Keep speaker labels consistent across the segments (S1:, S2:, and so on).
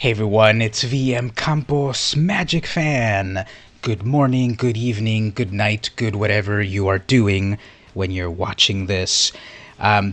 S1: Hey everyone, it's VM Campos, Magic Fan. Good morning, good evening, good night, good whatever you are doing when you're watching this.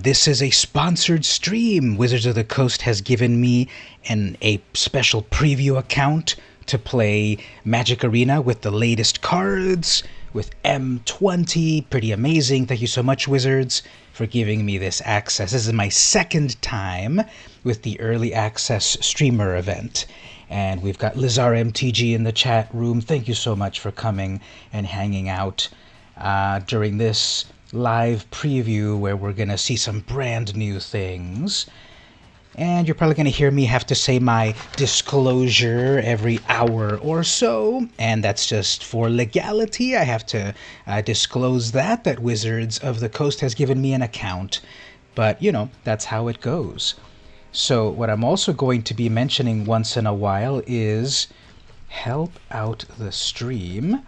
S1: This is a sponsored stream. Wizards of the Coast has given me a special preview account to play Magic Arena with the latest cards, with M20. Pretty amazing. Thank you so much, Wizards, for giving me this access. This is my second time with the early access streamer event. And we've got Lizar MTG in the chat room. Thank you so much for coming and hanging out during this live preview where we're going to see some brand new things. And you're probably going to hear me have to say my disclosure every hour or so. And that's just for legality. I have to disclose that Wizards of the Coast has given me an account. But, you know, that's how it goes. So what I'm also going to be mentioning once in a while is help out the stream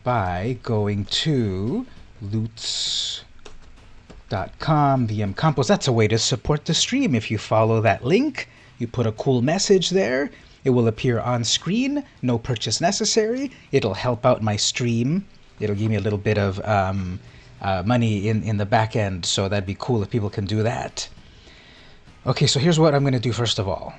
S1: by going to loots.com, VM Campos. That's a way to support the stream. If you follow that link, you put a cool message there, it will appear on screen. No purchase necessary. It'll help out my stream. It'll give me a little bit of money in the back end, so that'd be cool if people can do that. Okay, so here's what I'm going to do first of all.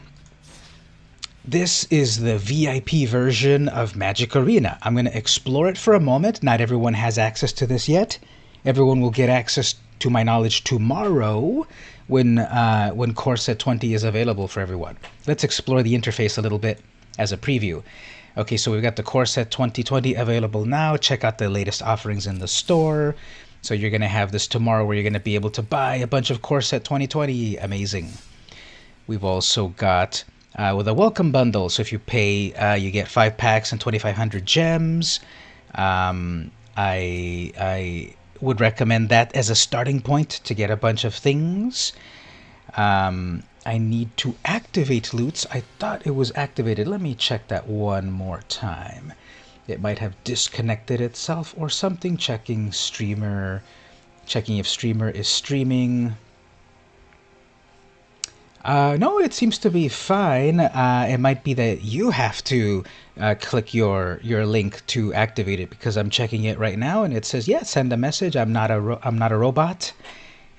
S1: This is the VIP version of Magic Arena. I'm going to explore it for a moment. Not everyone has access to this yet. Everyone will get access, to my knowledge, tomorrow when Core Set 20 is available for everyone. Let's explore the interface a little bit as a preview. Okay, so we've got the Core Set 2020 available now. Check out the latest offerings in the store. So you're going to have this tomorrow where you're going to be able to buy a bunch of Core Set 2020. Amazing. We've also got with a welcome bundle. So if you pay, you get 5 packs and 2,500 gems. I would recommend that as a starting point to get a bunch of things. I need to activate Loots. I thought it was activated. Let me check that one more time. It might have disconnected itself or something. Checking if streamer is streaming. No, it seems to be fine. It might be that you have to click your link to activate it, because I'm checking it right now and it says, yeah, send a message. I'm not a robot,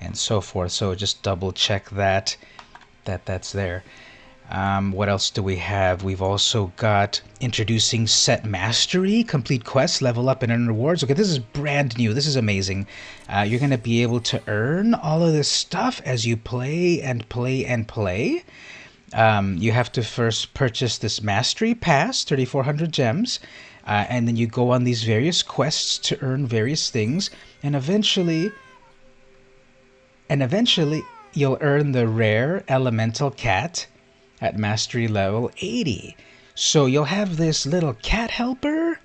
S1: and so forth. So just double check that's there. What else do we have? We've also got introducing Set Mastery, complete quests, level up and earn rewards. Okay, this is brand new. This is amazing. You're going to be able to earn all of this stuff as you play and play and play. You have to first purchase this Mastery Pass, 3,400 gems, and then you go on these various quests to earn various things, and eventually you'll earn the rare Elemental Cat at Mastery level 80. So you'll have this little cat helper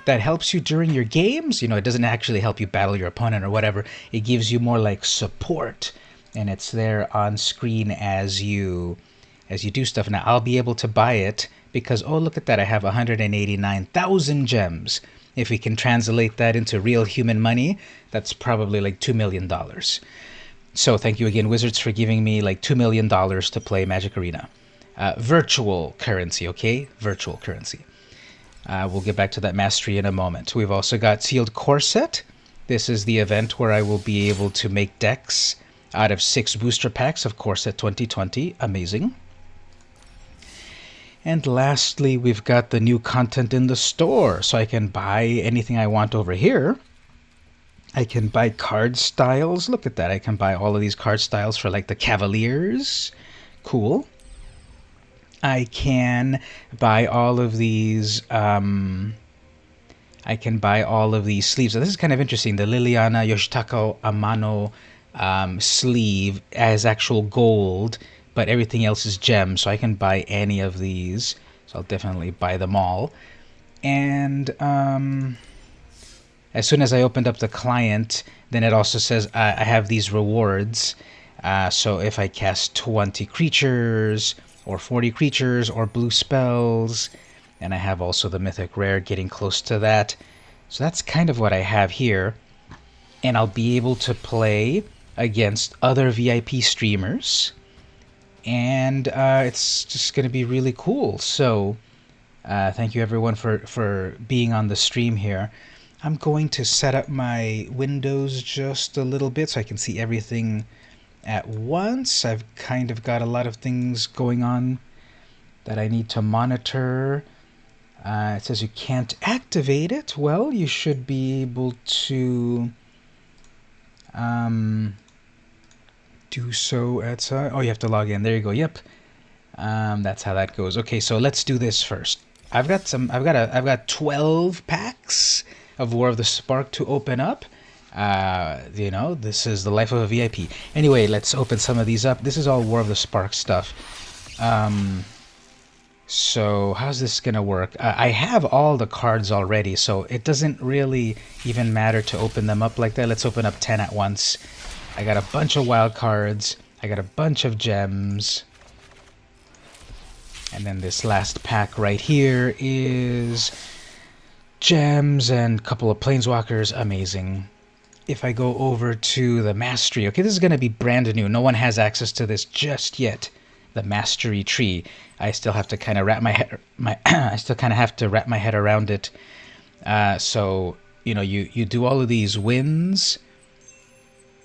S1: that helps you during your games. You know, it doesn't actually help you battle your opponent or whatever. It gives you more like support, and it's there on screen as you do stuff. Now I'll be able to buy it because, oh, look at that, I have 189,000 gems. If we can translate that into real human money, that's probably like $2 million. So thank you again, Wizards, for giving me like $2 million to play Magic Arena. Virtual currency, okay? Virtual currency. We'll get back to that mastery in a moment. We've also got Sealed Core Set. This is the event where I will be able to make decks out of 6 booster packs of Core Set 2020. Amazing. And lastly, we've got the new content in the store. So I can buy anything I want over here. I can buy card styles. Look at that. I can buy all of these card styles for like the Cavaliers. Cool. I can buy all of these I can buy all of these sleeves. So this is kind of interesting. The Liliana Yoshitaka Amano sleeve as actual gold, but everything else is gems. So I can buy any of these. So I'll definitely buy them all. And as soon as I opened up the client, then it also says I have these rewards. So if I cast 20 creatures or 40 creatures or blue spells, and I have also the mythic rare getting close to that. So that's kind of what I have here. And I'll be able to play against other VIP streamers. And it's just going to be really cool. So thank you everyone for being on the stream here. I'm going to set up my windows just a little bit so I can see everything at once. I've kind of got a lot of things going on that I need to monitor. It says you can't activate it. Well, you should be able to do so at... oh, you have to log in. There you go. Yep. That's how that goes. Okay, so let's do this first. I've got 12 packs of War of the Spark to open up. You know, this is the life of a VIP. Anyway, let's open some of these up. This is all War of the Spark stuff. So how's this gonna work? I have all the cards already, so it doesn't really even matter to open them up like that. Let's open up 10 at once. I got a bunch of wild cards. I got a bunch of gems. And then this last pack right here is gems and a couple of planeswalkers. Amazing. If I go over to the mastery, okay, this is going to be brand new. No one has access to this just yet. The mastery tree. I still have to kind of wrap my head. I still kind of have to wrap my head around it. So you know, you do all of these wins.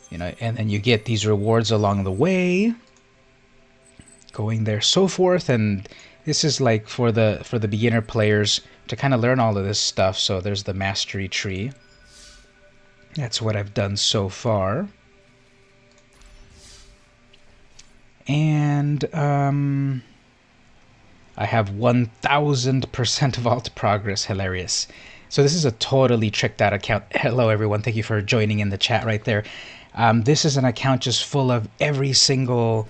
S1: You know, and then you get these rewards along the way. Going there, so forth, and this is like for the beginner players to kind of learn all of this stuff. So there's the mastery tree. That's what I've done so far. And I have 1000% of alt progress. Hilarious. So this is a totally tricked out account. Hello everyone, thank you for joining in the chat right there. This is an account just full of every single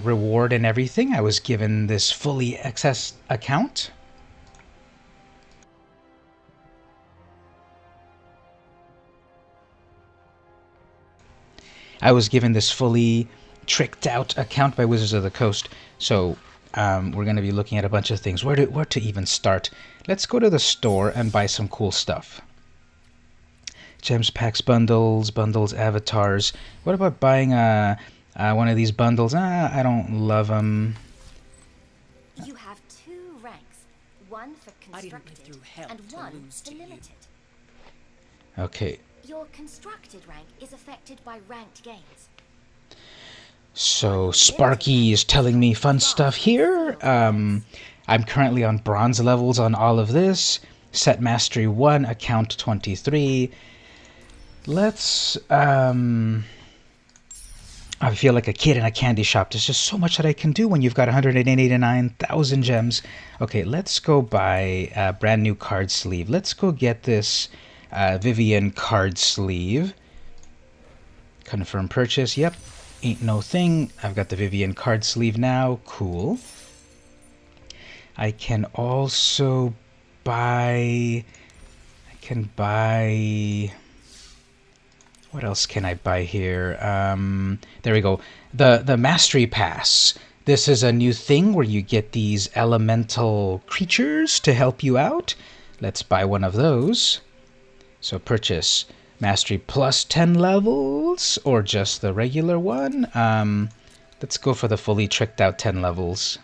S1: reward and everything. I was given this fully accessed account. I was given this fully tricked out account by Wizards of the Coast. So we're going to be looking at a bunch of things. Where to even start? Let's go to the store and buy some cool stuff. Gems, packs, bundles, avatars. What about buying one of these bundles? I don't love them.
S2: You have 2 ranks, one for constructed and one for limited.
S1: Okay.
S2: Your constructed rank is affected by ranked gains.
S1: So Sparky is telling me fun stuff here. I'm currently on bronze levels on all of this. Set mastery 1, account 23. Let's I feel like a kid in a candy shop. There's just so much that I can do when you've got 189,000 gems. Okay, let's go buy a brand new card sleeve. Let's go get this Vivian card sleeve. Confirm purchase. Yep, ain't no thing. I've got the Vivian card sleeve now. Cool. I can also buy... What else can I buy here? There we go. The Mastery Pass. This is a new thing where you get these elemental creatures to help you out. Let's buy one of those. So purchase Mastery plus 10 levels or just the regular one. Let's go for the fully tricked out 10 levels.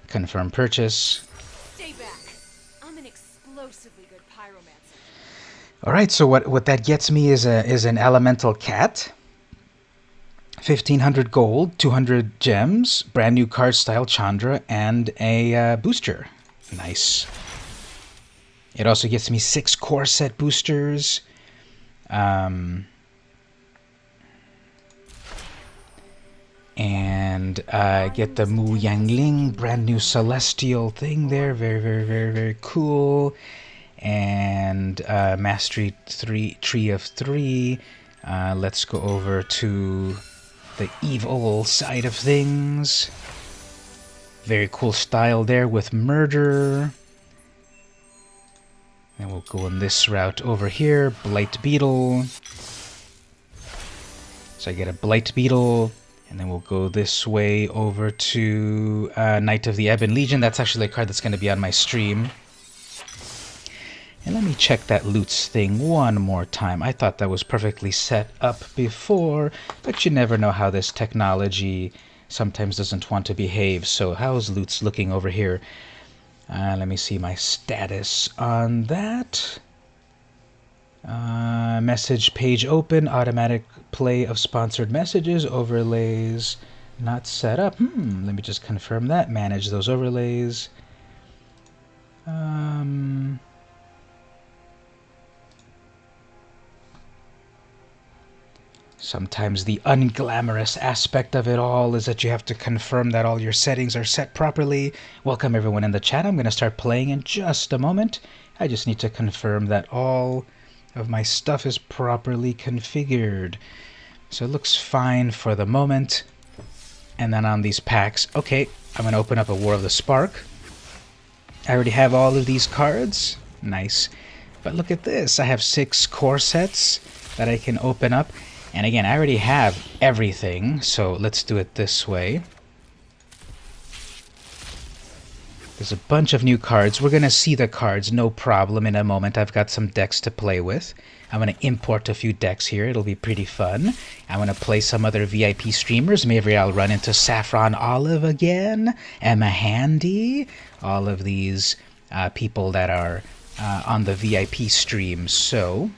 S1: Confirm purchase.
S3: Stay back. I'm an explosively good pyromancer.
S1: All right, so what that gets me is an elemental cat. 1,500 gold, 200 gems, brand new card style Chandra, and a booster. Nice. It also gets me 6 core set boosters. And I get the Mu Yangling brand new celestial thing there. Very, very, very, very cool. and Mastery Tree of 3. Let's go over to the evil side of things. Very cool style there with Murder. And we'll go in this route over here. Blight Beetle. So I get a Blight Beetle. And then we'll go this way over to Knight of the Ebon Legion. That's actually a card that's going to be on my stream. And let me check that loots thing one more time. I thought that was perfectly set up before, but you never know how this technology sometimes doesn't want to behave. So how's loots looking over here? Let me see my status on that. Message page open, automatic play of sponsored messages, overlays not set up. Let me just confirm that. Manage those overlays. Sometimes the unglamorous aspect of it all is that you have to confirm that all your settings are set properly. Welcome everyone in the chat. I'm going to start playing in just a moment. I just need to confirm that all of my stuff is properly configured. So it looks fine for the moment. And then on these packs, okay, I'm going to open up a War of the Spark. I already have all of these cards. Nice. But look at this. I have 6 core sets that I can open up. And again, I already have everything, so let's do it this way. There's a bunch of new cards. We're going to see the cards, no problem, in a moment. I've got some decks to play with. I'm going to import a few decks here. It'll be pretty fun. I'm going to play some other VIP streamers. Maybe I'll run into Saffron Olive again, Emma Handy, all of these people that are on the VIP stream. So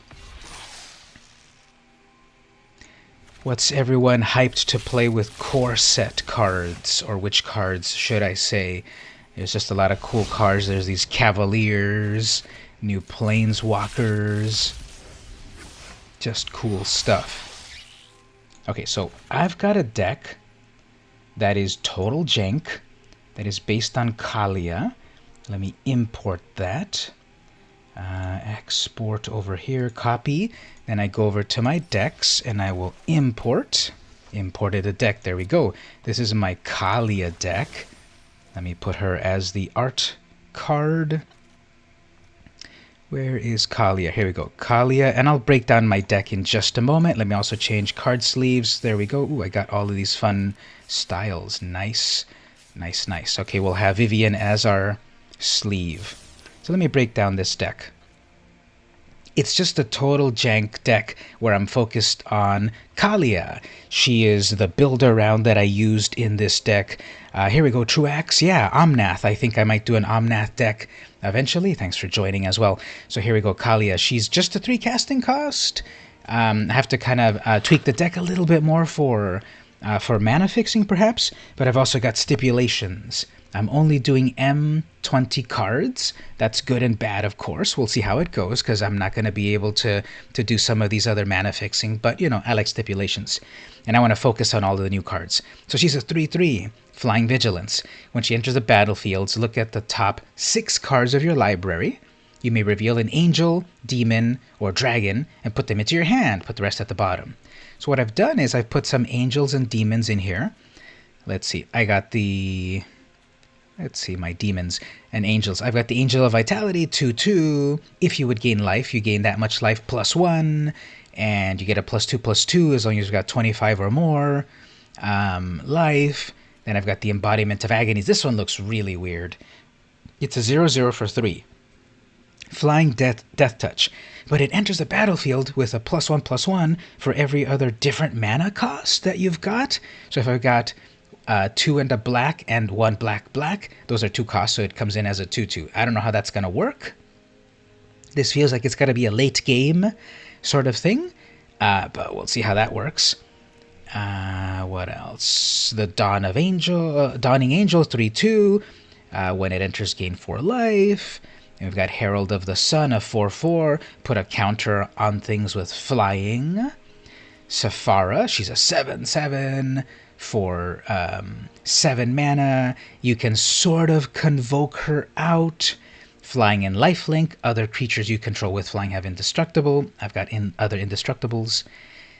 S1: what's everyone hyped to play with core set cards? Or which cards should I say? There's just a lot of cool cards. There's these Cavaliers, new Planeswalkers. Just cool stuff. Okay, so I've got a deck that is total jank, that is based on Kaalia. Let me import that. Export over here, copy. Then I go over to my decks and I will imported a deck. There we go. This is my Kaalia deck. Let me put her as the art card. Where is Kaalia? Here we go. Kaalia, and I'll break down my deck in just a moment. Let me also change card sleeves. There we go. Ooh, I got all of these fun styles. Nice, nice, nice. Okay, we'll have Vivian as our sleeve. So let me break down this deck. It's just a total jank deck where I'm focused on Kaalia. She is the build-around that I used in this deck. Here we go, Truax. Yeah, Omnath. I think I might do an Omnath deck eventually. Thanks for joining as well. So here we go, Kaalia. She's just a 3 casting cost. I have to kind of tweak the deck a little bit more for mana fixing, perhaps. But I've also got stipulations. I'm only doing M20 cards. That's good and bad, of course. We'll see how it goes, because I'm not going to be able to do some of these other mana fixing. But, you know, I like stipulations. And I want to focus on all of the new cards. So she's a 3/3, Flying Vigilance. When she enters the battlefield, look at the top 6 cards of your library. You may reveal an angel, demon, or dragon, and put them into your hand. Put the rest at the bottom. So what I've done is I've put some angels and demons in here. Let's see. I got the... Let's see, my demons and angels. I've got the Angel of Vitality, 2/2. If you would gain life, you gain that much life +1. And you get a +2/+2 as long as you've got 25 or more life. Then I've got the Embodiment of Agonies. This one looks really weird. It's a 0/0 for 3. Flying Death Touch. But it enters the battlefield with a +1/+1 for every other different mana cost that you've got. So if I've got 2 and a black and 1 black, those are 2 costs, so it comes in as a 2/2. I don't know how that's going to work. This feels like it's got to be a late game sort of thing, but we'll see how that works. What else? The Dawning Angel, 3/2. When it enters, gain 4 life. And we've got Herald of the Sun, a 4/4. Put a counter on things with flying. Saphara, she's a 7/7. For 7 mana, you can sort of convoke her out Flying and lifelink. Other creatures you control with flying have indestructible. I've got other indestructibles.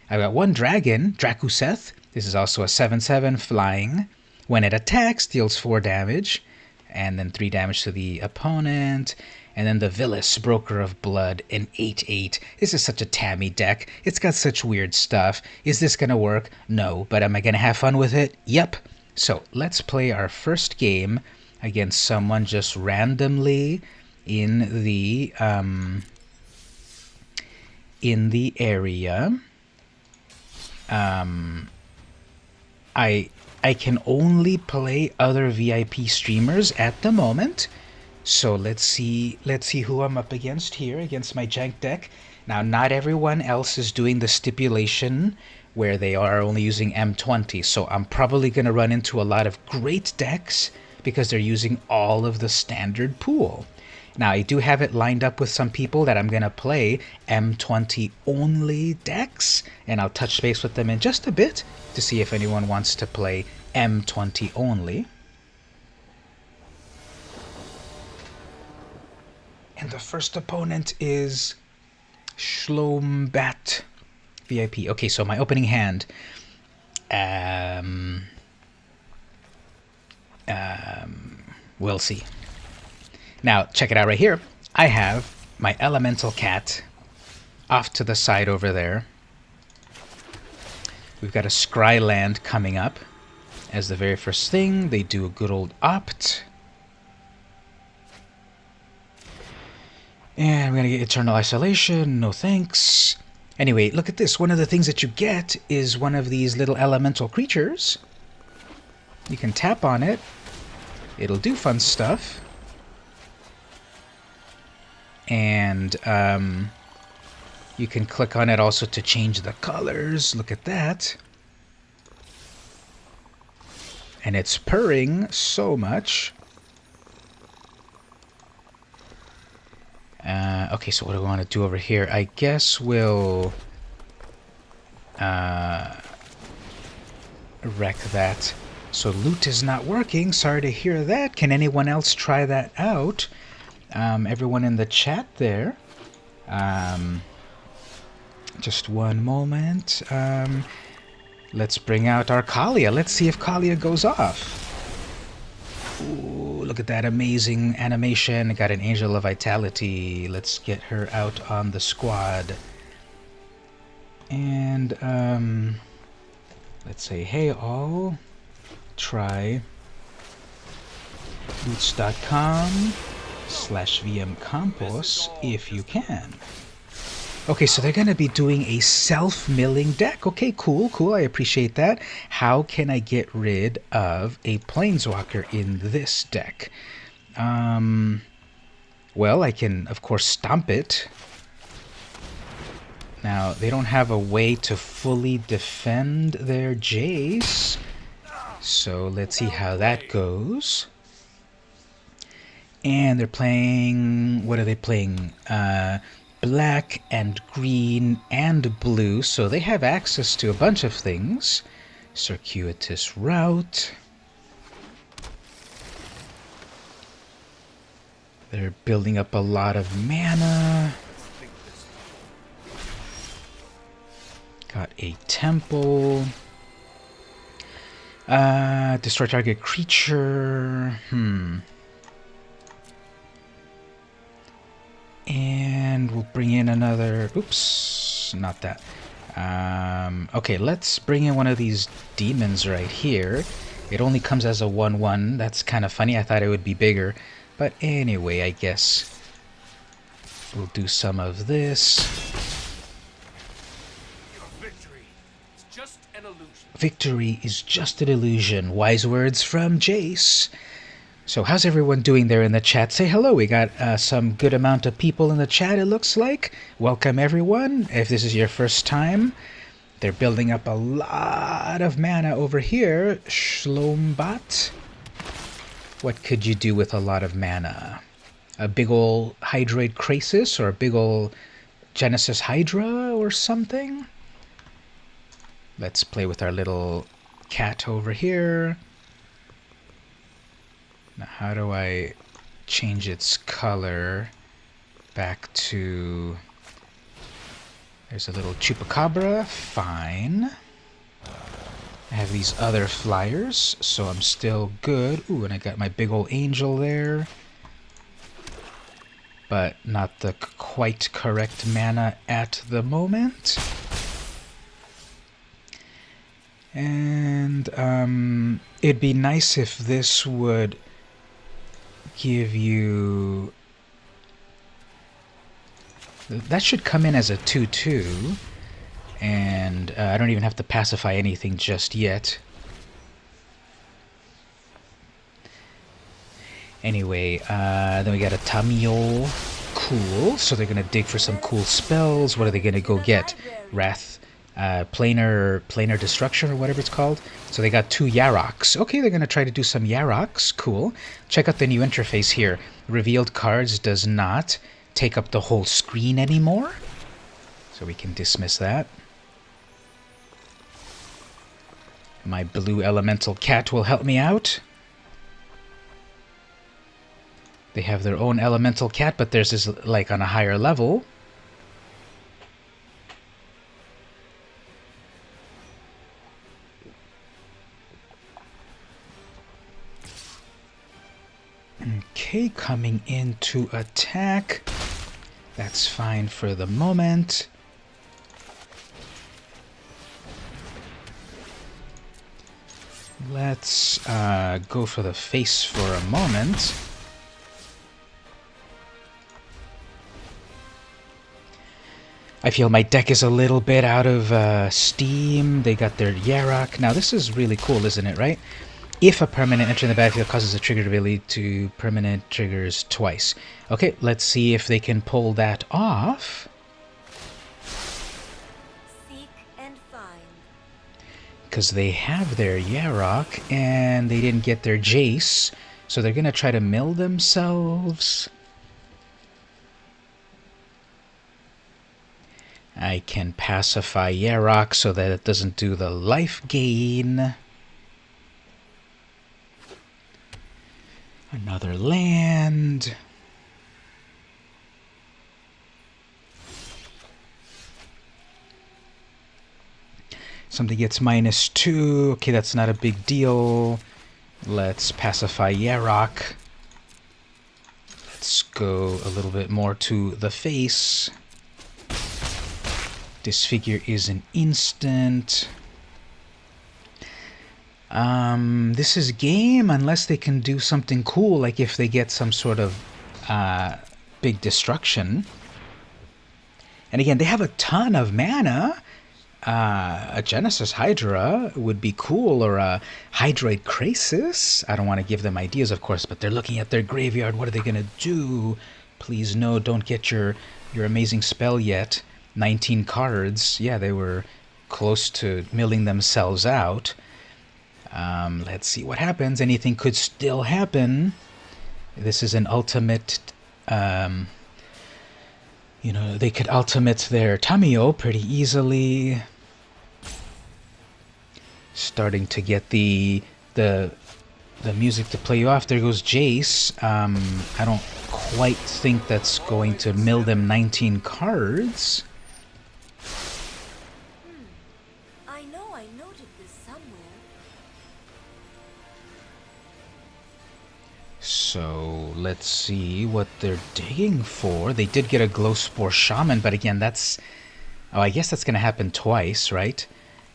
S1: I've got one dragon, Drakuseth. This is also a 7/7 flying. When it attacks, deals 4 damage, and then 3 damage to the opponent. And then the Villis, Broker of Blood, an 8/8. This is such a Tammy deck. It's got such weird stuff. Is this going to work? No. But am I going to have fun with it? Yep. So let's play our first game against someone just randomly in the area. I can only play other VIP streamers at the moment. So let's see who I'm up against here, against my jank deck. Now, not everyone else is doing the stipulation where they are only using M20, so I'm probably going to run into a lot of great decks because they're using all of the standard pool. Now, I do have it lined up with some people that I'm going to play M20 only decks, and I'll touch base with them in just a bit to see if anyone wants to play M20 only. And the first opponent is Schlombat VIP. Okay, so my opening hand. We'll see. Now, check it out right here. I have my Elemental Cat off to the side over there. We've got a Scryland coming up as the very first thing. They do a good old opt. And we're going to get Eternal Isolation. No thanks. Anyway, look at this. One of the things that you get is one of these little elemental creatures. You can tap on it. It'll do fun stuff. And you can click on it also to change the colors. Look at that. And it's purring so much. Okay, so what do we want to do over here? I guess we'll wreck that. So loot is not working. Sorry to hear that. Can anyone else try that out? Everyone in the chat there. Just one moment. Let's bring out our Kalia. Let's see if Kalia goes off. Ooh, look at that amazing animation. Got an Angel of Vitality. Let's get her out on the squad. And let's say, hey all, try loots.com/VMCampos if you can. Okay, so they're going to be doing a self-milling deck. Okay, cool. I appreciate that. How can I get rid of a Planeswalker in this deck? Well, I can, of course, stomp it. Now, they don't have a way to fully defend their Jace. So let's see how that goes. And they're playing... What are they playing? Black and green and blue, so they have access to a bunch of things. Circuitous Route. They're building up a lot of mana. Got a temple. Destroy target creature. And we'll bring in another... Oops, not that. Okay, let's bring in one of these demons right here. It only comes as a 1/1. That's kind of funny. I thought it would be bigger. But anyway, I guess we'll do some of this.
S4: Victory is just an illusion.
S1: Victory is just an illusion. Wise words from Jace. So how's everyone doing there in the chat? Say hello. We got some good amount of people in the chat, it looks like. Welcome, everyone. If this is your first time, they're building up a lot of mana over here. Schlombat. What could you do with a lot of mana? A big ol' Hydroid Krasis or a big ol' Genesis Hydra or something? Let's play with our little cat over here. Now, how do I change its color back to... There's a little chupacabra. Fine. I have these other flyers, so I'm still good. Ooh, and I got my big old angel there. But not the quite correct mana at the moment. And it'd be nice if this would give you... That should come in as a 2/2. And I don't even have to pacify anything just yet. Anyway, then we got a Tamiyo. Cool. So they're going to dig for some cool spells. What are they going to go get? Wrath, planar destruction, or whatever it's called. So they got 2 Yaroks. Okay, they're going to try to do some Yaroks. Cool. Check out the new interface here. Revealed cards does not take up the whole screen anymore. So we can dismiss that. My blue elemental cat will help me out. They have their own elemental cat, but theirs is like on a higher level. Okay, coming in to attack. That's fine for the moment. Let's go for the face for a moment. I feel my deck is a little bit out of steam. They got their Yarok. Now this is really cool, isn't it, right? If a permanent entering the battlefield causes a triggered ability to permanent triggers twice. Okay, let's see if they can pull that off.
S2: Seek and find.
S1: Because they have their Yarok and they didn't get their Jace. So they're going to try to mill themselves. I can pacify Yarok so that it doesn't do the life gain. Another land. Something gets -2. Okay, that's not a big deal. Let's pacify Yarok. Let's go a little bit more to the face. Disfigure is an instant. This is game unless they can do something cool, like if they get some sort of big destruction. And again, they have a ton of mana. A Genesis Hydra would be cool, or a Hydroid Krasis. I don't want to give them ideas, of course, but they're looking at their graveyard. What are they going to do? Please, no, don't get your amazing spell yet. 19 cards. Yeah, they were close to milling themselves out. Let's see what happens. Anything could still happen. This is an ultimate... you know, they could ultimate their Tamiyo pretty easily. Starting to get the music to play you off. There goes Jace. I don't quite think that's going to mill them 19 cards.
S2: I know I noted this somewhere.
S1: So let's see what they're digging for. They did get a Glowspore Shaman, but again, that's... Oh, I guess that's going to happen twice, right?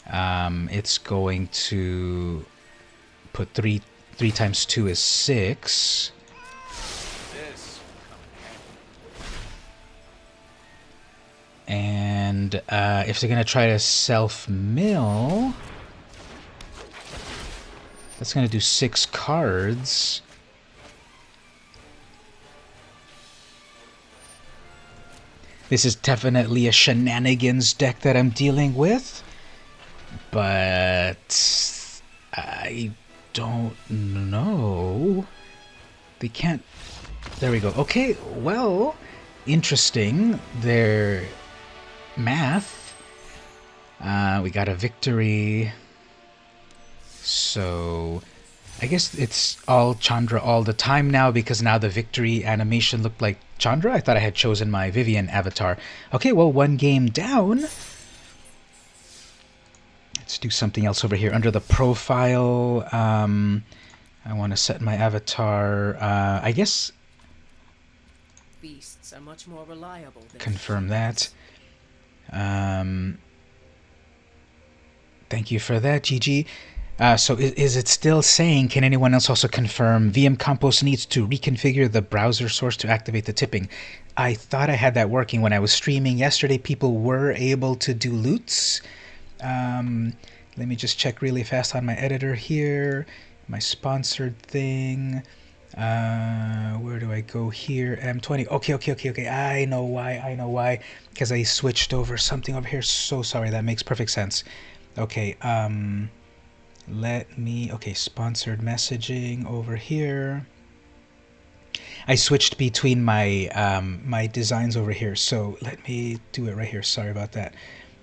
S1: It's going to put 3 times 2 is 6.
S4: This.
S1: And if they're going to try to self-mill, that's going to do 6 cards. This is definitely a shenanigans deck that I'm dealing with, but I don't know. They can't... There we go. Okay, well, interesting. Their math. We got a victory. So I guess it's all Chandra all the time now because now the victory animation looked like Chandra. I thought I had chosen my Vivian avatar. Okay, well, one game down. Let's do something else over here. Under the profile, I want to set my avatar, I guess...
S5: Beasts are much more reliable than
S1: confirm that. Thank you for that, Gigi. So is it still saying, can anyone else also confirm VM Campos needs to reconfigure the browser source to activate the tipping? I thought I had that working when I was streaming yesterday. People were able to do loots. Let me just check really fast on my editor here. My sponsored thing. Where do I go here? M20. Okay. I know why. Because I switched over something over here. So sorry. That makes perfect sense. Okay. Okay, sponsored messaging over here. I switched between my my designs over here, so let me do it right here. Sorry about that.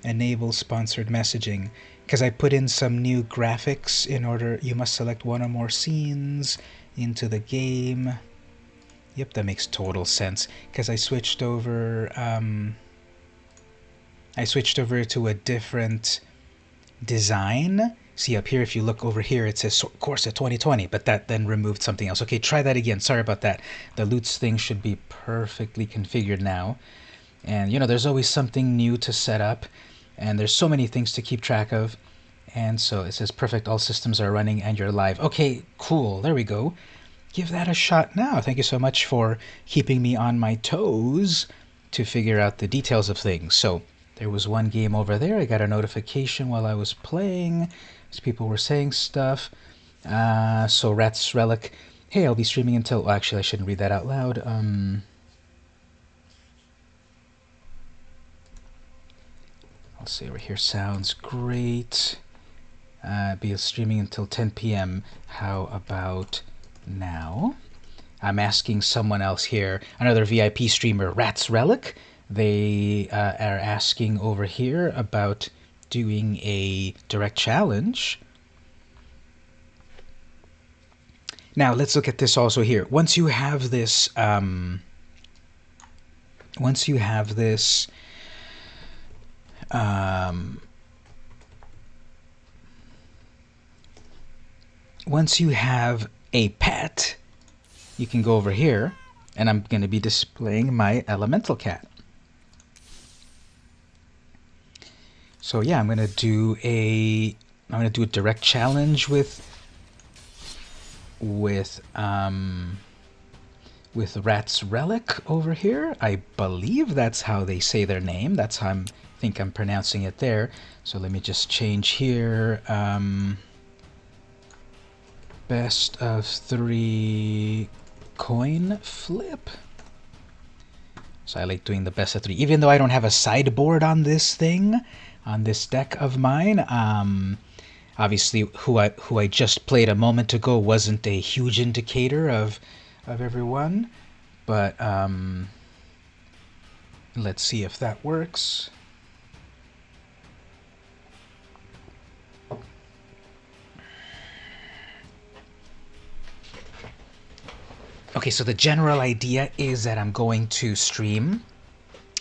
S1: Enable sponsored messaging, because I put in some new graphics in order. You must select one or more scenes into the game. Yep, that makes total sense, because I switched over to a different design. See up here, if you look over here, it says Corsa 2020, but that then removed something else. Okay, try that again. Sorry about that. The loots thing should be perfectly configured now. And, you know, there's always something new to set up, and there's so many things to keep track of. And so it says perfect, all systems are running, and you're live. Okay, cool. There we go. Give that a shot now. Thank you so much for keeping me on my toes to figure out the details of things. So there was one game over there. I got a notification while I was playing. People were saying stuff. So Rat's Relic. Hey, I'll be streaming until... Well, actually, I shouldn't read that out loud. I'll see over here. Sounds great. Be streaming until 10 p.m. How about now? I'm asking someone else here. Another VIP streamer, Rat's Relic. They are asking over here about doing a direct challenge. Now let's look at this also here. Once you have this once you have a pet, you can go over here, and I'm going to be displaying my elemental cat. So yeah, I'm gonna do a direct challenge with Rat's Relic over here. I believe that's how they say their name. That's how I think I'm pronouncing it there. So let me just change here. Best of 3 coin flip. So I like doing the best of 3, even though I don't have a sideboard on this thing. On this deck of mine, obviously who I just played a moment ago wasn't a huge indicator of everyone, but let's see if that works. Okay, so the general idea is that I'm going to stream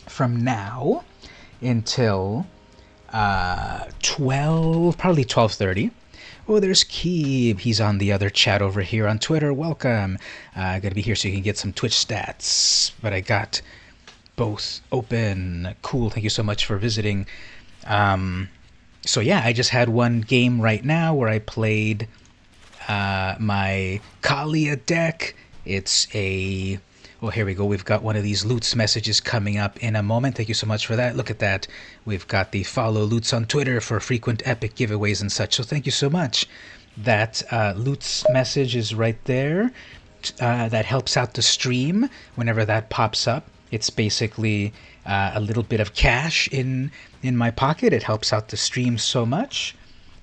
S1: from now until 12:30. Oh, there's Keeb. He's on the other chat over here on Twitter. Welcome. Gotta be here so you can get some Twitch stats. But I got both open. Cool. Thank you so much for visiting. So yeah, I just had one game right now where I played my Kalia deck. It's a... Oh, here we go. We've got one of these Loots messages coming up in a moment. Thank you so much for that. Look at that. We've got the follow Loots on Twitter for frequent epic giveaways and such. So thank you so much. That Loots message is right there. That helps out the stream whenever that pops up. It's basically a little bit of cash in my pocket. It helps out the stream so much.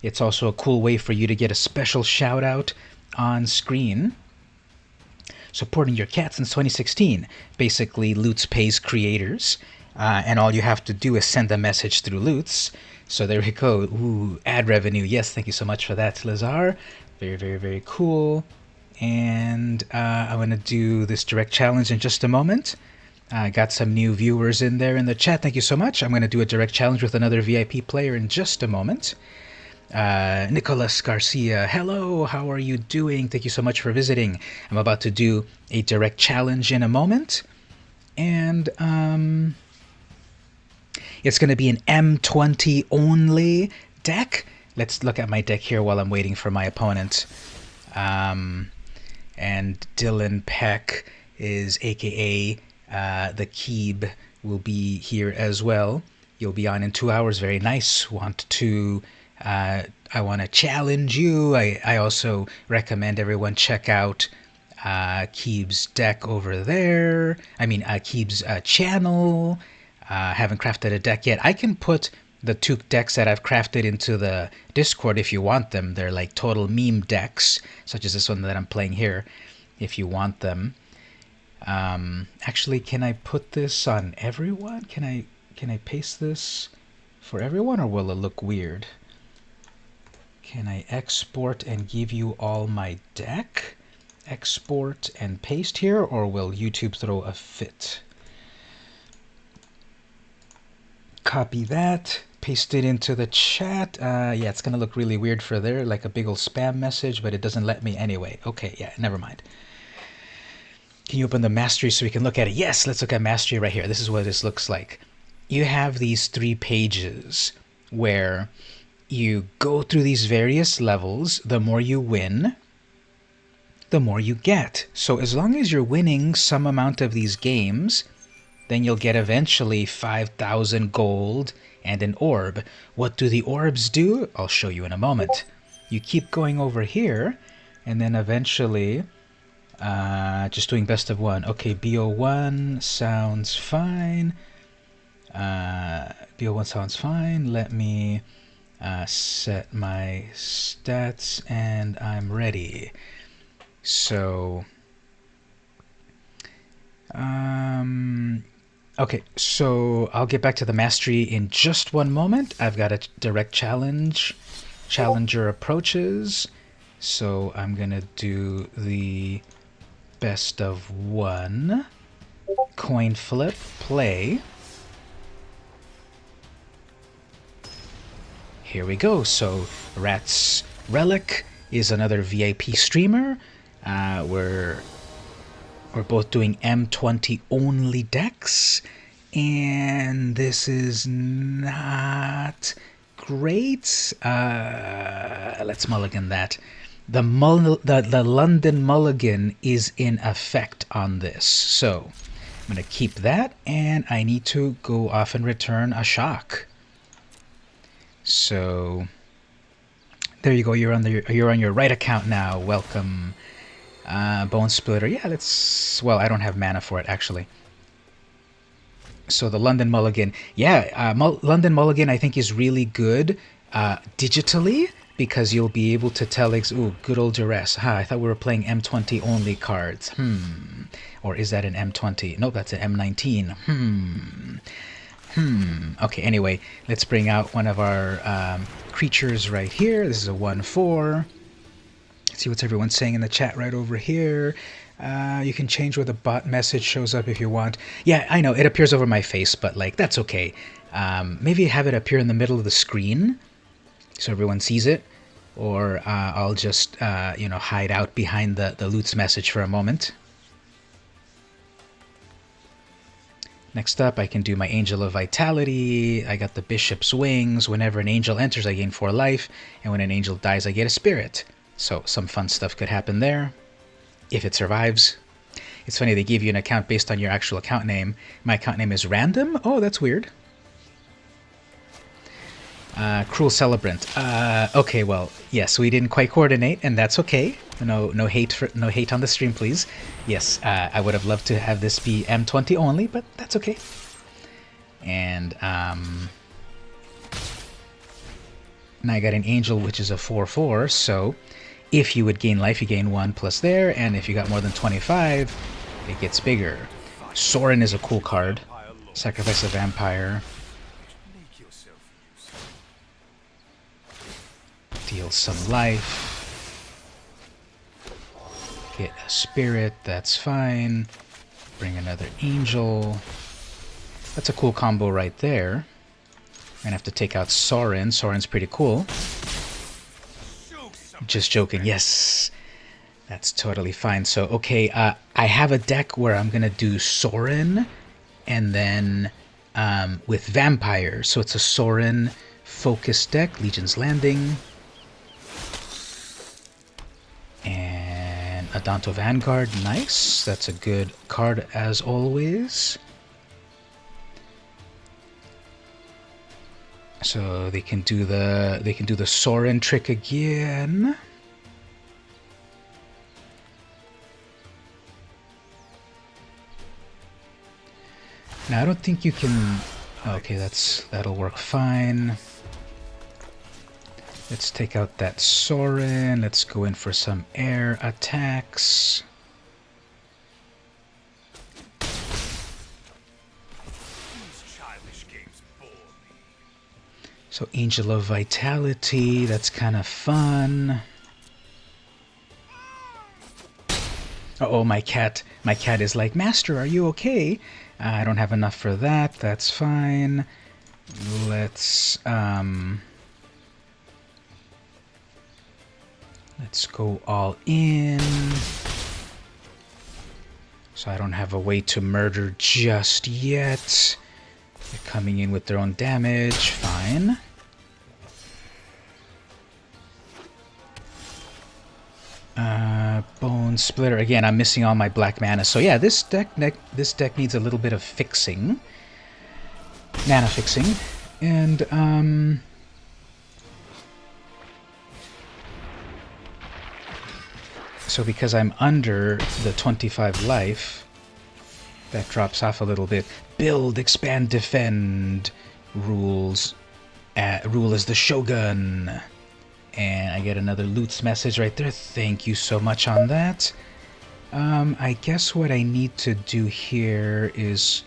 S1: It's also a cool way for you to get a special shout out on screen. Supporting your cat since 2016. Basically, Loots pays creators, and all you have to do is send a message through Loots So there we go. Ooh, ad revenue. Yes, thank you so much for that, Lazar. Very, very, very cool. And I'm going to do this direct challenge in just a moment. I got some new viewers in there in the chat. Thank you so much. I'm going to do a direct challenge with another VIP player in just a moment. Nicholas Garcia, hello, how are you doing? Thank you so much for visiting. I'm about to do a direct challenge in a moment. And it's going to be an M20 only deck. Let's look at my deck here while I'm waiting for my opponent. And Dylan Peck is aka the Keeb will be here as well. You'll be on in 2 hours. Very nice. I want to challenge you. I also recommend everyone check out Keeb's deck over there. I mean, Keeb's channel. Haven't crafted a deck yet. I can put the 2 decks that I've crafted into the Discord if you want them. They're like total meme decks, such as this one that I'm playing here, if you want them. Actually, can I put this on everyone? Can I paste this for everyone, or will it look weird? Can I export and give you all my deck? Export and paste here, or will YouTube throw a fit? Copy that, paste it into the chat. Yeah, it's gonna look really weird for there, like a big old spam message, but it doesn't let me anyway. Okay, yeah, never mind. Can you open the mastery so we can look at it? Yes, let's look at mastery right here. This is what this looks like. You have these 3 pages where you go through these various levels. The more you win, the more you get. So as long as you're winning some amount of these games, then you'll get eventually 5,000 gold and an orb. What do the orbs do? I'll show you in a moment. You keep going over here, and then eventually, just doing best of 1. Okay, BO1 sounds fine. BO1 sounds fine. Let me set my stats, and I'm ready. So, okay, so I'll get back to the mastery in just one moment. I've got a direct challenge. Challenger approaches. So I'm gonna do the best of 1. Coin flip, play. Here we go. So Rat's Relic is another VIP streamer. We're both doing M20 only decks, and this is not great. Let's mulligan that. The London mulligan is in effect on this, so I'm going to keep that, and I need to go off and return a shock. So there you go. You're on your right account now. Welcome. Bone Splitter. Yeah, well, I don't have mana for it, actually. So the London Mulligan. Yeah, London Mulligan, I think, is really good digitally, because you'll be able to tell, ooh, good old duress. I thought we were playing M20 only cards. Or is that an M20? Nope, that's an M19. Okay, anyway, let's bring out one of our creatures right here. This is a 1/4. See what's everyone saying in the chat right over here. You can change where the bot message shows up if you want. Yeah, I know, it appears over my face, but like, that's okay. Maybe have it appear in the middle of the screen so everyone sees it. Or I'll just, hide out behind the loot's message for a moment. Next up, I can do my Angel of Vitality. I got the Bishop's Wings. Whenever an angel enters, I gain 4 life. And when an angel dies, I get a spirit. So some fun stuff could happen there, if it survives. It's funny, they give you an account based on your actual account name. My account name is random? Oh, that's weird. Cruel Celebrant. Okay, well, yes, we didn't quite coordinate, and that's okay. No hate on the stream, please. Yes, I would have loved to have this be M20 only, but that's okay. And now I got an Angel, which is a 4/4, so if you would gain life, you gain 1 plus there, and if you got more than 25, it gets bigger. Sorin is a cool card. Sacrifice a Vampire. Deal some life. Get a spirit, that's fine. Bring another angel. That's a cool combo right there. I'm gonna have to take out Sorin. Sorin's pretty cool. Just joking, yes. That's totally fine. So, okay, I have a deck where I'm gonna do Sorin and then with Vampire. So it's a Sorin focused deck, Legion's Landing. And Adanto Vanguard, nice. That's a good card as always. So they can do the Sorin trick again. Now I don't think you can. Okay, that'll work fine. Let's take out that Sorin. Let's go in for some air attacks. So Angel of Vitality, that's kind of fun. Uh-oh, my cat is like, Master, are you okay? I don't have enough for that, that's fine. Let's go all in. So I don't have a way to murder just yet. They're coming in with their own damage, fine. Bone Splitter. Again, I'm missing all my black mana. So yeah, this deck needs a little bit of fixing. Mana fixing. And, so because I'm under the 25 life, that drops off a little bit. Build, expand, defend. Rules. Rule as the Shogun. And I get another Lutz message right there. Thank you so much on that. I guess what I need to do here is...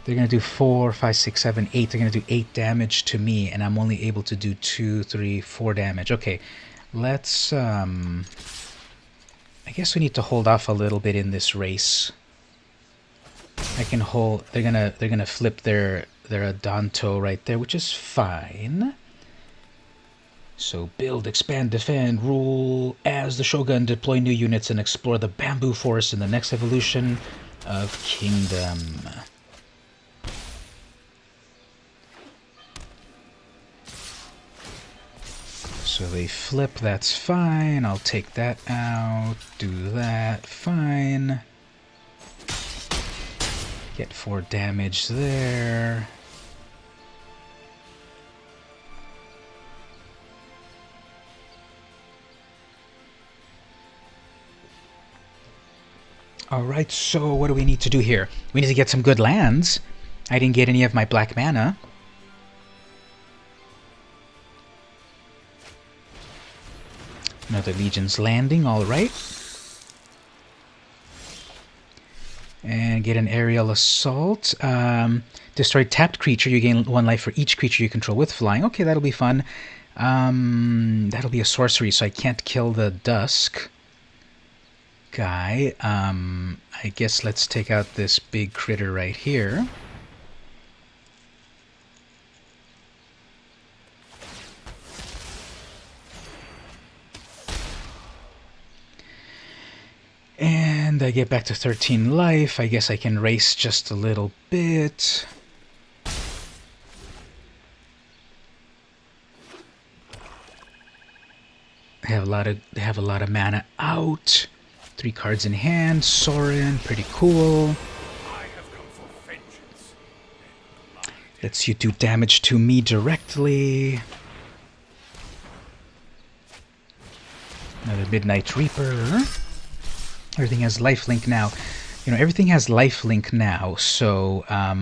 S1: They're going to do 4, 5, 6, 7, 8. They're going to do 8 damage to me. And I'm only able to do 2, 3, 4 damage. Okay. Let's... I guess we need to hold off a little bit in this race. I can hold... They're gonna flip their Adanto right there, which is fine. So build, expand, defend, rule as the Shogun, deploy new units, and explore the bamboo forest in the next evolution of Kingdom. So they flip, that's fine. I'll take that out, do that, fine. Get 4 damage there. Alright, so what do we need to do here? We need to get some good lands. I didn't get any of my black mana. Another Legion's Landing, alright. And get an Aerial Assault. Destroy tapped creature. You gain 1 life for each creature you control with flying. Okay, that'll be fun. That'll be a sorcery, so I can't kill the Dusk guy. I guess let's take out this big critter right here. And I get back to 13 life. I guess I can race just a little bit. They have a lot of mana out. 3 cards in hand. Sorin, pretty cool. Lets you do damage to me directly. Another Midnight Reaper. Everything has lifelink now. You know, everything has lifelink now, so yeah,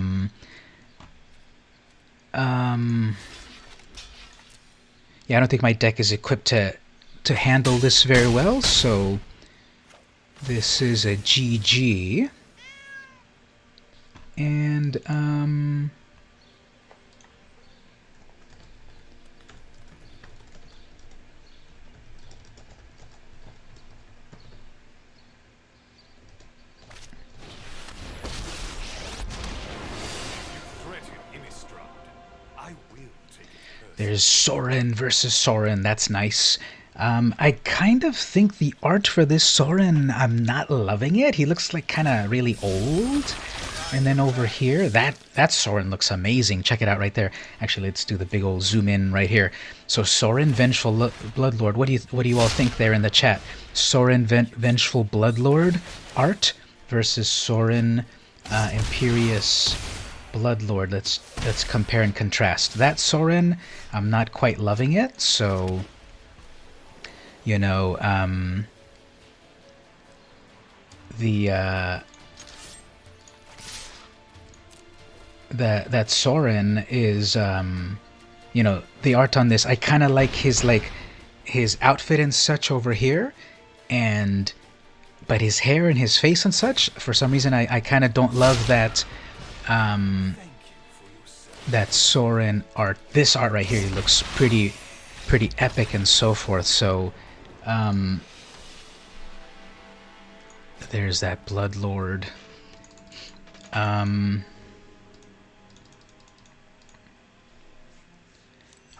S1: I don't think my deck is equipped to handle this very well, so this is a GG. And There's Soren versus Soren. That's nice. I kind of think the art for this Soren, I'm not loving it. He looks like kind of really old. And then over here, that Soren looks amazing. Check it out right there. Actually, let's do the big old zoom in right here. So Soren, Vengeful Bloodlord. What do you all think there in the chat? Soren, Vengeful Bloodlord art versus Soren, Imperious Bloodlord. Let's compare and contrast. That Soren, I'm not quite loving it. So, you know, that Soren is, you know, the art on this, I kind of like his outfit and such over here, but his hair and his face and such, for some reason I kind of don't love that that Soren art. This art right here looks pretty epic and so forth. So there's that Bloodlord.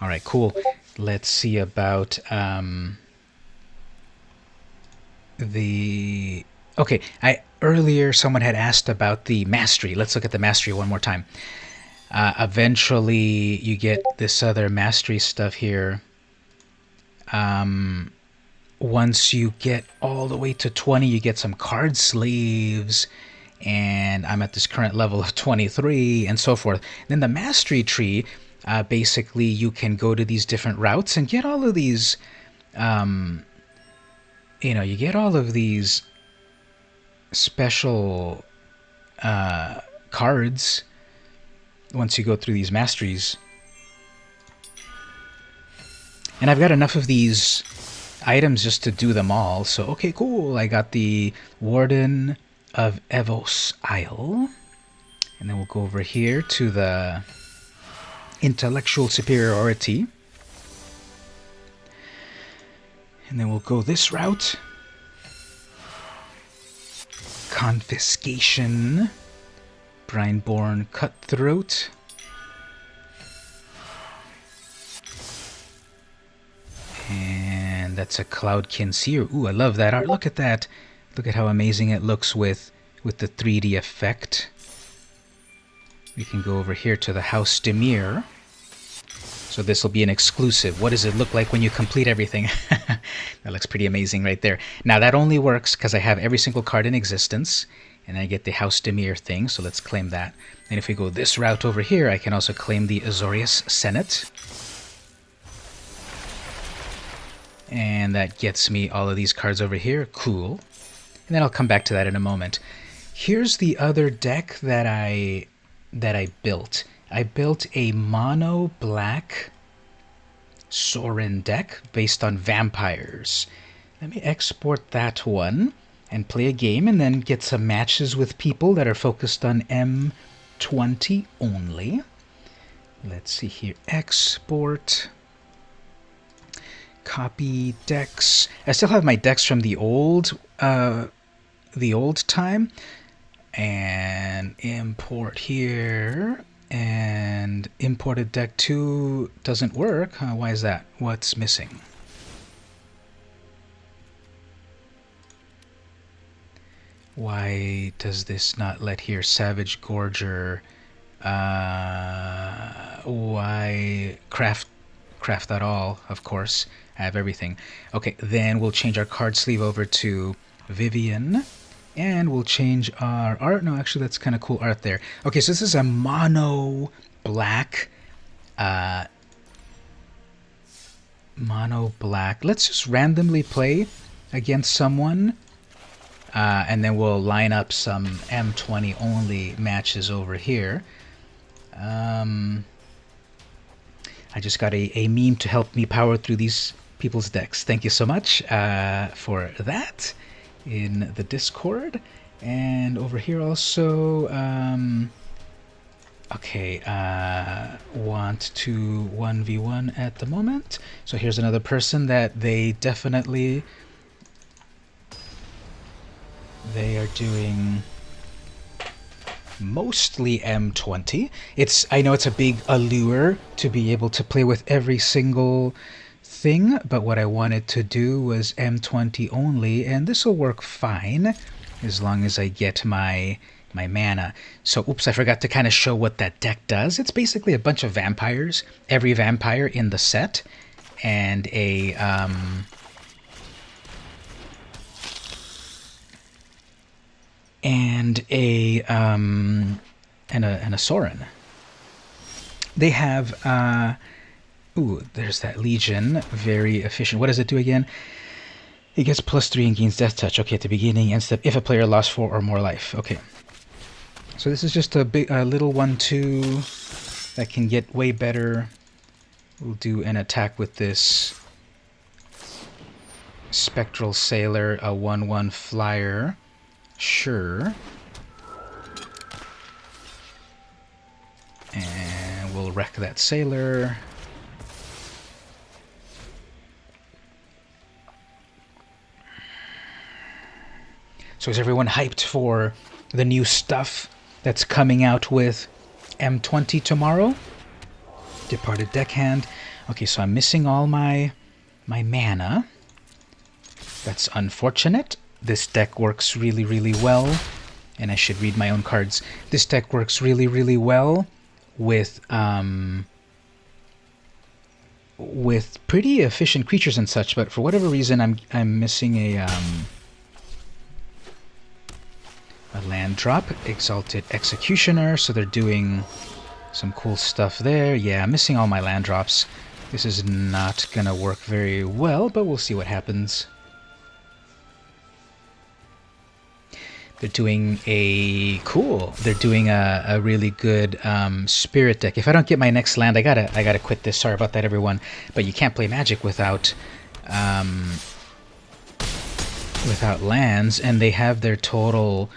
S1: All right, cool. Let's see about the... Okay, earlier someone had asked about the mastery. Let's look at the mastery one more time. Eventually, you get this other mastery stuff here. Once you get all the way to 20, you get some card sleeves. And I'm at this current level of 23 and so forth. Then the mastery tree... basically, you can go to these different routes and get all of these, you know, you get all of these special cards once you go through these masteries. And I've got enough of these items just to do them all. So, okay, cool. I got the Warden of Evos Isle. And then we'll go over here to the... Intellectual Superiority. And then we'll go this route. Confiscation. Brineborn Cutthroat. And that's a Cloudkin Seer. Ooh, I love that art. Look at that. Look at how amazing it looks with the 3D effect. We can go over here to the House Demir. So this will be an exclusive. What does it look like when you complete everything? That looks pretty amazing right there. Now that only works because I have every single card in existence. And I get the House Demir thing, so let's claim that. And if we go this route over here, I can also claim the Azorius Senate. And that gets me all of these cards over here. Cool. And then I'll come back to that in a moment. Here's the other deck that I built. I built a mono black Soren deck based on vampires. Let me export that one and play a game and then get some matches with people that are focused on M20 only. Let's see here. Export. Copy decks. I still have my decks from the old time. And import here. And imported deck 2 doesn't work. Why is that? What's missing? Why does this not let here? Savage Gorger. Why craft that all? Of course, I have everything. Okay, then we'll change our card sleeve over to Vivian. And we'll change our art. No, actually, that's kind of cool art there. Okay, so this is a mono black. Mono black. Let's just randomly play against someone. And then we'll line up some M20 only matches over here. I just got a meme to help me power through these people's decks. Thank you so much for that. In the Discord, and over here also, okay, want to 1v1 at the moment. So here's another person that they are doing mostly M20. I know it's a big allure to be able to play with every single thing, but what I wanted to do was M20 only, and this will work fine as long as I get my mana. So, oops, I forgot to kind of show what that deck does. It's basically a bunch of vampires, every vampire in the set, and a Sorin. They have ooh, there's that Legion, very efficient. What does it do again? It gets +3 and gains Death Touch. Okay, at the beginning and step if a player lost 4 or more life. Okay. So this is just a little 1/2 that can get way better. We'll do an attack with this Spectral Sailor, a 1/1 flyer. Sure. And we'll wreck that sailor. So is everyone hyped for the new stuff that's coming out with M20 tomorrow? Departed Deckhand. Okay, so I'm missing all my mana. That's unfortunate. This deck works really, really well. And I should read my own cards. This deck works really, really well with pretty efficient creatures and such, but for whatever reason I'm missing a land drop, Exalted Executioner, so they're doing some cool stuff there. Yeah, I'm missing all my land drops. This is not gonna work very well, but we'll see what happens. They're doing a really good spirit deck. If I don't get my next land, I gotta quit this. Sorry about that, everyone. But you can't play Magic without lands, and they have their total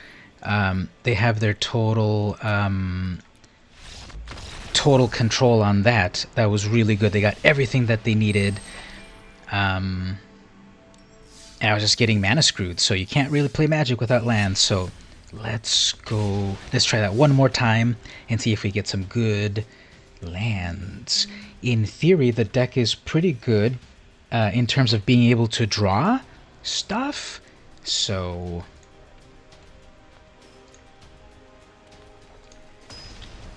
S1: total control on that. That was really good. They got everything that they needed. And I was just getting mana screwed, so you can't really play Magic without lands. So let's try that one more time and see if we get some good lands. In theory, the deck is pretty good in terms of being able to draw stuff. So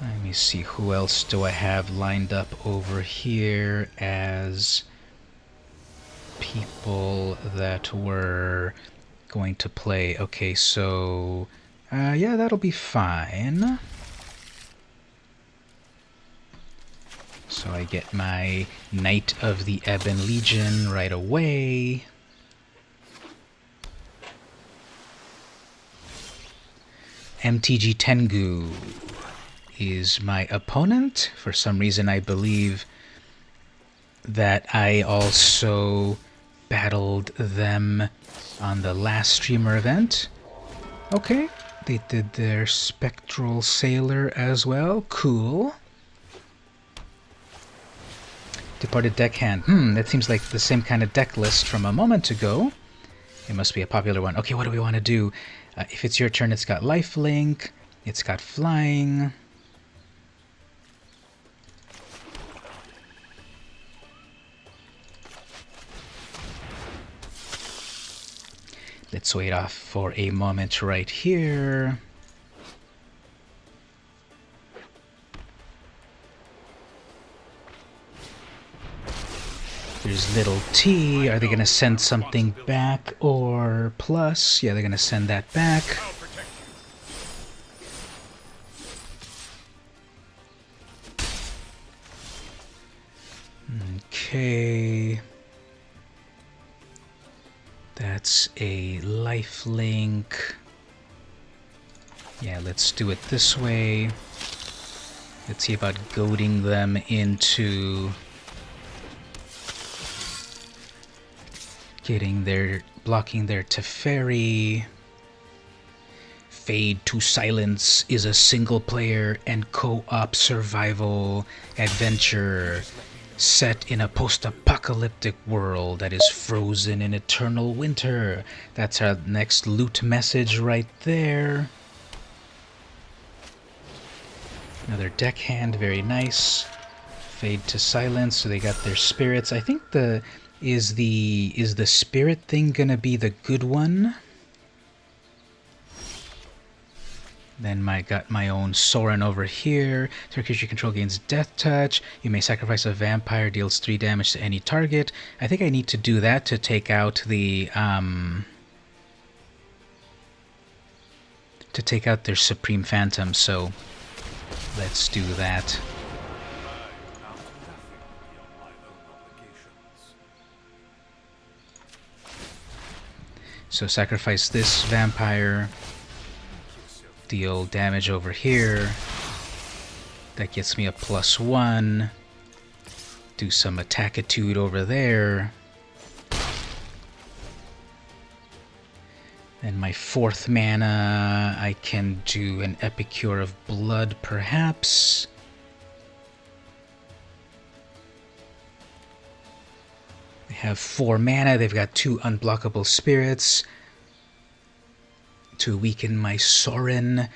S1: let me see, who else do I have lined up over here as people that were going to play. Okay, so yeah, that'll be fine. So I get my Knight of the Ebon Legion right away. MTG Tengu is my opponent. For some reason, I believe that I also battled them on the last streamer event. Okay, they did their Spectral Sailor as well. Cool. Departed Deckhand. That seems like the same kind of deck list from a moment ago. It must be a popular one. Okay, what do we want to do? If it's your turn, it's got lifelink. It's got flying. Let's wait off for a moment right here. There's little T. Are they going to send something back or plus? Yeah, they're going to send that back. Okay. That's a lifelink. Yeah, let's do it this way. Let's see about goading them into blocking their Teferi. Fade to Silence is a single player and co-op survival adventure set in a post-apocalyptic world that is frozen in eternal winter. That's our next loot message right there. Another deckhand, very nice. Fade to silence, so they got their spirits. I think is the spirit thing gonna be the good one? Then got my own Soren over here. Target creature you control gains death touch. You may sacrifice a vampire, deals 3 damage to any target. I think I need to do that to take out the their Supreme Phantom, so let's do that. So sacrifice this vampire. Deal damage over here. That gets me a +1. Do some attackitude over there. And my 4th mana, I can do an Epicure of Blood, perhaps. They have 4 mana, they've got 2 unblockable spirits to weaken my Soren.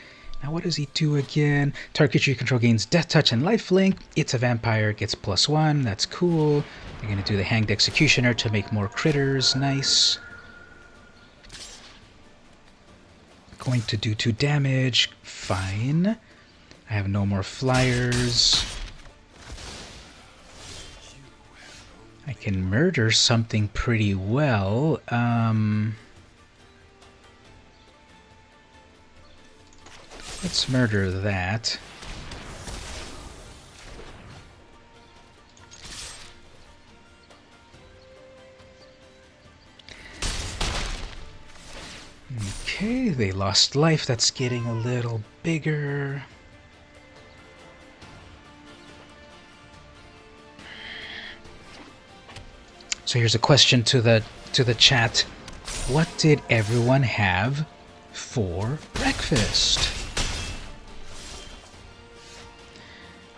S1: Now what does he do again? Target creature you control gains death touch and lifelink. It's a vampire, gets +1, that's cool. They're gonna do the Hanged Executioner to make more critters, nice. Going to do 2 damage, fine. I have no more flyers. I can murder something pretty well. Let's murder that. Okay, they lost life. That's getting a little bigger. So here's a question to the chat. What did everyone have for breakfast?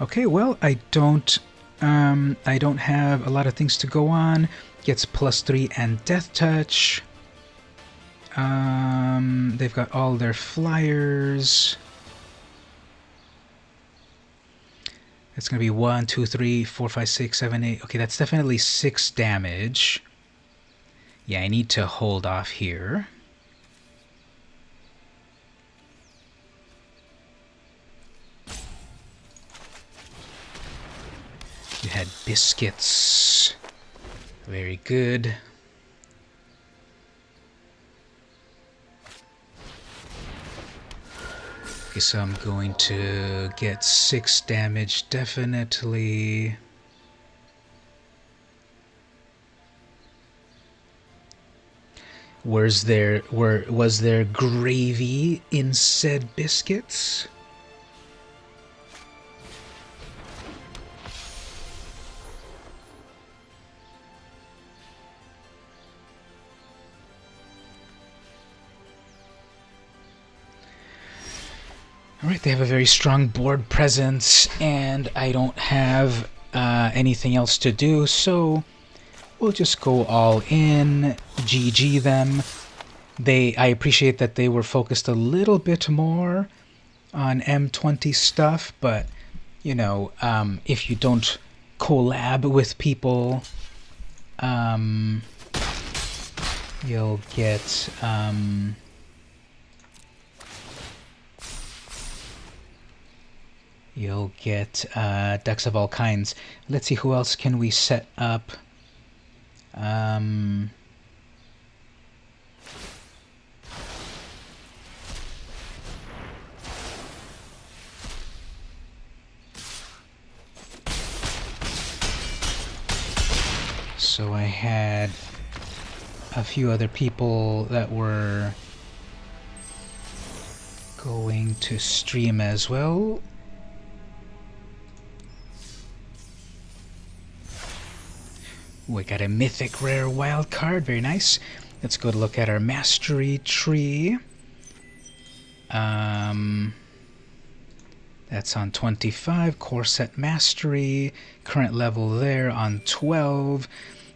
S1: Okay, well, I don't have a lot of things to go on. Gets +3 and death touch. They've got all their flyers. It's gonna be 1, 2, 3, 4, 5, 6, 7, 8. Okay, that's definitely 6 damage. Yeah, I need to hold off here. You had biscuits. Very good. Okay, so I'm going to get 6 damage, definitely. Was there gravy in said biscuits? Alright, they have a very strong board presence, and I don't have anything else to do, so we'll just go all in, GG them. I appreciate that they were focused a little bit more on M20 stuff, but, you know, if you don't collab with people, you'll get... You'll get decks of all kinds. Let's see, who else can we set up? So I had a few other people that were going to stream as well. We got a mythic rare wild card, very nice. Let's go look at our mastery tree. That's on 25, core set mastery, current level there on 12.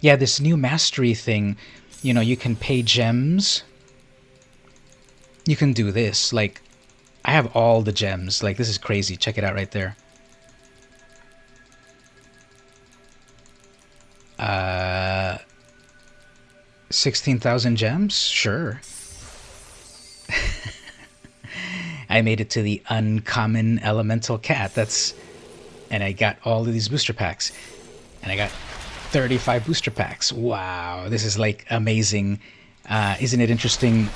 S1: Yeah, this new mastery thing, you know, you can pay gems. You can do this, like, I have all the gems. Like, this is crazy. Check it out right there. 16,000 gems? Sure. I made it to the uncommon elemental cat. And I got all of these booster packs. And I got 35 booster packs. Wow, this is like amazing. Isn't it interesting?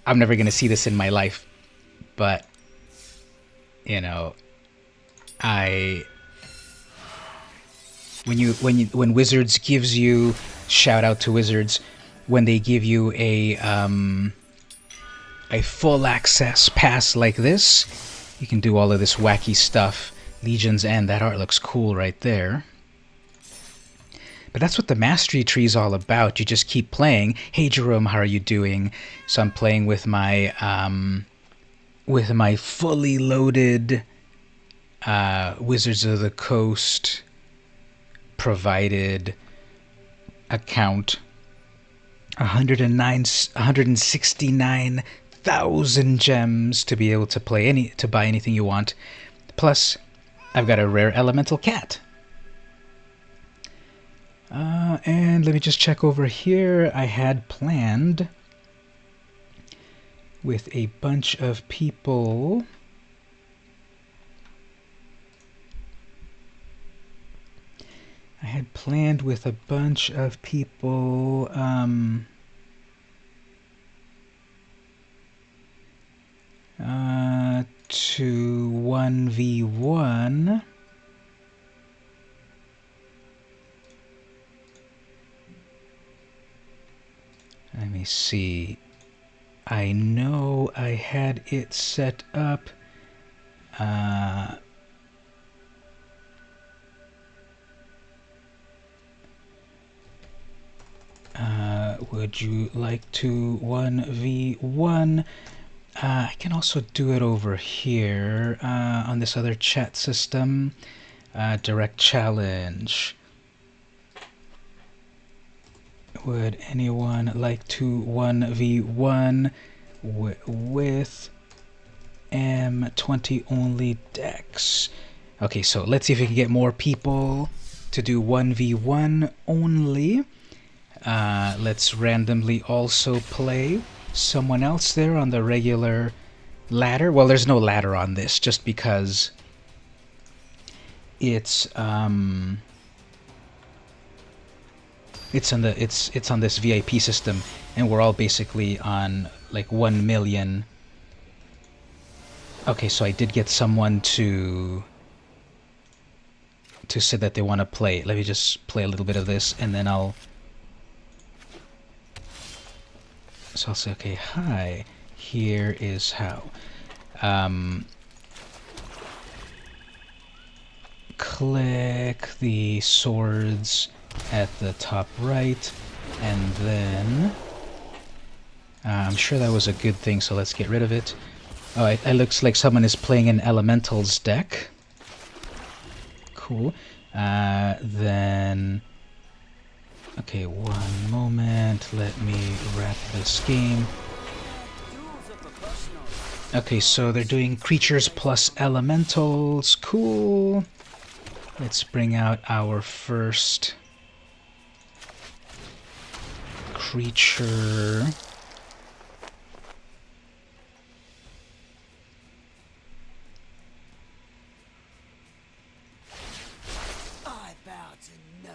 S1: I'm never gonna see this in my life, but you know, when Wizards gives you, shout out to Wizards, when they give you a full access pass like this, you can do all of this wacky stuff. Legion's End, that art looks cool right there. But that's what the mastery tree is all about. You just keep playing. Hey Jerome, how are you doing? So I'm playing with my fully loaded Wizards of the Coast provided account. 169,000 gems to be able to buy anything you want. Plus, I've got a rare elemental cat. And let me just check over here. I had planned with a bunch of people. To 1v1. Let me see. I know I had it set up. Would you like to 1v1? I can also do it over here on this other chat system. Direct challenge. Would anyone like to 1v1 with M20 only decks? Okay, so let's see if we can get more people to do 1v1 only. Let's randomly also play someone else there on the regular ladder. Well, there's no ladder on this just because it's on this VIP system, and we're all basically on like 1 million. Okay, so I did get someone to say that they want to play. Let me just play a little bit of this, and then I'll say, okay, hi, here is how. Click the swords at the top right, and then I'm sure that was a good thing, so let's get rid of it. Oh, it looks like someone is playing an Elementals deck. Cool. Then okay, one moment, let me wrap this game. Okay, so they're doing creatures plus elementals. Cool. Let's bring out our first creature.
S5: I bow to no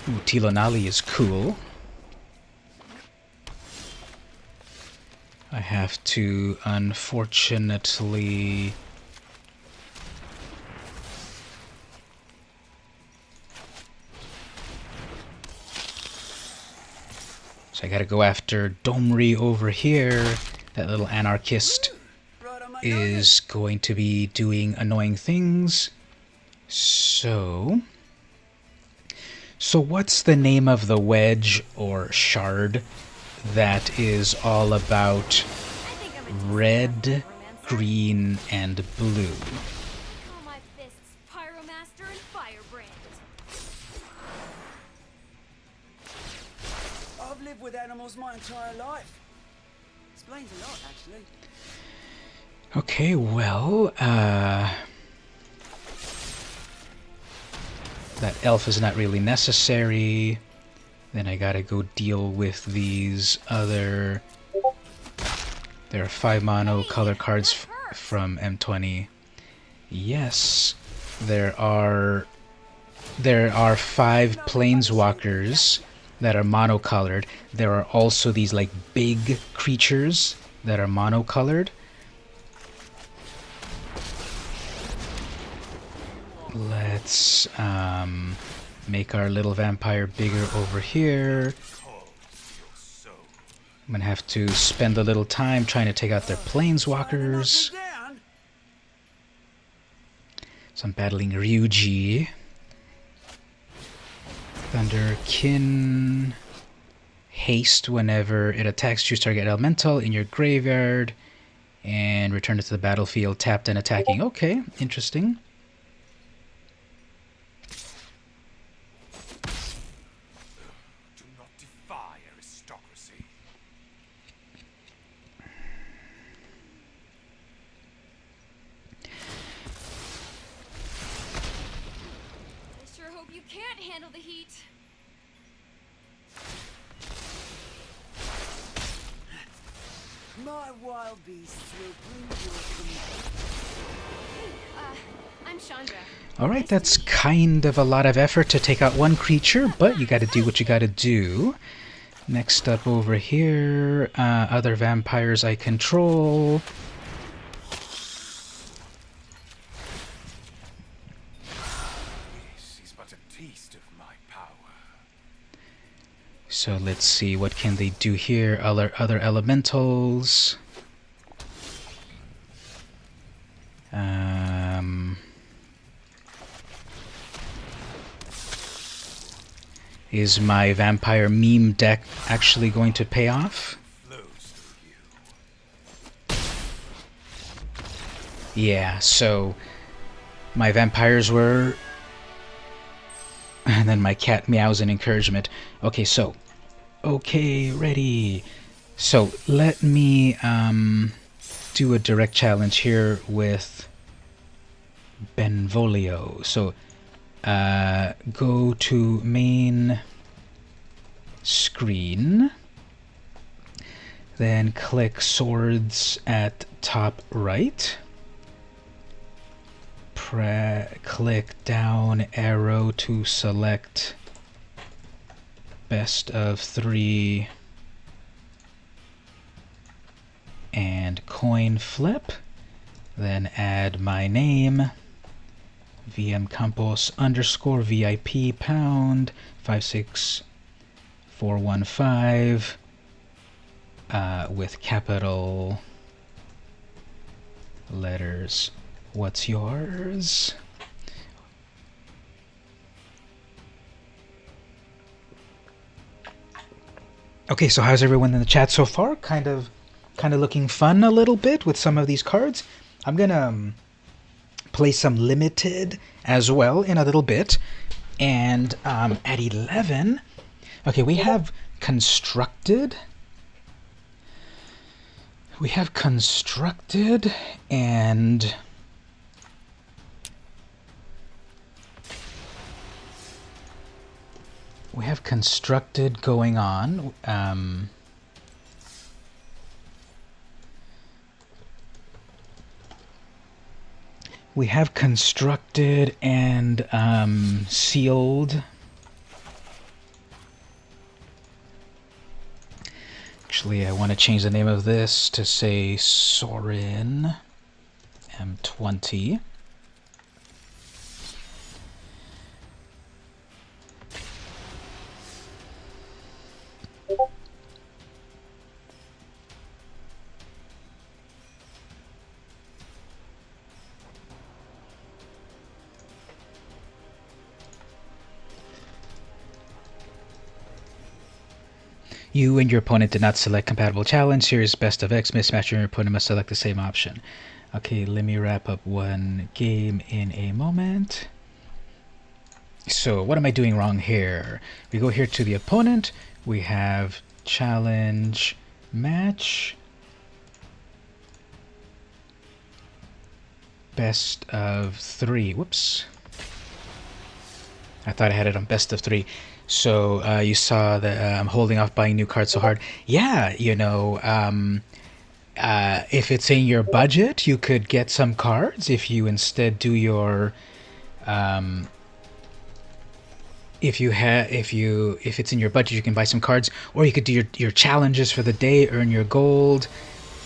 S5: one.
S1: Ooh, Tilonali is cool. I have to, unfortunately, so I gotta go after Domri over here. That little anarchist is going to be doing annoying things. So what's the name of the wedge or shard that is all about red, green, and blue?
S3: Call my fists Pyromaster and Firebrand.
S5: with animals my entire life. Explains a lot, actually.
S1: Okay, well, that elf is not really necessary. Then I gotta go deal with these other... There are 5 mono color cards from M20. Yes, there are 5 planeswalkers that are monocolored. There are also these like big creatures that are monocolored. Let's make our little vampire bigger over here. I'm gonna have to spend a little time trying to take out their planeswalkers. So I'm battling Ryuji. Thunderkin. Haste whenever it attacks, choose target elemental in your graveyard. And return it to the battlefield tapped and attacking. Okay, interesting.
S4: Do not defy aristocracy.
S3: I sure hope you can't handle the heat.
S5: My wild beasts will bring you
S3: I'm Chandra.
S1: Alright, that's kind of a lot of effort to take out one creature, but you gotta do what you gotta do. Next up over here, other vampires I control.
S4: This is but a taste of my power.
S1: So let's see, what can they do here? Other elementals. Is my vampire meme deck actually going to pay off?
S4: Flows through you.
S1: Yeah, so my vampires were... And then my cat meows in encouragement. Okay, so... Okay, ready. So, let me do a direct challenge here with Benvolio. So, go to main screen. Then click swords at top right. Click down arrow to select best of 3 and coin flip. Then add my name, VM Campos _ VIP pound 56415 with capital letters. What's yours? Okay, so how's everyone in the chat so far? Kind of looking fun a little bit with some of these cards. I'm gonna play some limited as well in a little bit. And at 11, okay, we have constructed. And we have constructed going on. We have constructed and sealed. Actually, I want to change the name of this to say Sorin M20. You and your opponent did not select compatible challenge. Here's best of X mismatch. Your opponent must select the same option. Okay, let me wrap up one game in a moment. So what am I doing wrong here? We go here to the opponent. We have Challenge match. Best of 3. Whoops. I thought I had it on best of 3. So you saw that I'm holding off buying new cards so hard. Yeah, you know, if it's in your budget, you could get some cards. If you instead do your, if it's in your budget, you can buy some cards, or you could do your challenges for the day, earn your gold,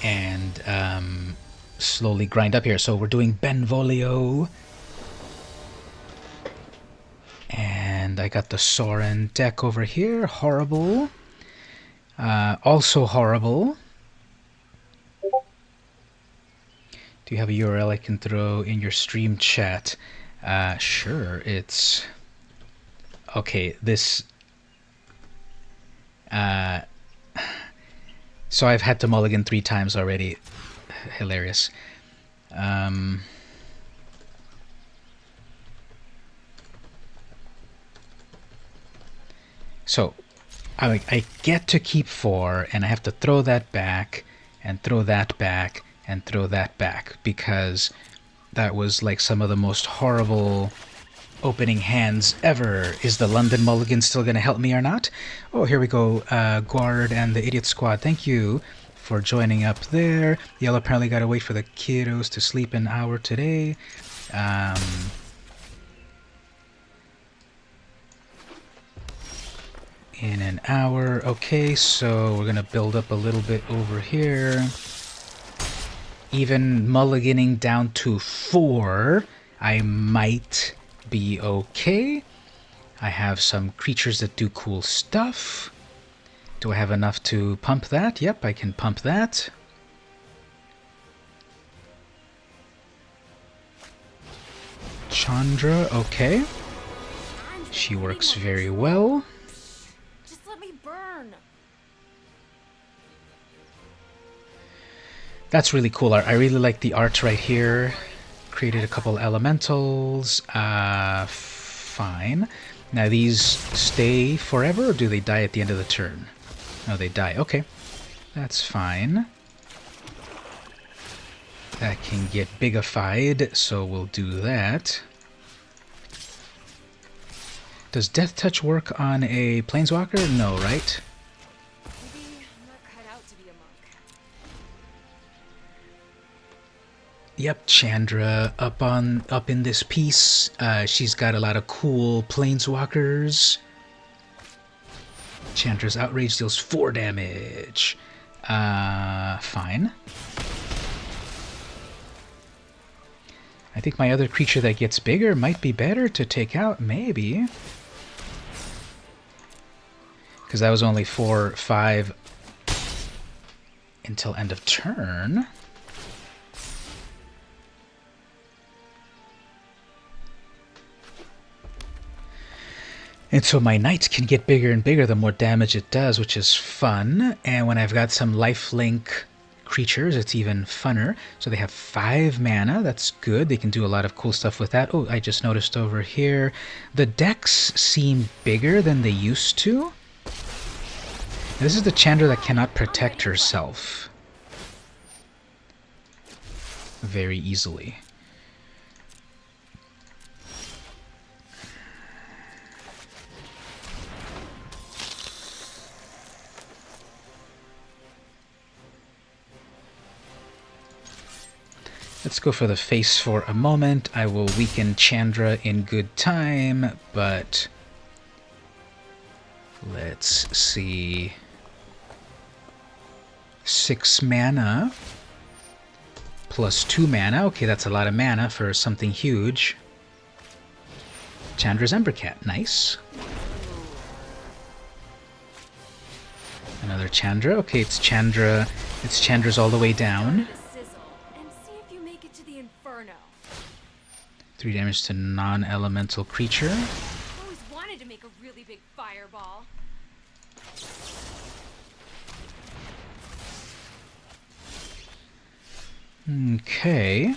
S1: and slowly grind up here. So we're doing Benvolio. And I got the Soren deck over here. Horrible. Also horrible. Do you have a URL I can throw in your stream chat? Sure, it's... Okay, this... So I've had to mulligan 3 times already. Hilarious. So, I get to keep 4, and I have to throw that back, and throw that back, and throw that back, because that was like some of the most horrible opening hands ever. Is the London Mulligan still going to help me or not? Oh, here we go. Guard and the Idiot Squad, thank you for joining up there. Y'all apparently got to wait for the kiddos to sleep an hour today. In an hour. Okay, so we're gonna build up a little bit over here. Even mulliganing down to 4, I might be okay. I have some creatures that do cool stuff. Do I have enough to pump that? Yep, I can pump that. Chandra, okay. She works very well. That's really cool art. I really like the art right here. Created a couple elementals. Fine. Now these stay forever, or do they die at the end of the turn? No, they die. Okay. That's fine. That can get bigified, so we'll do that. Does Death Touch work on a Planeswalker? No, right? Yep, Chandra up in this piece. She's got a lot of cool planeswalkers. Chandra's Outrage deals 4 damage. Fine. I think my other creature that gets bigger might be better to take out, maybe. Because that was only 4/5 until end of turn. And so my knights can get bigger and bigger the more damage it does, which is fun. And when I've got some lifelink creatures, it's even funner. So they have 5 mana, that's good. They can do a lot of cool stuff with that. Oh, I just noticed over here, the decks seem bigger than they used to. This is the Chandra that cannot protect herself very easily. Let's go for the face for a moment. I will weaken Chandra in good time, but let's see. 6 mana plus 2 mana. Okay, that's a lot of mana for something huge. Chandra's Embercat, nice. Another Chandra. Okay, it's Chandra. It's Chandra's all the way down. 3 damage to non-elemental creature.
S3: I always wanted to make a really big fireball.
S1: Okay.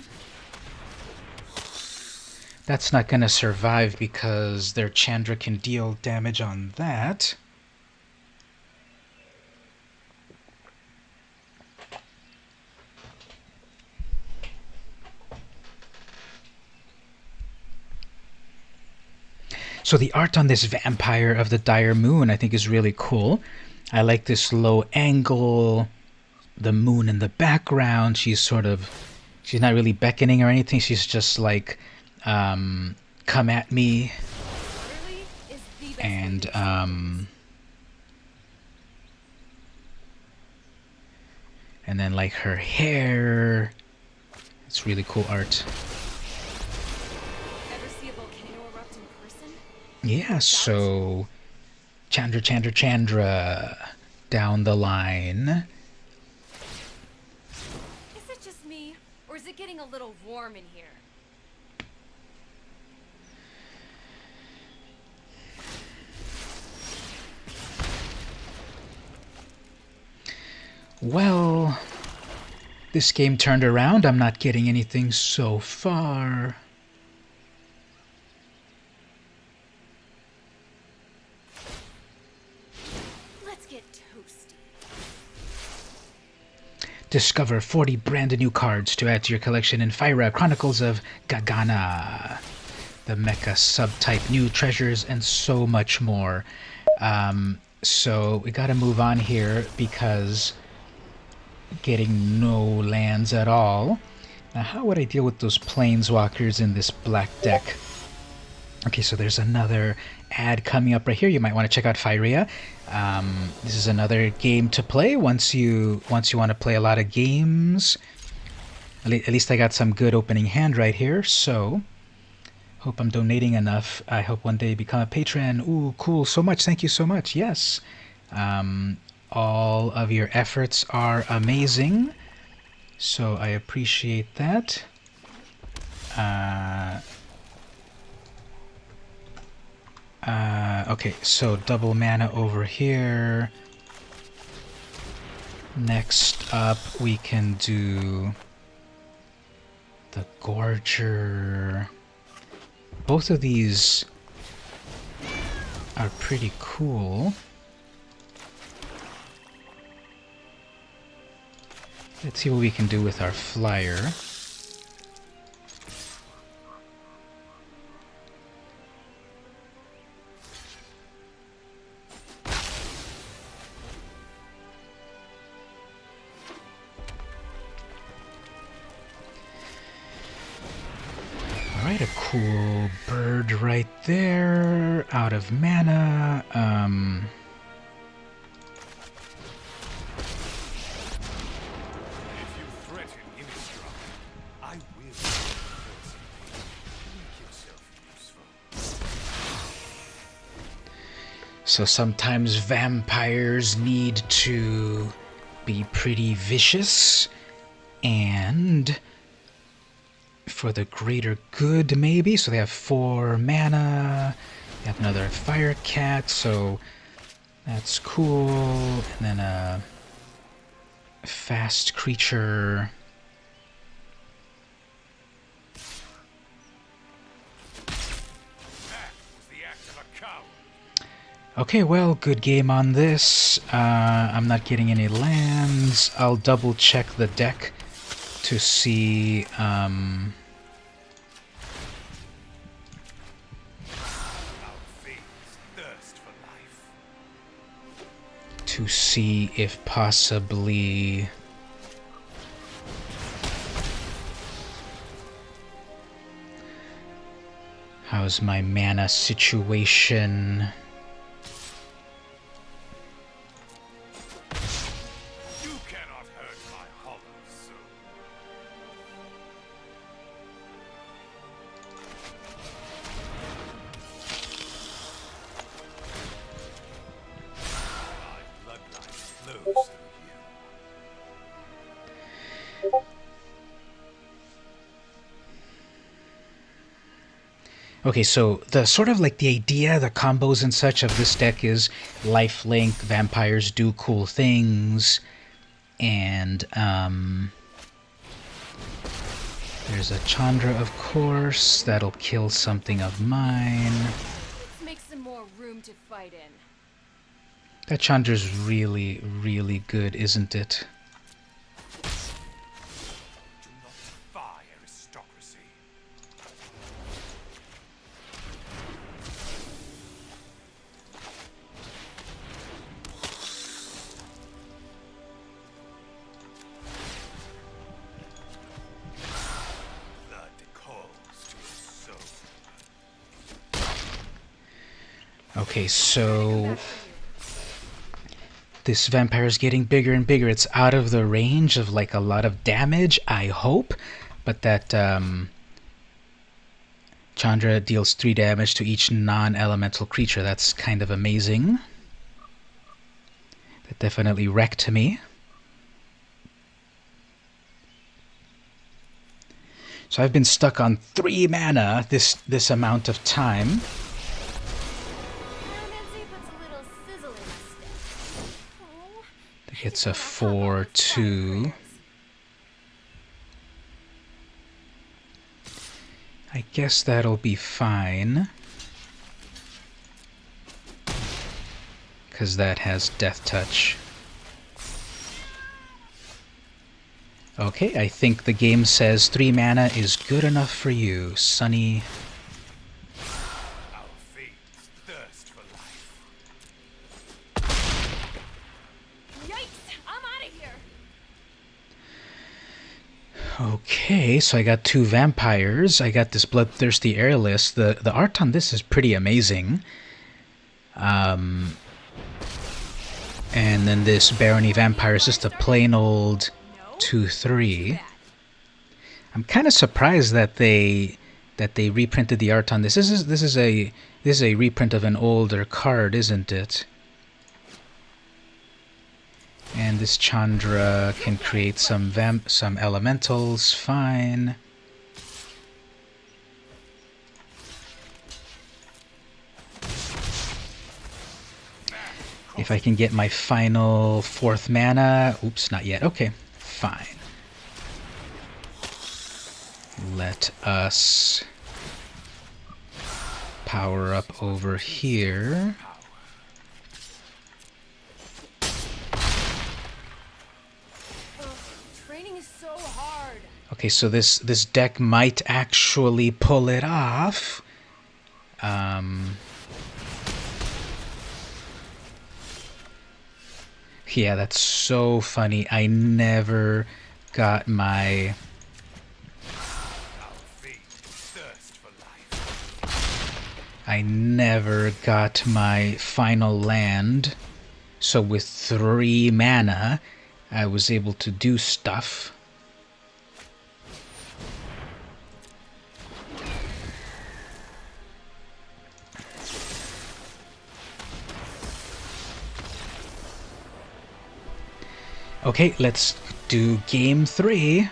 S1: That's not going to survive because their Chandra can deal damage on that. So the art on this vampire of the Dire Moon I think is really cool. I like this low angle, the moon in the background. She's not really beckoning or anything. She's just like, come at me. And then like her hair. It's really cool art.
S3: Ever see a volcano erupt in person?
S1: Yeah, so Chandra down the line.
S3: Is it just me, or is it getting a little warm in here?
S1: Well, this game turned around. I'm not getting anything so far.
S3: Let's get toasty.
S1: Discover 40 brand new cards to add to your collection in Fyra Chronicles of Gagana. The mecha subtype, new treasures, and so much more. So we gotta move on here because getting no lands at all. Now how would I deal with those planeswalkers in this black deck? Okay, so there's another ad coming up right here. You might want to check out Fyria. This is another game to play once you want to play a lot of games. At least I got some good opening hand right here, so hope I'm donating enough. I hope one day become a patron. Ooh, cool, so much, thank you so much, yes. All of your efforts are amazing, so I appreciate that. Okay, so double mana over here. Next up, we can do the Gorger. Both of these are pretty cool. Let's see what we can do with our flyer. Alright, a cool bird right there, out of mana.
S4: If you threaten Innistrad, I will personally make yourself useful.
S1: So sometimes vampires need to be pretty vicious and for the greater good, maybe. So they have 4 mana. They have another fire cat, so that's cool. And then a fast creature.
S4: That was the act of a coward.
S1: Okay, well, good game on this. I'm not getting any lands. I'll double check the deck to see
S4: Our fiends thirst for life.
S1: if possibly how's my mana situation.
S4: You cannot hurt my hollow soul. My bloodline flows through you.
S1: Okay, so the sort of like the idea, the combos and such of this deck is lifelink, vampires do cool things, and there's a Chandra, of course, that'll kill something of mine.
S3: Let's make some more room to fight in.
S1: That Chandra's really, really good, isn't it?
S4: Do not defy aristocracy.
S1: Okay, so this vampire is getting bigger and bigger. It's out of the range of like a lot of damage, I hope. But that Chandra deals 3 damage to each non-elemental creature. That's kind of amazing. That definitely wrecked me. So I've been stuck on 3 mana this amount of time. It's a 4/2. I guess that'll be fine. Because that has Death Touch. Okay, I think the game says 3 mana is good enough for you, Sunny.
S4: Our fiends thirst for life.
S3: Yikes! I'm out of here.
S1: Okay, so I got 2 vampires. I got this Bloodthirsty Airless. The art on this is pretty amazing. And then this Barony Vampire is just a plain old 2/3. I'm kind of surprised that they reprinted the art on this. This is a reprint of an older card, isn't it? And this Chandra can create some elementals, fine. If I can get my final 4th mana... Oops, not yet. Okay, fine. Let us power up over here.
S3: Training is so hard.
S1: Okay, so this deck might actually pull it off. Yeah, that's so funny. I never got my... I never got my final land. So with 3 mana, I was able to do stuff. Okay, let's do game 3.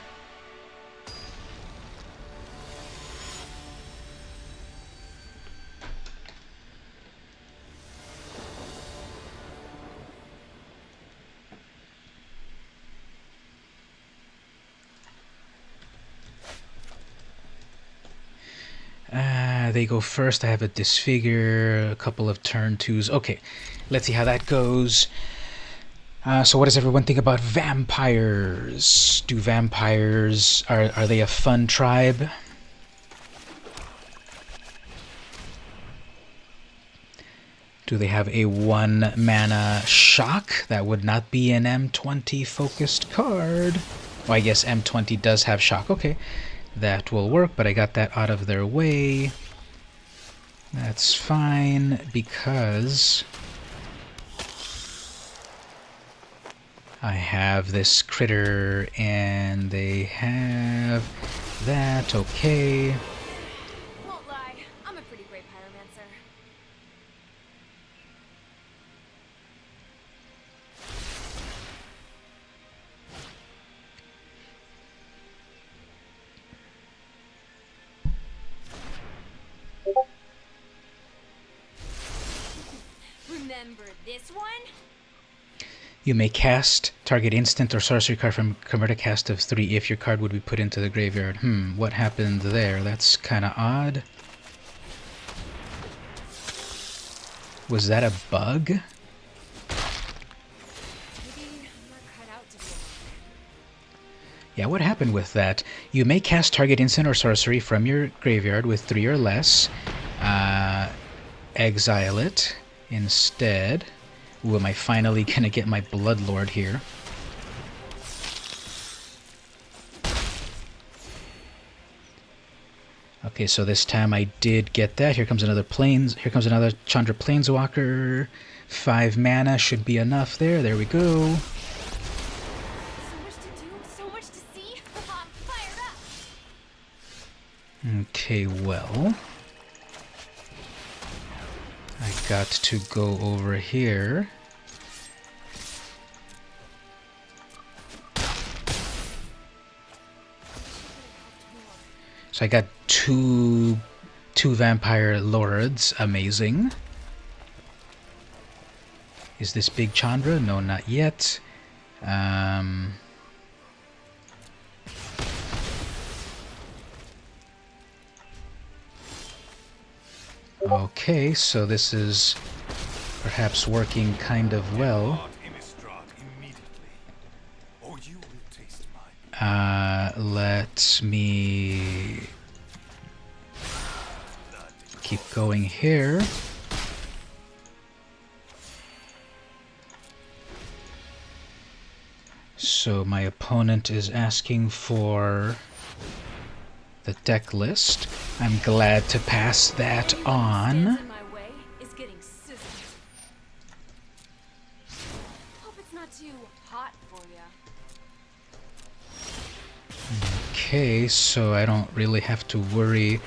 S1: They go first. I have a Disfigure, a couple of turn 2s. Okay, let's see how that goes. So what does everyone think about vampires? Do vampires, are they a fun tribe? Do they have a 1 mana shock? That would not be an M20 focused card. Well, I guess M20 does have shock. Okay, that will work, but I got that out of their way. That's fine, because I have this critter, and they have that. Okay.
S3: Won't lie, I'm a pretty great pyromancer. Remember this one?
S1: You may cast target instant or sorcery card from convert a cast of 3 if your card would be put into the graveyard. What happened there? That's kind of odd. Was that a bug?
S3: Maybe I'm not cut out to be a
S1: Yeah, what happened with that? You may cast target instant or sorcery from your graveyard with 3 or less. Exile it instead. Ooh, am I finally gonna get my Bloodlord here? Okay, so this time I did get that. Here comes another Chandra Planeswalker. 5 mana should be enough there. There we go.
S3: So much to do, so much to see. I'm fired up.
S1: Okay, well, I got to go over here. So I got two Vampire Lords. Amazing. Is this big Chandra? No, not yet. Okay, so this is perhaps working kind of well.
S4: Art Innistrad immediately, or you will taste mine.
S1: Let me keep going here. So my opponent is asking for the deck list. I'm glad to pass that on.
S3: In my way is getting sizzled. Hope it's not too hot for ya.
S1: Okay, so I don't really have to worry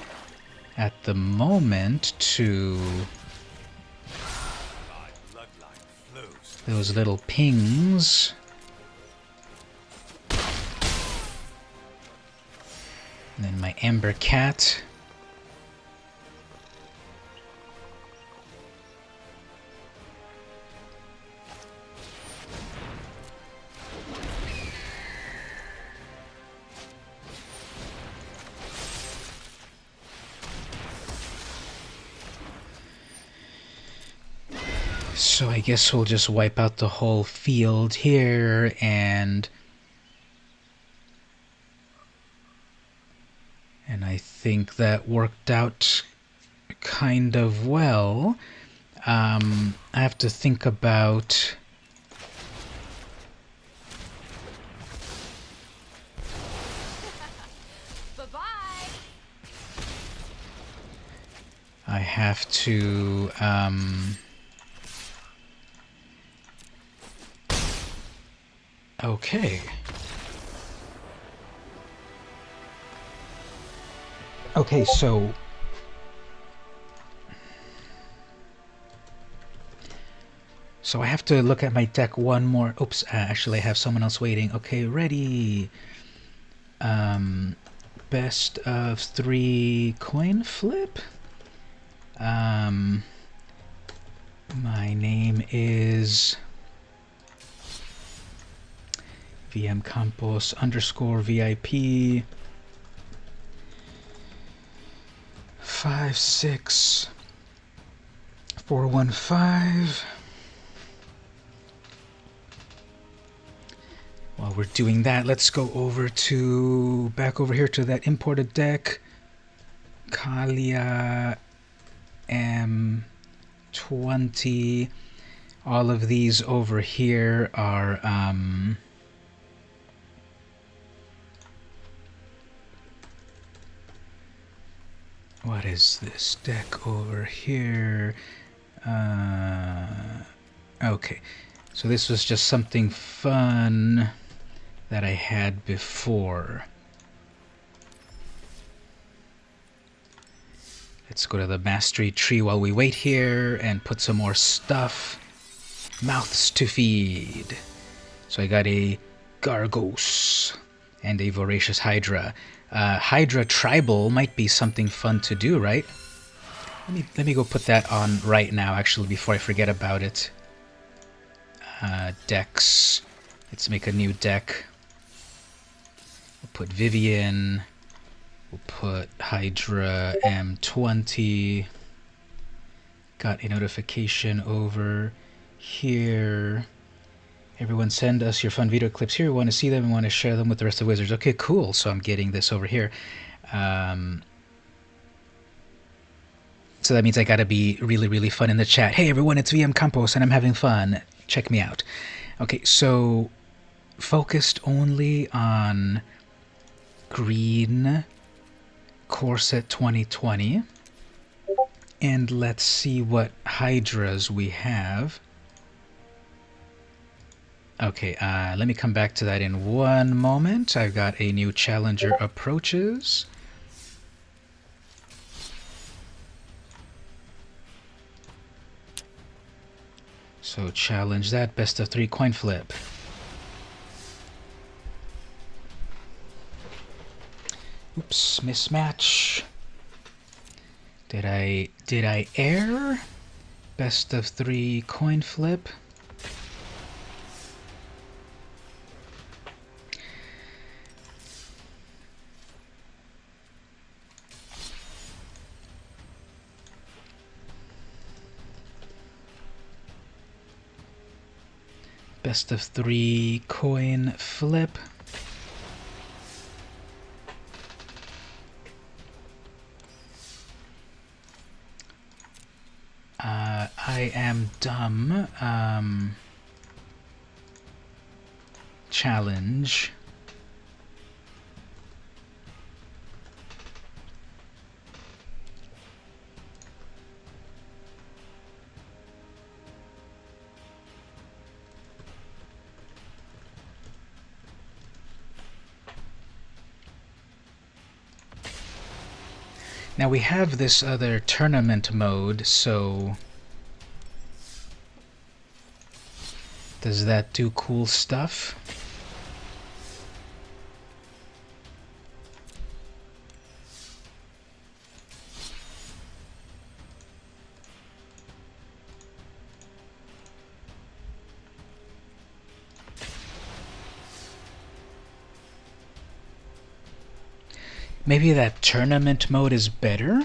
S1: at the moment to
S4: My bloodline flows.
S1: those little pings. And then my Ember Cat. So I guess we'll just wipe out the whole field here, and I think that worked out kind of well. I have to think about
S3: Bye-bye.
S1: I have to okay. Okay, so I have to look at my deck one more. Oops, actually I have someone else waiting. Okay, ready. Best of 3 coin flip. My name is VM Campos _VIP 56415. While we're doing that, let's go back over here to that imported deck. Kalia M20. All of these over here are what is this deck over here? Okay, so this was just something fun that I had before. Let's go to the mastery tree while we wait here and put some more stuff. Mouths to feed. So I got a Gargos and a Voracious Hydra. Hydra Tribal might be something fun to do, right? Let me go put that on right now, actually, before I forget about it. Decks. Let's make a new deck. We'll put Vivian. We'll put Hydra M20. Got a notification over here. Everyone send us your fun video clips here. We want to see them. We want to share them with the rest of the Wizards. Okay, cool. So I'm getting this over here. So that means I gotta be really, really fun in the chat. Hey everyone, it's VM Campos and I'm having fun. Check me out. Okay, so focused only on green Corset 2020. And let's see what Hydras we have. Okay, let me come back to that in one moment. I've got a new challenger approaches. So challenge that, best of 3 coin flip. Oops, mismatch. Did I err? Best of 3 coin flip. Best of 3 coin flip. I am dumb. Challenge. Now we have this other tournament mode, so does that do cool stuff? Maybe that tournament mode is better?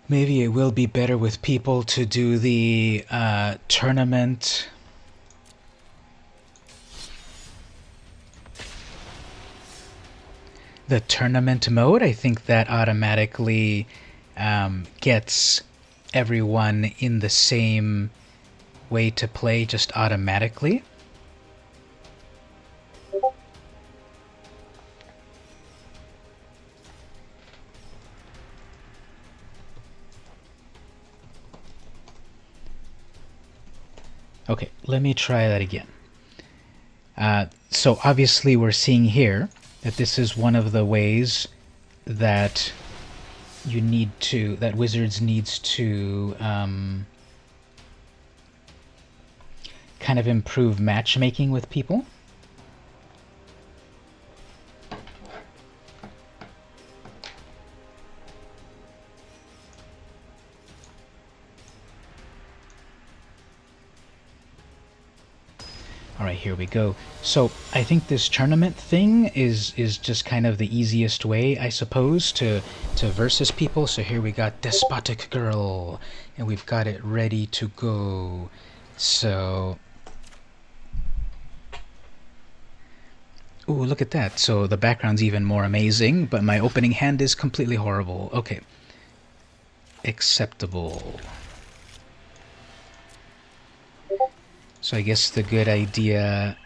S1: Maybe it will be better with people to do the tournament. The tournament mode, I think that automatically gets everyone in the same way to play just automatically. Okay, let me try that again. So obviously we're seeing here that this is one of the ways that you need to, that Wizards needs to kind of improve matchmaking with people. Alright, here we go. So I think this tournament thing is just kind of the easiest way, I suppose, to versus people. So here we got Despotic Girl, and we've got it ready to go. So, ooh, look at that. So the background's even more amazing, but my opening hand is completely horrible. Okay. Acceptable. So I guess the good idea...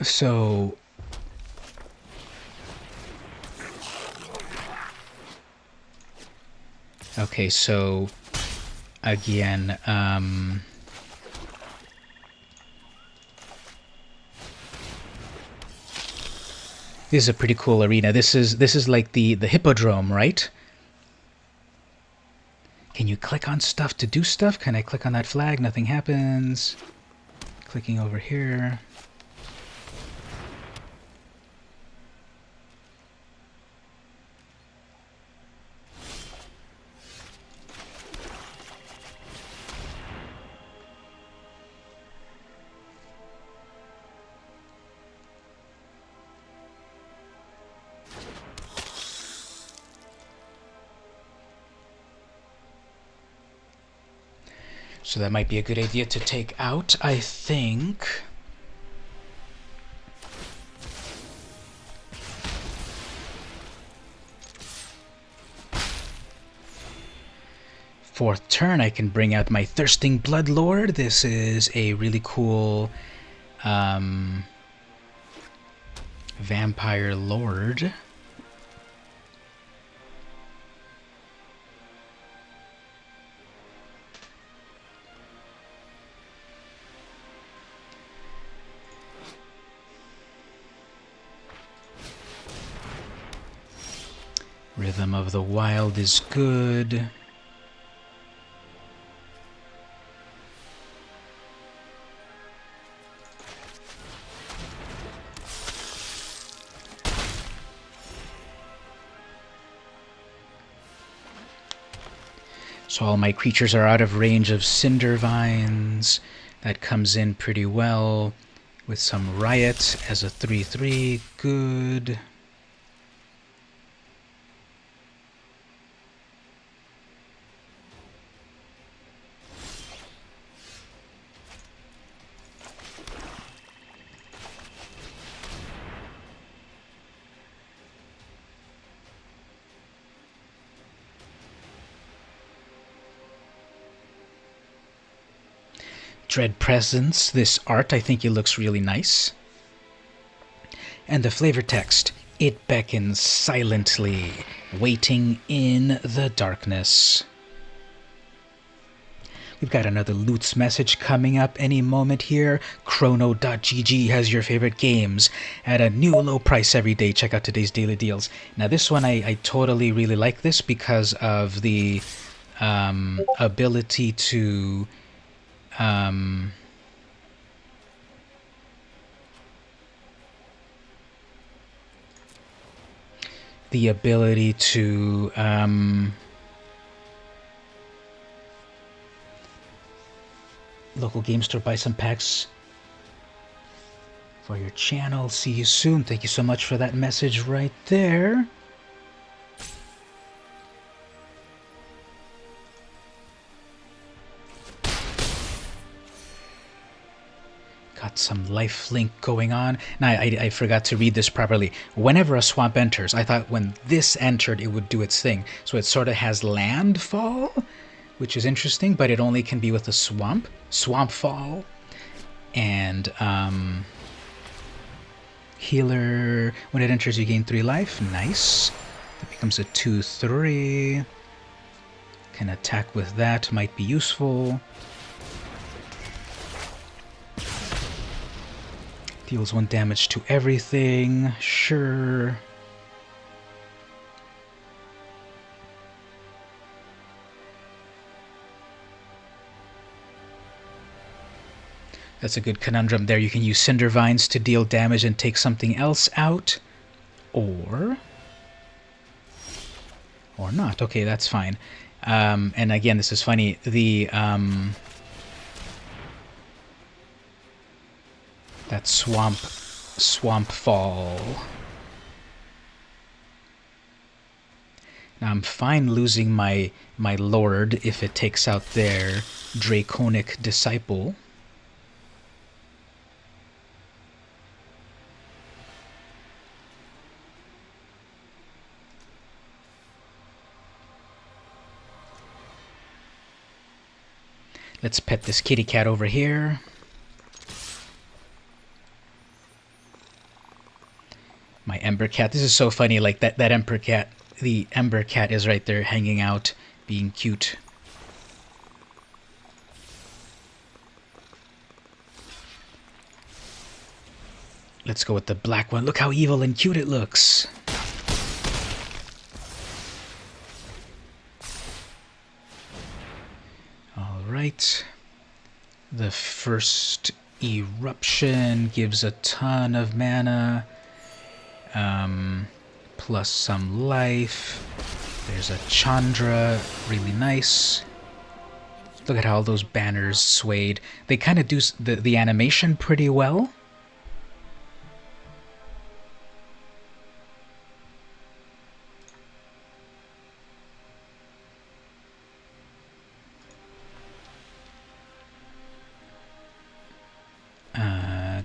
S1: So... Okay, so... Again, this is a pretty cool arena. This is like the Hippodrome, right? Can you click on stuff to do stuff? Can I click on that flag? Nothing happens. Clicking over here. So that might be a good idea to take out, I think. 4th turn, I can bring out my Thirsting Bloodlord. This is a really cool vampire lord. Rhythm of the Wild is good. So all my creatures are out of range of Cinder Vines. That comes in pretty well with some Riot as a 3/3. Good. Dread Presence, this art, I think it looks really nice. And the flavor text, it beckons silently, waiting in the darkness. We've got another Loots message coming up any moment here. Chrono.gg has your favorite games at a new low price every day. Check out today's daily deals. Now this one, I totally really like this because of the ability to local game store, buy some packs for your channel. See you soon. Thank you so much for that message right there. Got some lifelink going on. Now, I forgot to read this properly. Whenever a swamp enters, I thought when this entered, it would do its thing. So it sort of has landfall, which is interesting, but it only can be with a swamp. Swampfall. And healer. When it enters, you gain 3 life. Nice. That becomes a 2/3. Can attack with that. Might be useful. Deals 1 damage to everything. Sure. That's a good conundrum there. You can use Cinder Vines to deal damage and take something else out. Or not. Okay, that's fine. And again, this is funny. The that Swampfall. Now I'm fine losing my Lord if it takes out their Draconic Disciple. Let's pet this kitty cat over here. My Ember Cat. This is so funny, like that Ember Cat, the Ember Cat is right there hanging out, being cute. Let's go with the black one. Look how evil and cute it looks. Alright. The first eruption gives a ton of mana. Plus some life. There's a Chandra, really nice. Look at how all those banners swayed. They kind of do the animation pretty well.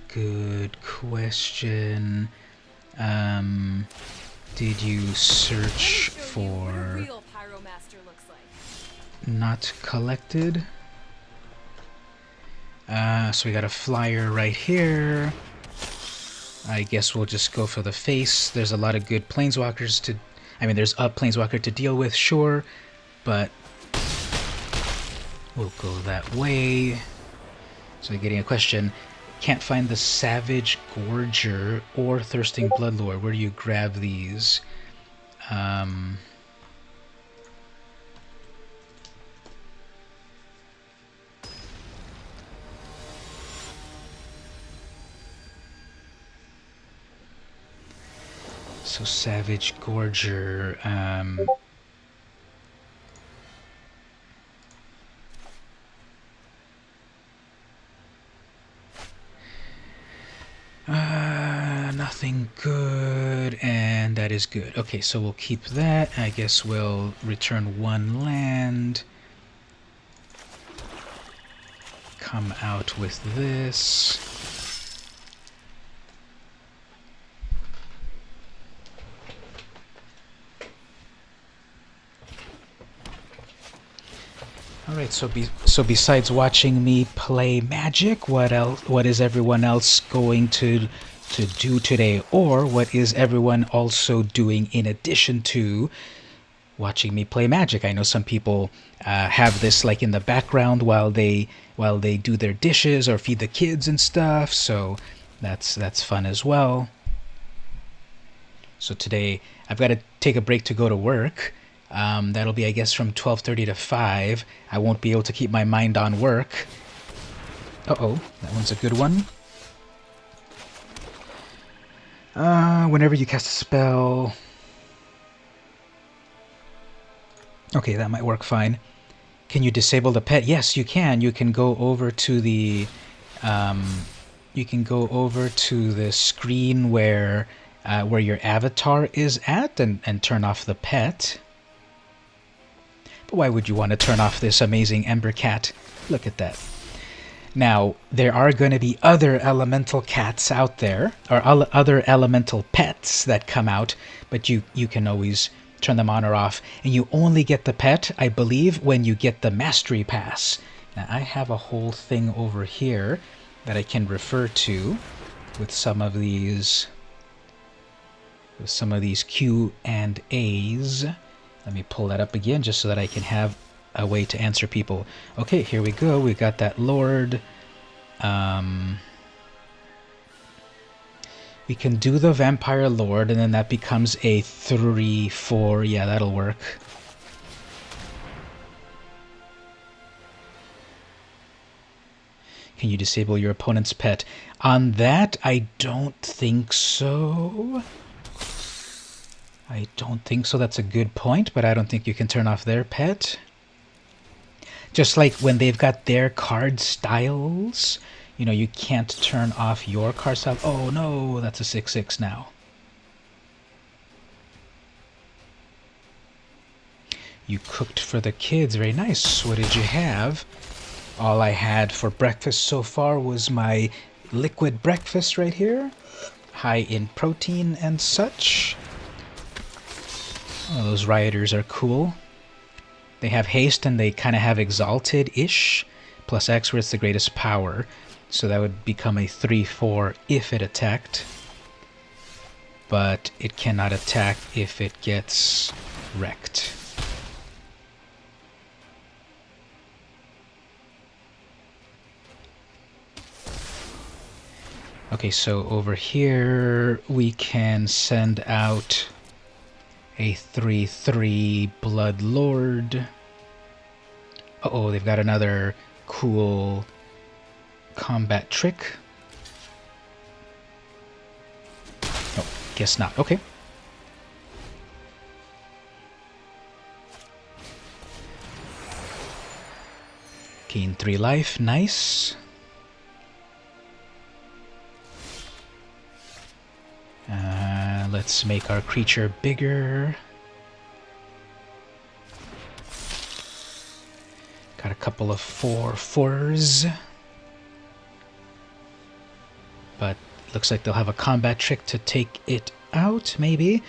S1: Good question. Did you search for...
S3: Real Pyromaster looks like.
S1: not collected. So we got a flyer right here. I guess we'll just go for the face. There's a lot of good planeswalkers to... I mean, there's a planeswalker to deal with, sure. But we'll go that way. So we're getting a question. Can't find the Savage Gorger or Thirsting Bloodlord. Where do you grab these? So Savage Gorger, nothing good, and that is good. Okay, so we'll keep that. I guess we'll return one land. Come out with this. Alright, so besides watching me play Magic, what is everyone else going to do today? Or what is everyone also doing in addition to watching me play Magic? I know some people have this like in the background while they do their dishes or feed the kids and stuff, so that's fun as well. So today I've got to take a break to go to work. That'll be, I guess, from 12:30 to 5. I won't be able to keep my mind on work. Uh-oh, that one's a good one. Whenever you cast a spell... Okay, that might work fine. Can you disable the pet? Yes, you can. You can go over to the... you can go over to the screen where your avatar is at and turn off the pet. But why would you want to turn off this amazing Ember Cat? Look at that. Now, there are going to be other elemental cats out there, or other elemental pets that come out, but you can always turn them on or off. And you only get the pet, I believe, when you get the Mastery Pass. Now, I have a whole thing over here that I can refer to with some of these Q&As. Let me pull that up again just so that I can have a way to answer people. Okay, here we go. We got that Lord. We can do the Vampire Lord, and then that becomes a 3/4. Yeah, that'll work. Can you disable your opponent's pet? On that, I don't think so. I don't think so. That's a good point, but I don't think you can turn off their pet. Just like when they've got their card styles, you know, you can't turn off your card style. Oh no, that's a 6/6 now. You cooked for the kids. Very nice. What did you have? All I had for breakfast so far was my liquid breakfast right here. High in protein and such. Oh, those rioters are cool. They have haste and they kind of have exalted-ish. Plus X where it's the greatest power. So that would become a 3/4 if it attacked. But it cannot attack if it gets wrecked. Okay, so over here we can send out a 3/3 Blood Lord. Uh-oh, they've got another cool combat trick. Oh, guess not. Okay. Gain 3 life. Nice. Let's make our creature bigger. Got a couple of 4/4s. But looks like they'll have a combat trick to take it out, maybe?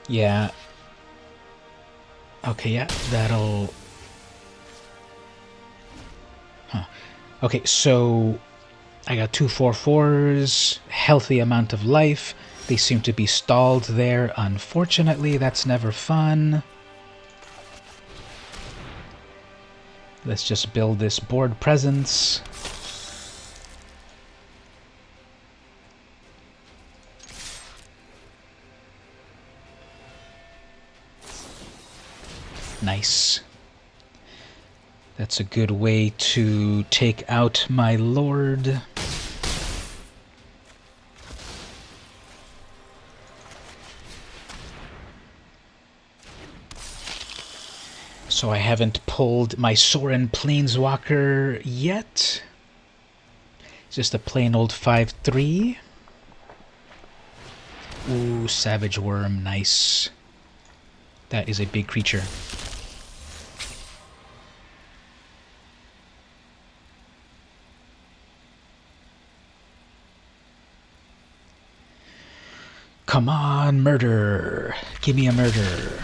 S1: Yeah. Okay, yeah, that'll Okay, so I got 2 4/4s, healthy amount of life. They seem to be stalled there. Unfortunately, that's never fun. Let's just build this board presence. Nice. That's a good way to take out my lord. So I haven't pulled my Sorin Planeswalker yet. It's just a plain old 5/3. Ooh, Savage Worm, nice. That is a big creature. Come on, murder! Give me a murder.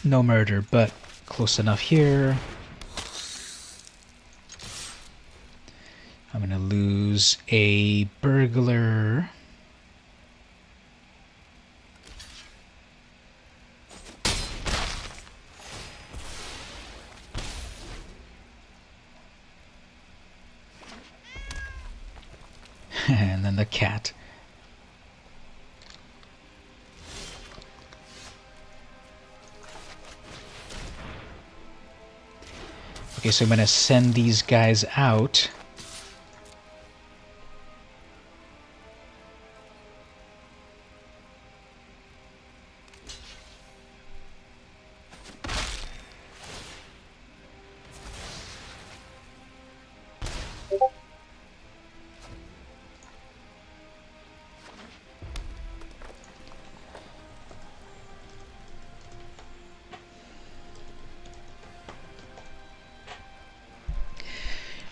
S1: No murder, but close enough here. I'm gonna lose a burglar. And then the cat. Okay, so I'm gonna send these guys out.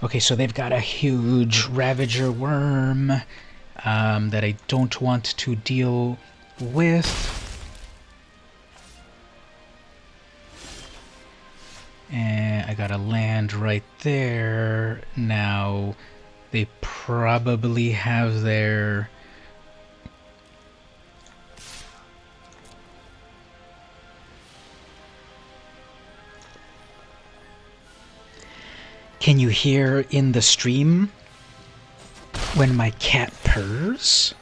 S1: Okay, so they've got a huge Ravager Worm that I don't want to deal with. And I got a land right there. Now, they probably have their... Can you hear in the stream when my cat purrs?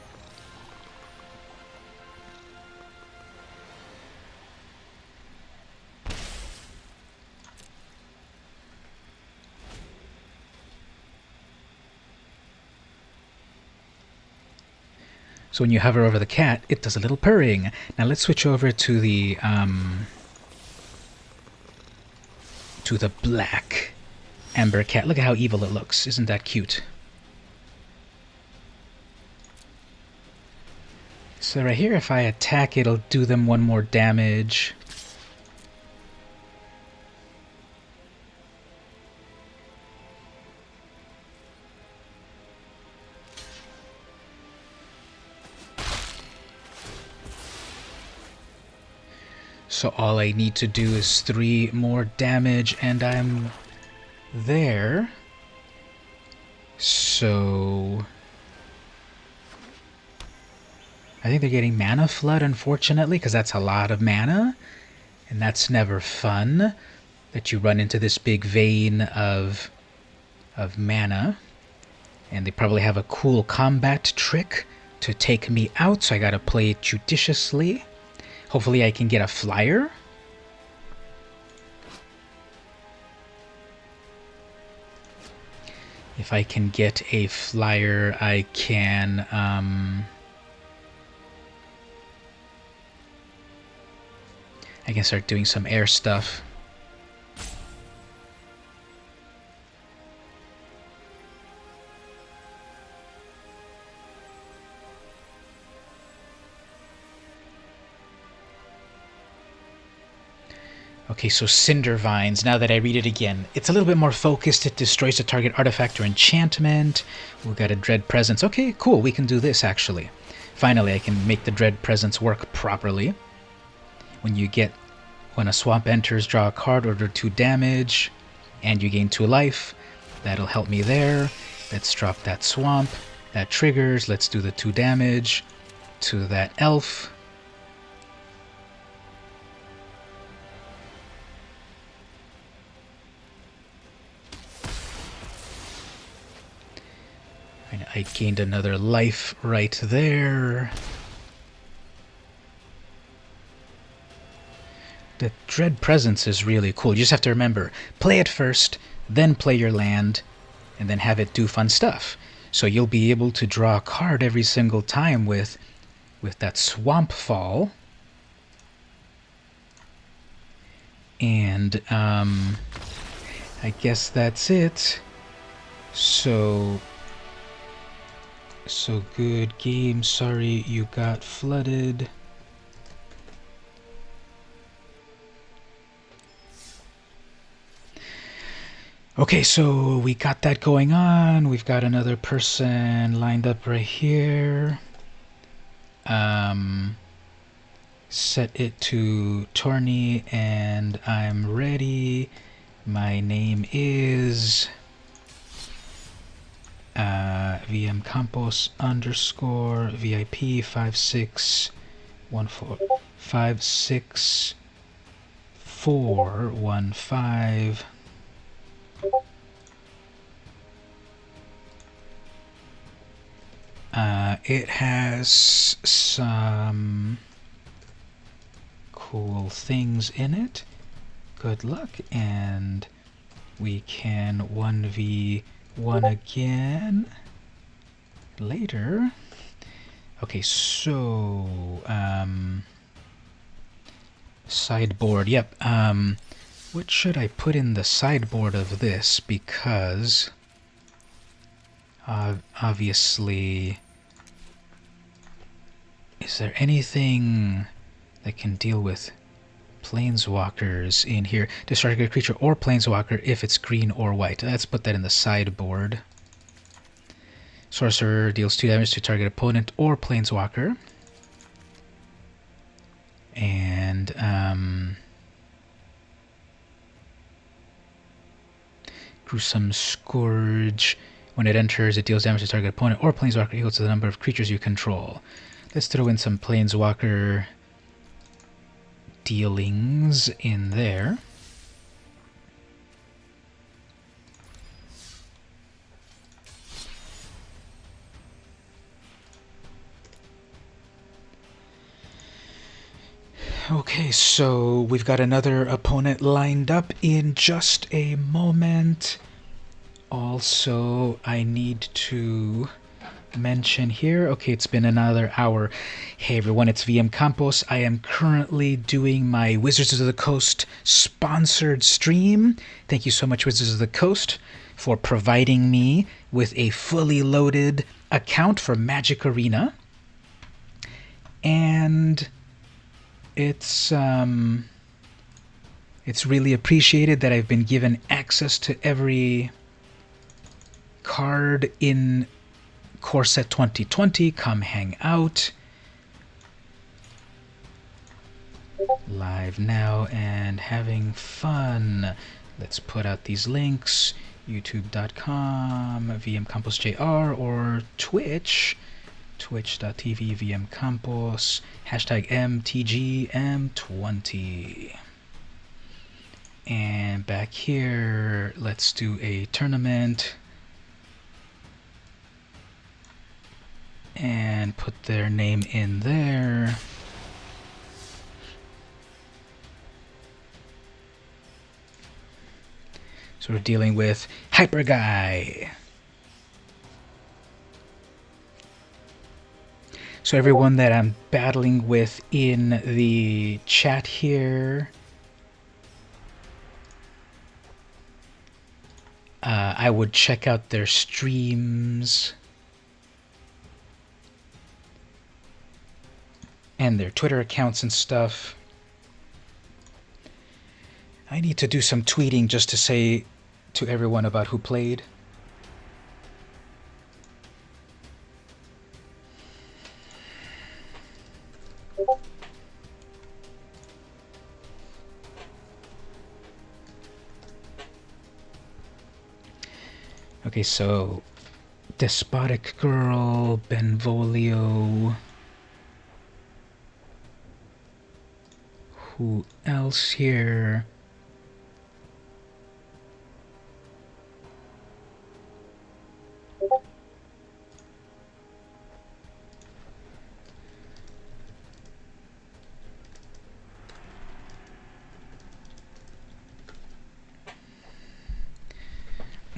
S1: So when you hover over the cat, it does a little purring. Now let's switch over to the black Amber cat. Look at how evil it looks. Isn't that cute? So right here, if I attack, it'll do them 1 more damage. So all I need to do is 3 more damage, and I'm there. So I think they're getting Mana Flood, unfortunately, because that's a lot of mana, and that's never fun, that you run into this big vein of mana. And they probably have a cool combat trick to take me out, so I gotta play it judiciously. Hopefully I can get a flyer. If I can get a flyer, I can start doing some air stuff. Okay, so Cinder Vines, now that I read it again, it's a little bit more focused. It destroys a target artifact or enchantment. We've got a Dread Presence. Okay, cool, we can do this, actually. Finally, I can make the Dread Presence work properly. When a swamp enters, draw a card, order 2 damage. and you gain 2 life. That'll help me there. Let's drop that swamp. That triggers. Let's do the 2 damage to that elf. And I gained another life right there. The Dread Presence is really cool. You just have to remember, play it first, then play your land, and then have it do fun stuff. So you'll be able to draw a card every single time with that Swamp Fall. And I guess that's it. So good game. Sorry you got flooded. Okay, so we got that going on. We've got another person lined up right here. Set it to tourney, and I'm ready. My name is VM Campos _ VIP 56415. It has some cool things in it. Good luck, and we can 1v1 again later. Okay, so sideboard. Yep. What should I put in the sideboard of this? Because obviously, is there anything that can deal with planeswalkers in here? Discard a creature or planeswalker if it's green or white. Let's put that in the sideboard. Sorcerer deals 2 damage to target opponent or planeswalker. And Gruesome Scourge. When it enters, it deals damage to target opponent or planeswalker equal to the number of creatures you control. Let's throw in some planeswalker dealings in there. Okay, so we've got another opponent lined up in just a moment. Also, I need to mention here, okay, it's been another hour. Hey everyone, it's VM Campos. I am currently doing my Wizards of the Coast sponsored stream. Thank you so much, Wizards of the Coast, for providing me with a fully loaded account for Magic Arena. And it's really appreciated that I've been given access to every card in Core Set 2020. Come hang out. Live now and having fun. Let's put out these links. YouTube.com, VMCamposJR, or Twitch. Twitch.tv, VMCampos. Hashtag MTGM20. And back here, let's do a tournament. And put their name in there. So we're dealing with Hyper Guy. So everyone that I'm battling with in the chat here, I would check out their streams and their Twitter accounts and stuff. I need to do some tweeting just to say to everyone about who played. Okay, so Despotic Girl, Benvolio. Who else here?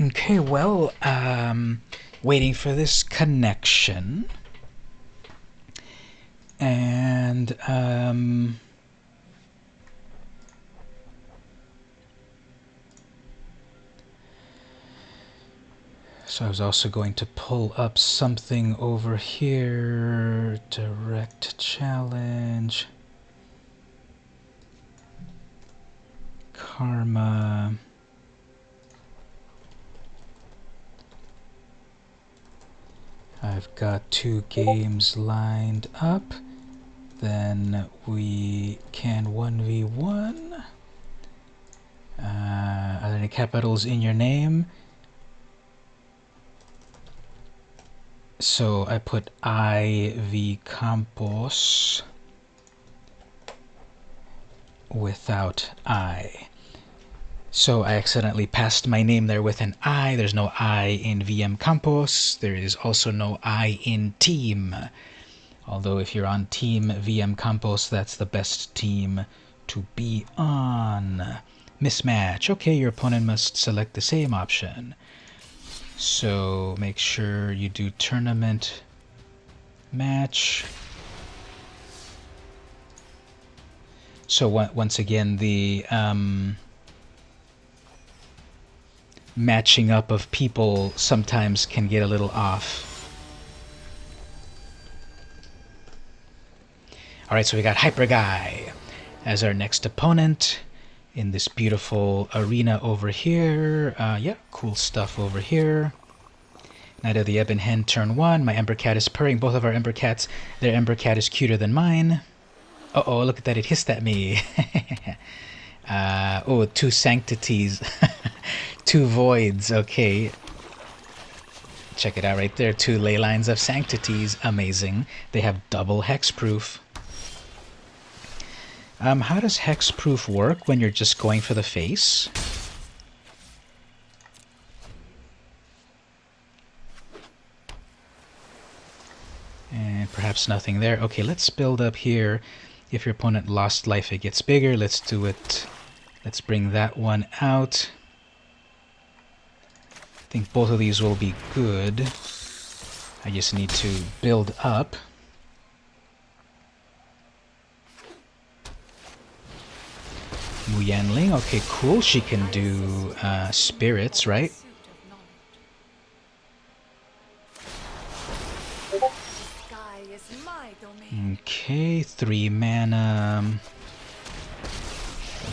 S1: Okay, well, waiting for this connection. And, so I was also going to pull up something over here. Direct challenge. Karma. I've got 2 games lined up. Then we can 1v1. Are there any capitals in your name? So I put I.V. Campos without I. So I accidentally passed my name there with an I. There's no I in VM Campos. There is also no I in team. Although if you're on Team VM Campos, that's the best team to be on. Mismatch. Okay, your opponent must select the same option. So make sure you do tournament match. So once again, the matching up of people sometimes can get a little off. Alright, so we got Hyper Guy as our next opponent in this beautiful arena over here. Yeah, cool stuff over here. Knight of the Ebon Hen, turn 1. My Ember Cat is purring. Both of our Ember Cats, their Ember Cat is cuter than mine. Uh-oh, look at that, it hissed at me. Oh, 2 Sanctities. 2 Voids, okay. Check it out right there, 2 Ley Lines of Sanctities, amazing. They have double hexproof. How does hexproof work when you're just going for the face? And perhaps nothing there. Okay, let's build up here. If your opponent lost life, it gets bigger. Let's do it. Let's bring that one out. I think both of these will be good. I just need to build up. Mu Yanling, okay, cool. She can do spirits, right? Okay, 3 mana.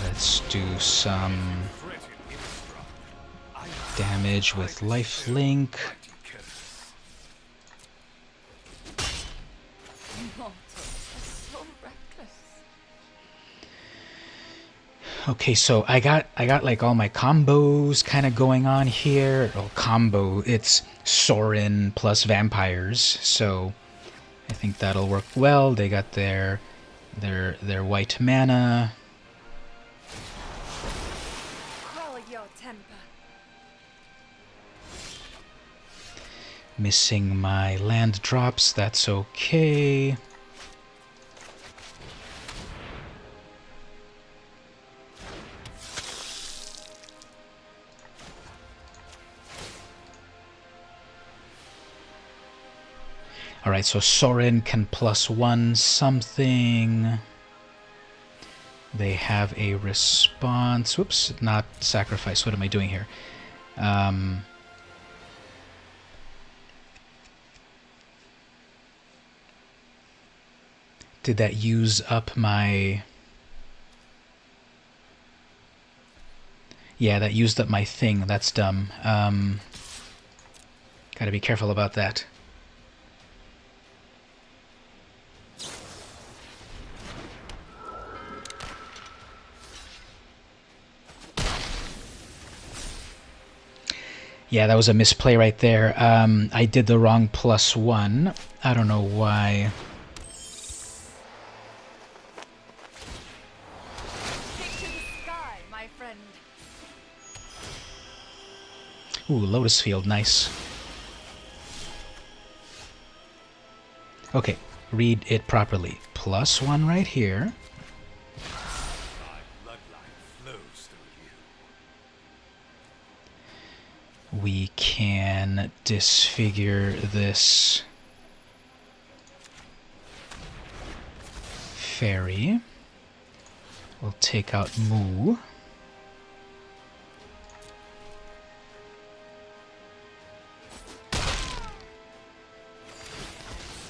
S1: Let's do some damage with lifelink. Okay, so I got like all my combos kind of going on here. Oh, combo, it's Sorin plus vampires, so I think that'll work well. They got their white mana. Missing my land drops, that's okay. Alright, so Sorin can +1 something. They have a response. Whoops, not sacrifice. What am I doing here? Did that use up my... Yeah, that used up my thing. That's dumb. Gotta be careful about that. Yeah, that was a misplay right there. I did the wrong +1. I don't know why.
S3: Take to the sky, my friend.
S1: Ooh, Lotus Field, nice. Okay, read it properly. +1 right here.
S4: My bloodline flows through you.
S1: We can disfigure this fairy. We'll take out Moo.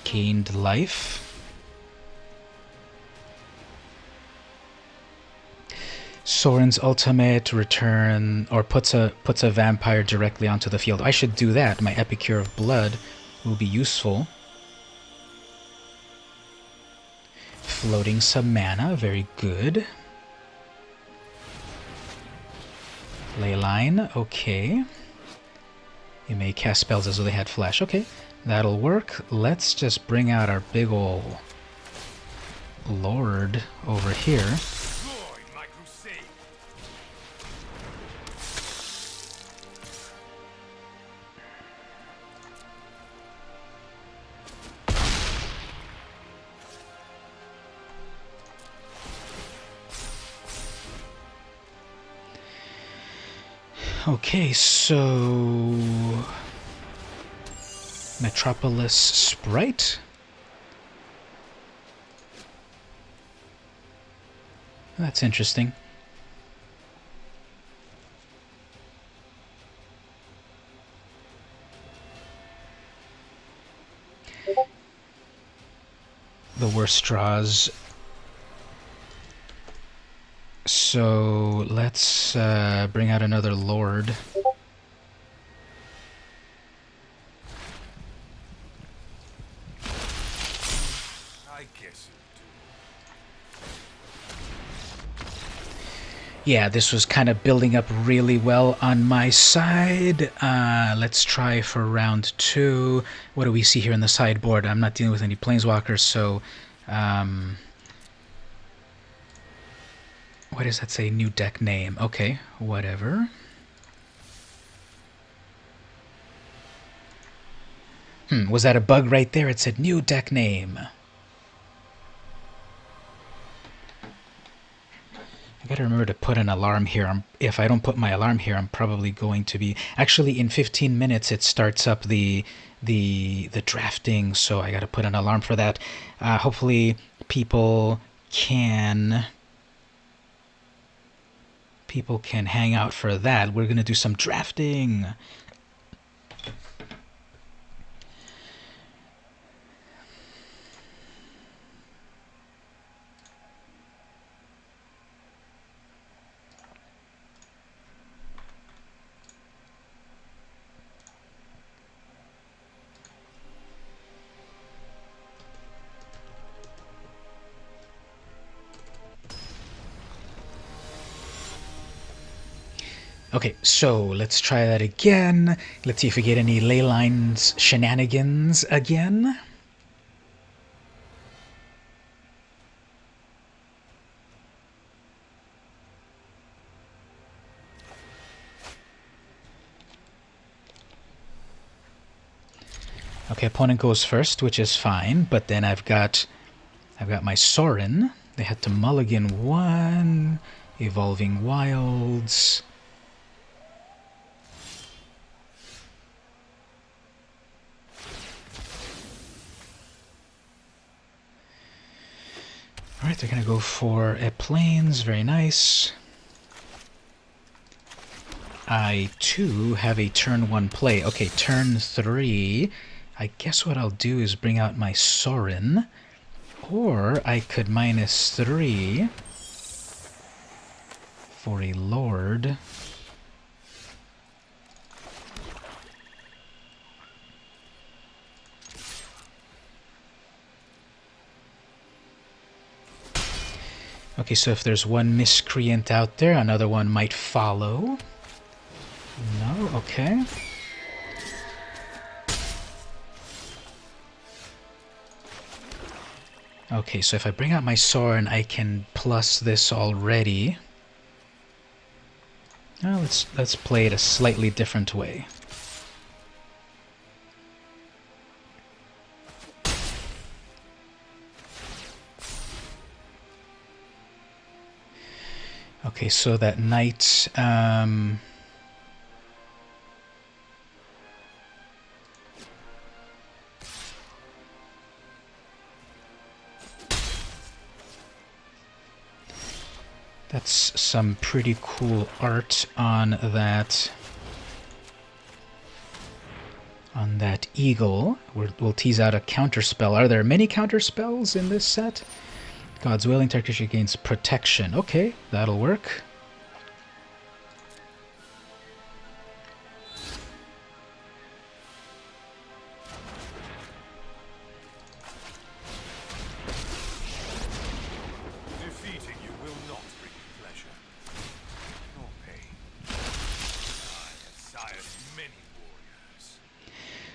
S1: Gained life. Soren's ultimate return or puts a vampire directly onto the field. I should do that. My Epicure of Blood will be useful. Floating some mana, very good. Leyline, okay. You may cast spells as though they had flash. Okay, that'll work. Let's just bring out our big ol' Lord over here.
S4: Join my crusade.
S1: Okay, so Metropolis Sprite. That's interesting. The worst draws. So let's bring out another Lord.
S4: I guess you do.
S1: Yeah, this was kind of building up really well on my side. Let's try for round 2. What do we see here in the sideboard? I'm not dealing with any Planeswalkers, so... what does that say? New deck name. Okay, whatever. Was that a bug right there? It said new deck name. I gotta remember to put an alarm here. If I don't put my alarm here, I'm probably going to be... Actually, in 15 minutes, it starts up the drafting, so I gotta put an alarm for that. Hopefully, people can hang out for that. We're gonna do some drafting. Okay, so let's try that again. Let's see if we get any Leyline's shenanigans again. Okay, opponent goes first, which is fine, but then I've got my Sorin. They had to mulligan 1, Evolving Wilds. Alright, they're going to go for a Plains. Very nice. I, too, have a turn 1 play. Okay, turn 3. I guess what I'll do is bring out my Sorin. Or I could -3 for a Lord. Okay, so if there's one miscreant out there, another one might follow. No? Okay. Okay, so if I bring out my sword, I can plus this already. Now let's play it a slightly different way. Okay, so that knight, that's some pretty cool art on that eagle. We'll tease out a counterspell. Are there many counterspells in this set? God's willing, target creature gains protection. Okay, that'll work.
S4: Defeating you will not bring you pleasure, nor pain. I have sired many warriors.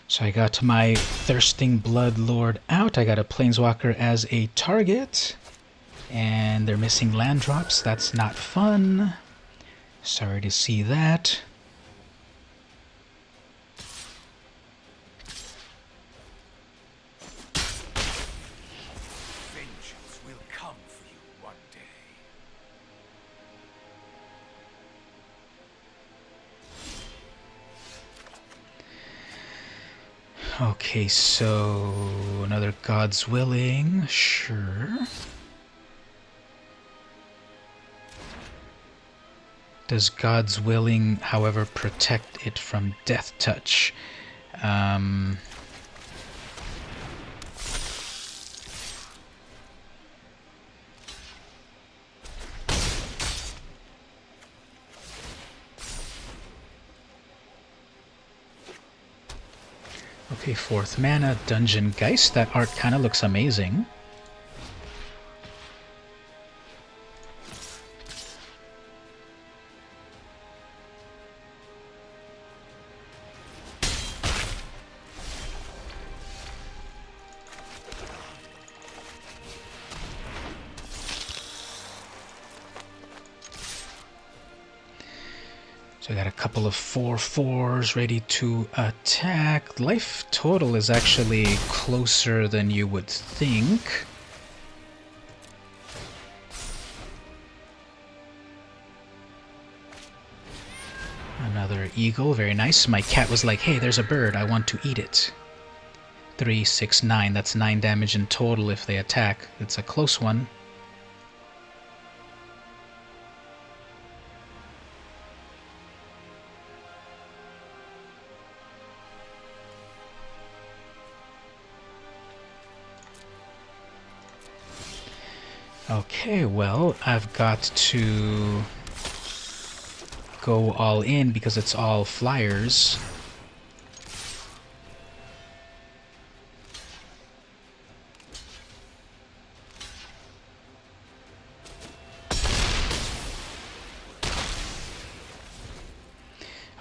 S1: So I got my Thirsting Blood Lord out. I got a Planeswalker as a target. And they're missing land drops. That's not fun. Sorry to see that.
S4: Vengeance will come for you one day.
S1: Okay, so another God's Willing. Sure. Does God's Willing, however, protect it from Death Touch? Okay, 4th mana, Dungeon Geist. That art kind of looks amazing. So I got a couple of 4/4s ready to attack. Life total is actually closer than you would think. Another eagle, very nice. My cat was like, hey, there's a bird, I want to eat it. 3, 6, 9, that's 9 damage in total if they attack. It's a close one. Okay, well, I've got to go all in because it's all flyers.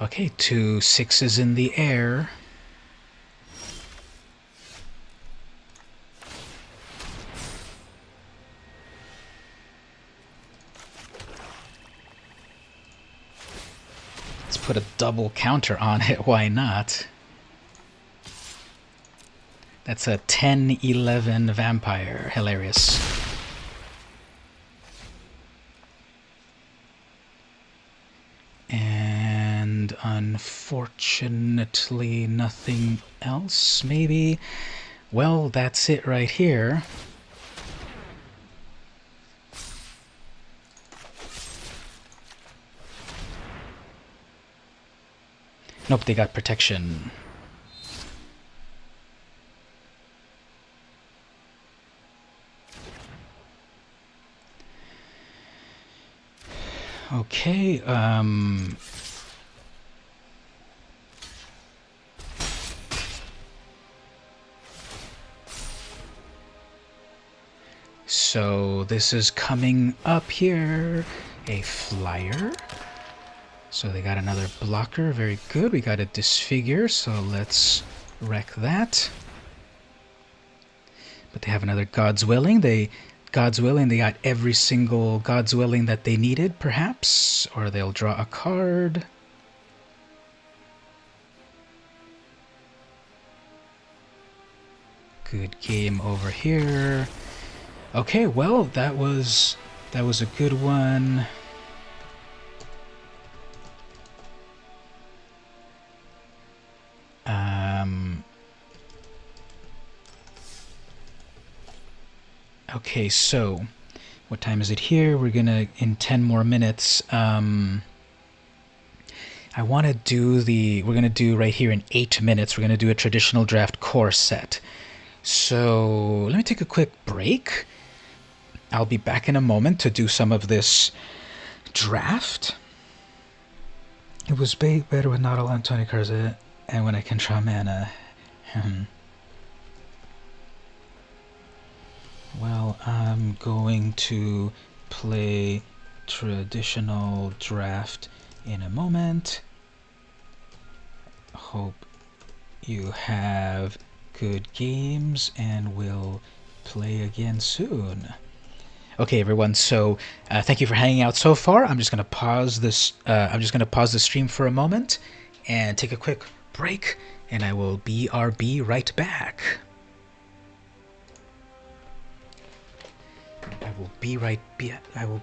S1: Okay, 2 6s in the air. Put a double counter on it, why not? That's a 10/11 vampire. Hilarious. And unfortunately nothing else, maybe? Well, that's it right here. Nope, they got protection. Okay, so this is coming up here. A flyer. So they got another blocker. Very good. We got a disfigure, so let's wreck that. But they have another God's Willing. God's Willing, they got every single God's Willing that they needed, perhaps. Or they'll draw a card. Good game over here. Okay, well, that was a good one. Okay, so what time is it here? We're gonna, in 10 more minutes, I want to do we're gonna do right here in 8 minutes, we're gonna do a traditional draft core set. So let me take a quick break. I'll be back in a moment to do some of this draft. It was better with not all on 20 cards, and when I can draw mana. Well, I'm going to play traditional draft in a moment. Hope you have good games, and we'll play again soon. Okay, everyone. So thank you for hanging out so far. I'm just going to pause this. I'm just going to pause the stream for a moment and take a quick break, and I will BRB right back. I will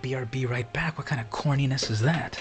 S1: BRB right back. What kind of corniness is that?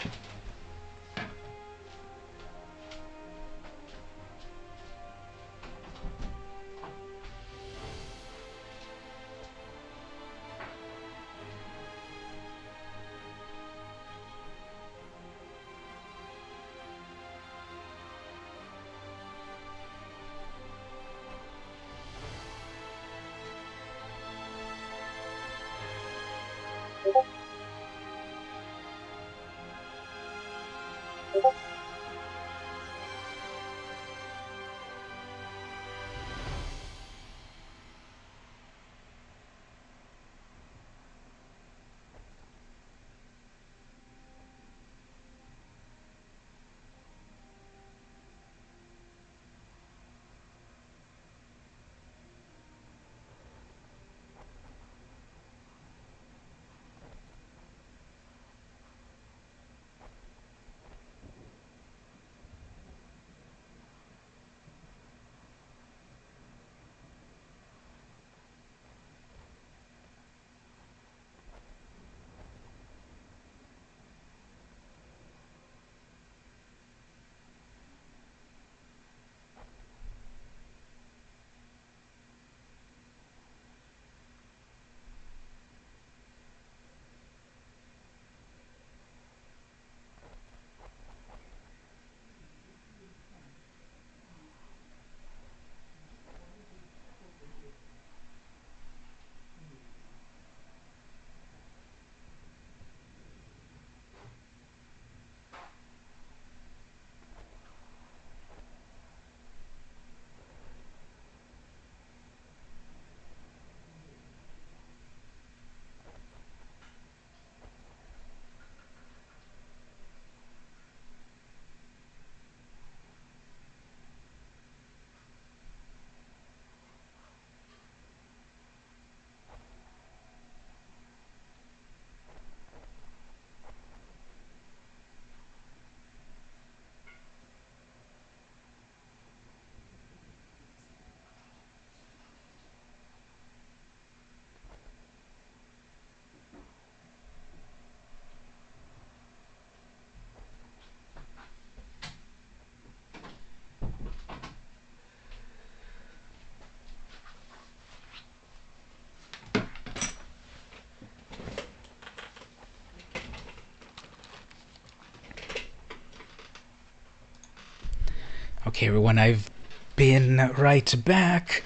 S1: Okay, everyone, I've been right back.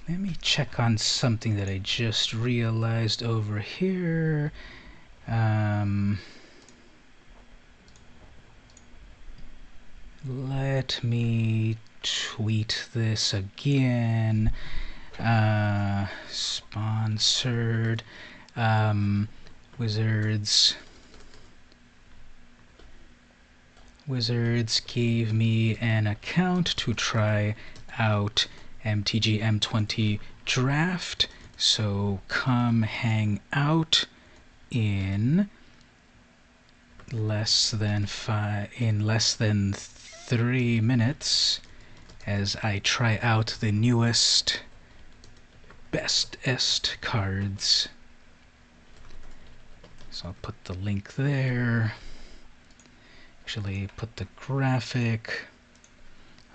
S1: Let me check on something that I just realized over here. Let me tweet this again. Sponsored Wizards Wizards gave me an account to try out MTG M20 Draft, so come hang out in less than 3 minutes as I try out the newest, bestest cards. So I'll put the link there. Actually, put the graphic,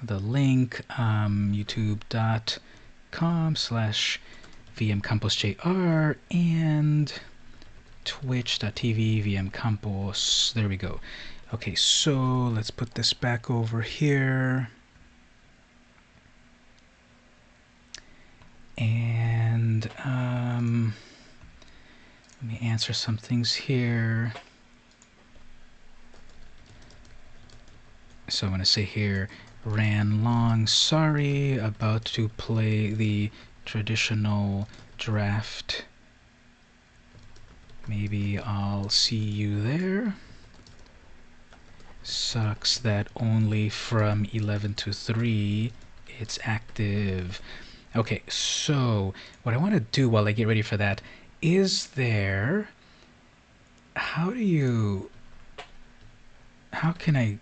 S1: the link, youtube.com/vmcamposjr and twitch.tv vmcampos. There we go. Okay, so let's put this back over here. And let me answer some things here. So I'm going to say here, ran long, sorry, about to play the traditional draft. Maybe I'll see you there. Sucks that only from 11 to 3 it's active. Okay, so what I want to do while I get ready for that is how can I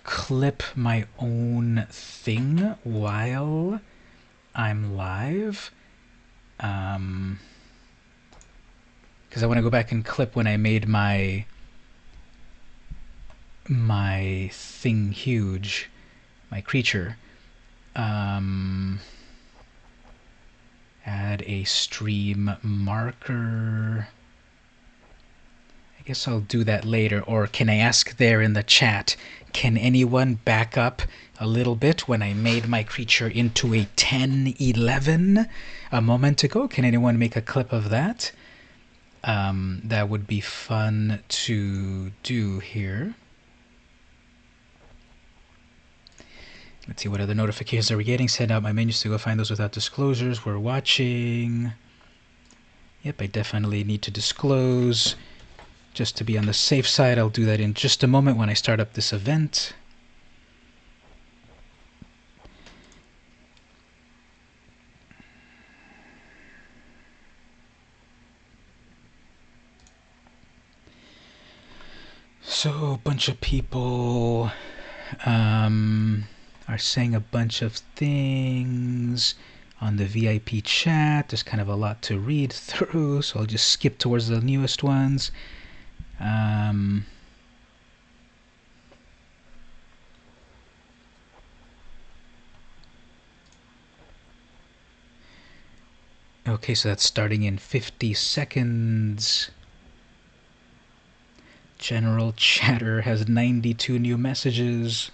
S1: clip my own thing while I'm live? Because I want to go back and clip when I made my thing huge, my creature. Add a stream marker. I guess I'll do that later. Or can I ask there in the chat, can anyone back up a little bit when I made my creature into a 10-11 a moment ago? Can anyone make a clip of that? That would be fun to do here. Let's see, what other notifications are we getting? Send out my menus to go find those without disclosures. We're watching. Yep, I definitely need to disclose. Just to be on the safe side, I'll do that in just a moment when I start up this event. So, a bunch of people are saying a bunch of things on the VIP chat. There's kind of a lot to read through, so I'll just skip towards the newest ones. Okay, so that's starting in 50 seconds. General chatter has 92 new messages.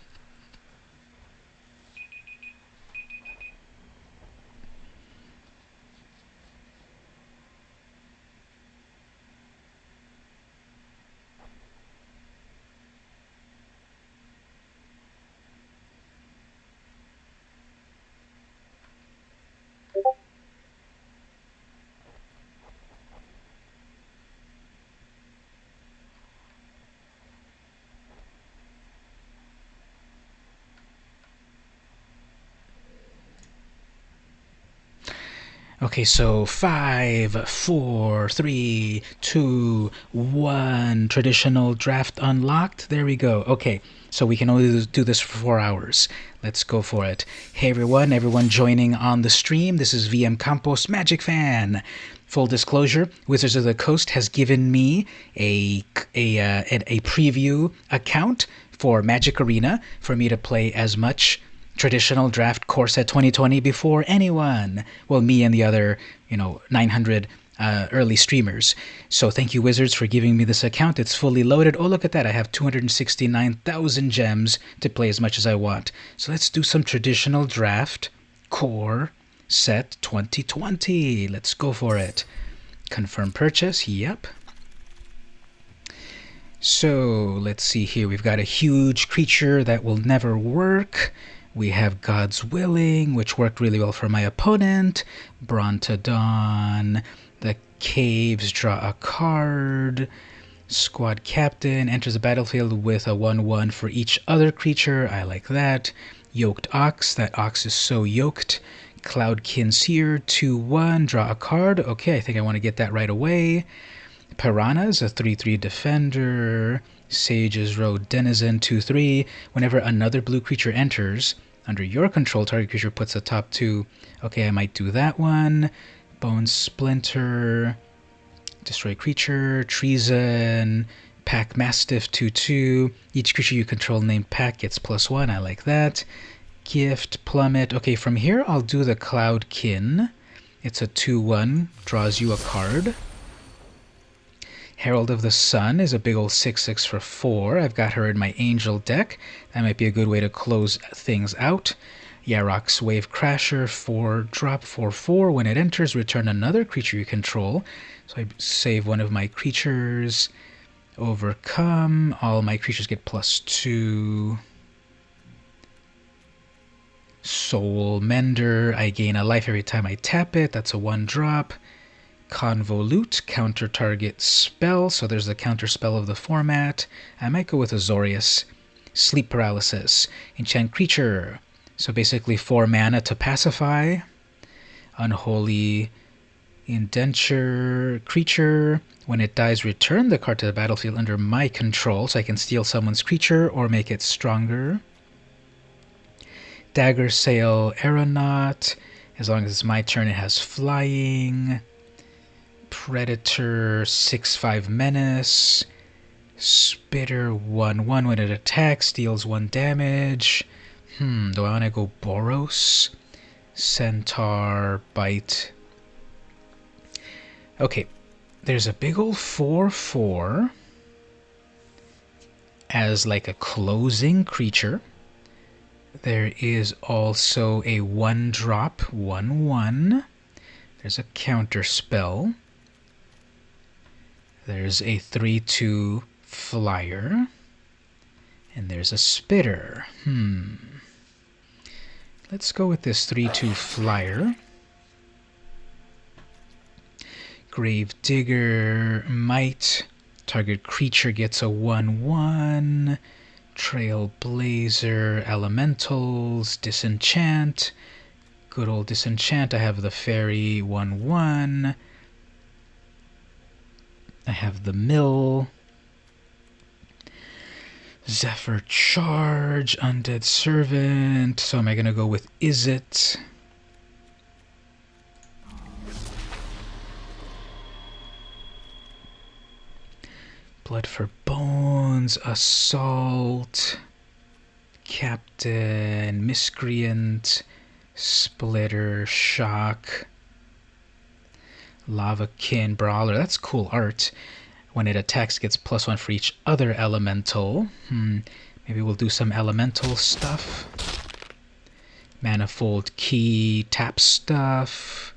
S1: Okay, so 5, 4, 3, 2, 1. Traditional draft unlocked. There we go. Okay, so we can only do this for 4 hours. Let's go for it. Hey everyone joining on the stream. This is VM Campos Magic Fan. Full disclosure, Wizards of the Coast has given me a preview account for Magic Arena for me to play as much traditional draft core set 2020 before anyone. Well, me and the other, 900 early streamers. So thank you, Wizards, for giving me this account. It's fully loaded. Oh, look at that. I have 269,000 gems to play as much as I want. So let's do some traditional draft core set 2020. Let's go for it. Confirm purchase. Yep. So let's see here. We've got a huge creature that will never work. We have God's Willing, which worked really well for my opponent. Brontodon. The Caves, draw a card. Squad captain enters the battlefield with a 1/1 for each other creature. I like that. Yoked Ox. That ox is so yoked. Cloudkin Seer, 2/1. Draw a card. Okay, I think I want to get that right away. Piranhas, a 3/3 defender. Sage's Road Denizen, 2/3. Whenever another blue creature enters, under your control, target creature puts the top 2. Okay, I might do that one. Bone Splinter. Destroy creature. Treason. Pack Mastiff, 2/2. Each creature you control named Pack gets +1. I like that. Gift. Plummet. Okay, from here I'll do the Cloudkin. It's a 2/1. Draws you a card. Herald of the Sun is a big old 6/6 for 4. I've got her in my Angel deck. That might be a good way to close things out. Yarok's Wave Crasher, 4-drop, 4/4. When it enters, return another creature you control. So I save one of my creatures. Overcome. All my creatures get +2. Soul Mender. I gain a life every time I tap it. That's a 1-drop. Convolute. Counter target spell. So there's the counter spell of the format. I might go with Azorius. Sleep Paralysis. Enchant creature. So basically 4 mana to pacify. Unholy Indenture creature. When it dies, return the card to the battlefield under my control, so I can steal someone's creature or make it stronger. Dagger Sail Aeronaut. As long as it's my turn, it has flying. Predator 6/5 Menace. Spitter 1/1. When it attacks, deals 1 damage. Do I want to go Boros? Centaur Bite. Okay, there's a big old 4/4 as like a closing creature. There is also a 1-drop, 1/1. There's a counter spell. There's a 3/2 flyer. And there's a spitter. Let's go with this 3/2 flyer. Grave Digger, Might. Target creature gets a 1/1. Trailblazer, Elementals, Disenchant. Good old Disenchant. I have the Fairy 1/1. I have the Mill. Zephyr Charge, Undead Servant. So am I going to go with Izzet? Blood for Bones, Assault, Captain, Miscreant, Splitter, Shock, Lavakin, Brawler. That's cool art. When it attacks, gets +1 for each other elemental. Maybe we'll do some elemental stuff. Manifold Key, tap stuff.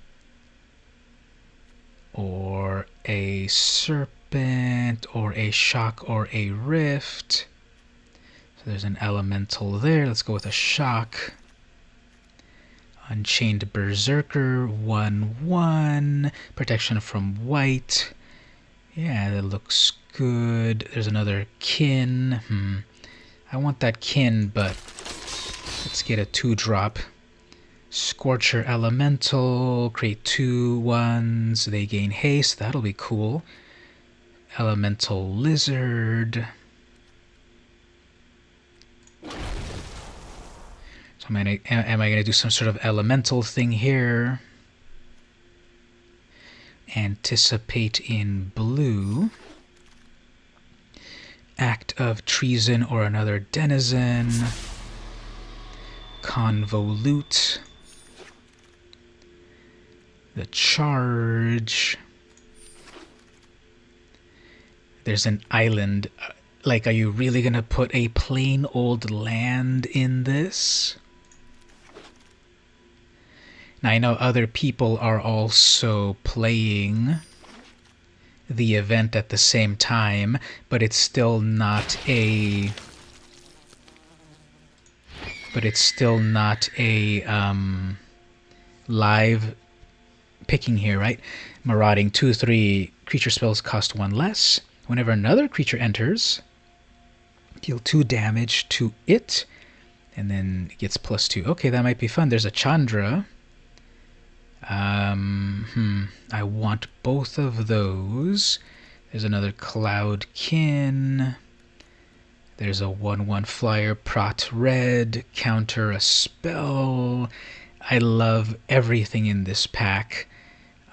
S1: Or a Serpent, or a Shock, or a Rift. So there's an elemental there. Let's go with a Shock. Unchained Berserker, 1/1. Protection from white. Yeah, that looks good. There's another Kin. I want that Kin, but let's get a 2-drop. Scorcher Elemental. Create 2/1s. They gain haste. That'll be cool. Elemental Lizard. So am I going to do some sort of elemental thing here? Anticipate in blue. Act of Treason or another Denizen. Convolute. The Charge. There's an island. Like, are you really going to put a plain old land in this? Now, I know other people are also playing the event at the same time, but it's still not a... live picking here, right? Marauding 2/3 creature spells cost 1 less. Whenever another creature enters, deal 2 damage to it, and then it gets +2. Okay, that might be fun. There's a Chandra. I want both of those. There's another Cloudkin. There's a 1/1 flyer, Prot red, counter a spell. I love everything in this pack.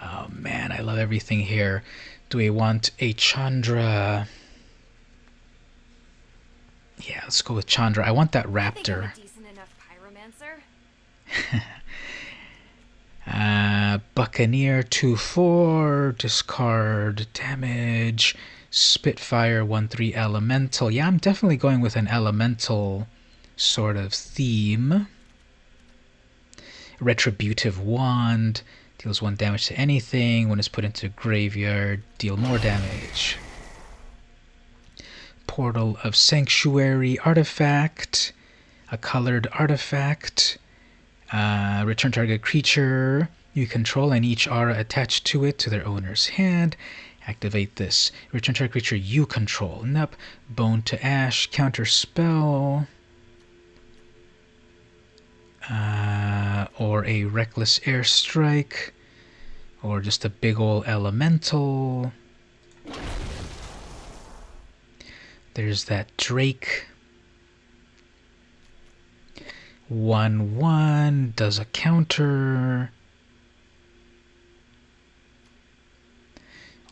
S1: Oh man, I love everything here. Do we want a Chandra? Yeah, let's go with Chandra. I want that Raptor.
S3: I think I'm a decent enough pyromancer.
S1: Buccaneer 2/4, discard damage, Spitfire 1/3 elemental. Yeah, I'm definitely going with an elemental sort of theme. Retributive Wand, deals 1 damage to anything. When it's put into graveyard, deal more damage. Portal of Sanctuary artifact, a colored artifact. Return target creature you control and each aura attached to it to their owner's hand. Activate this. Return target creature you control. Nope. Bone to Ash, counter spell. Or a Reckless Airstrike. Or just a big ol' elemental. There's that Drake. 1/1 does a counter.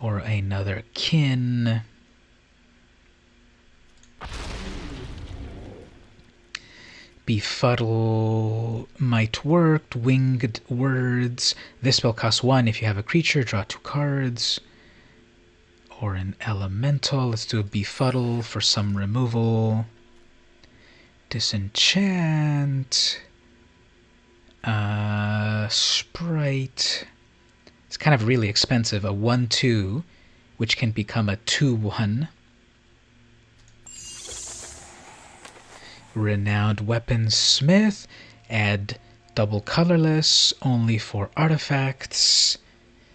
S1: Or another Kin. Befuddle might work. Winged Words. This spell costs 1. If you have a creature, draw 2 cards. Or an elemental. Let's do a Befuddle for some removal. Disenchant. Sprite. It's kind of really expensive. A 1/2, which can become a 2/1. Renowned Weaponsmith. Add double colorless, only for artifacts.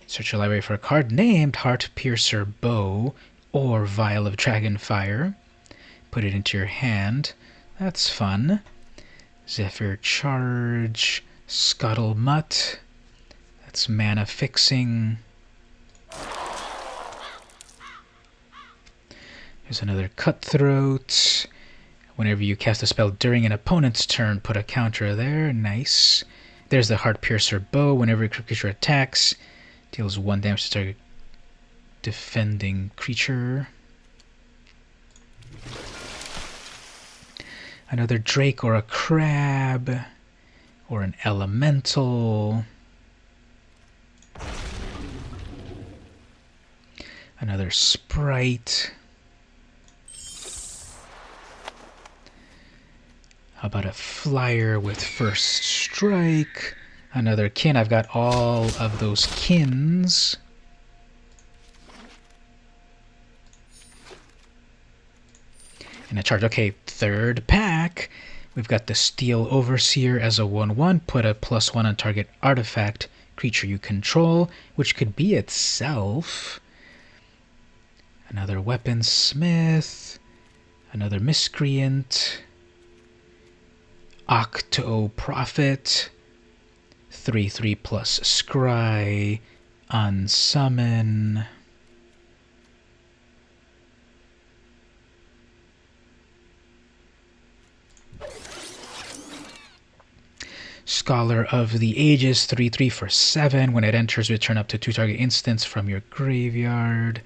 S1: Search your library for a card named Heart Piercer Bow or Vial of Dragonfire. Put it into your hand. That's fun. Zephyr Charge. Scuttlemutt. That's mana fixing. There's another Cutthroat. Whenever you cast a spell during an opponent's turn, put a counter there. Nice. There's the Heart Piercer Bow. Whenever a creature attacks, deals 1 damage to target defending creature. Another Drake or a Crab. Or an Elemental. Another Sprite. How about a flyer with First Strike? Another Kin. I've got all of those Kins. And a charge. Okay, third pack. We've got the Steel Overseer as a 1/1. Put a +1 on target artifact creature you control, which could be itself. Another Weaponsmith. Another Miscreant. Octo Prophet. 3/3 plus Scry. Unsummon. Scholar of the Ages, 3/3 for 7. When it enters, return up to 2 target instants from your graveyard.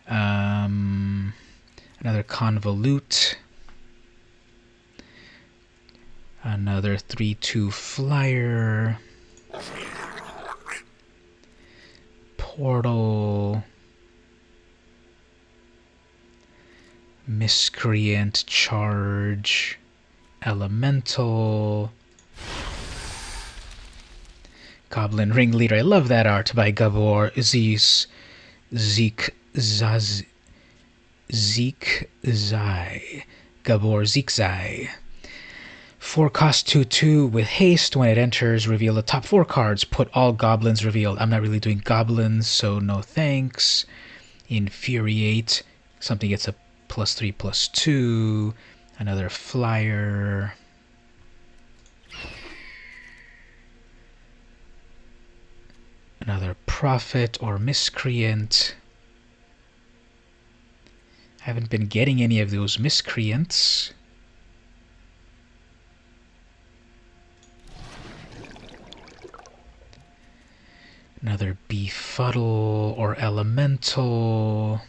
S1: Another Convolute. Another 3/2 flyer. Portal. Miscreant Charge. Elemental. Goblin Ringleader. I love that art by Gabor Zeekzai. Gabor Zeekzai. 4 cost 2/2 with haste. When it enters, reveal the top 4 cards. Put all goblins revealed. I'm not really doing goblins, so no thanks. Infuriate. Something gets a +3/+2. Another flyer. Another prophet or miscreant. Haven't been getting any of those miscreants. Another befuddle or elemental.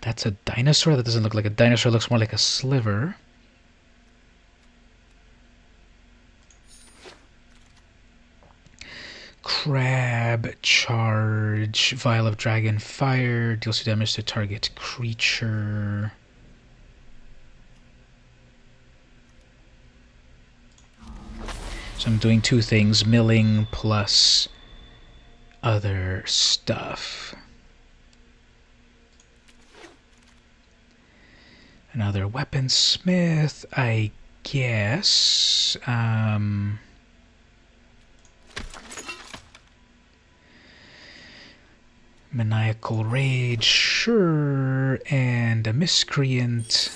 S1: That's a dinosaur? That doesn't look like a dinosaur. It looks more like a sliver. Crab, charge, vial of dragon fire, deals 2 damage to target creature. So I'm doing 2 things, milling plus other stuff. Another weaponsmith, I guess. Maniacal rage, sure, and a miscreant.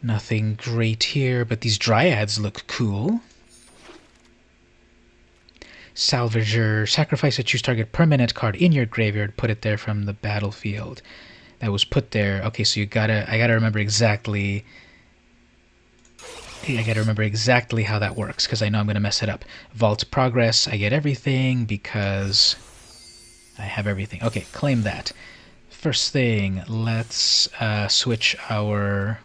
S1: Nothing great here, but these dryads look cool. Salvager, sacrifice a choose target permanent card in your graveyard, put it there from the battlefield. That was put there. Okay, so I gotta remember exactly. I gotta remember exactly how that works, because I know I'm gonna mess it up. Vault progress, I get everything because I have everything. Okay, claim that. First thing, let's switch our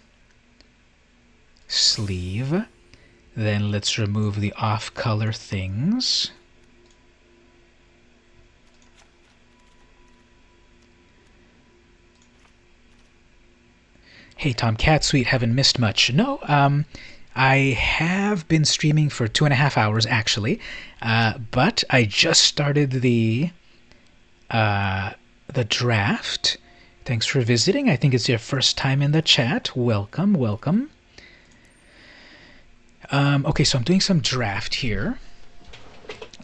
S1: sleeve. Then let's remove the off-color things. Hey Tom Catsuite, haven't missed much. No, I have been streaming for 2.5 hours actually, but I just started the draft. Thanks for visiting. I think it's your first time in the chat. Welcome, welcome. Okay, so I'm doing some draft here.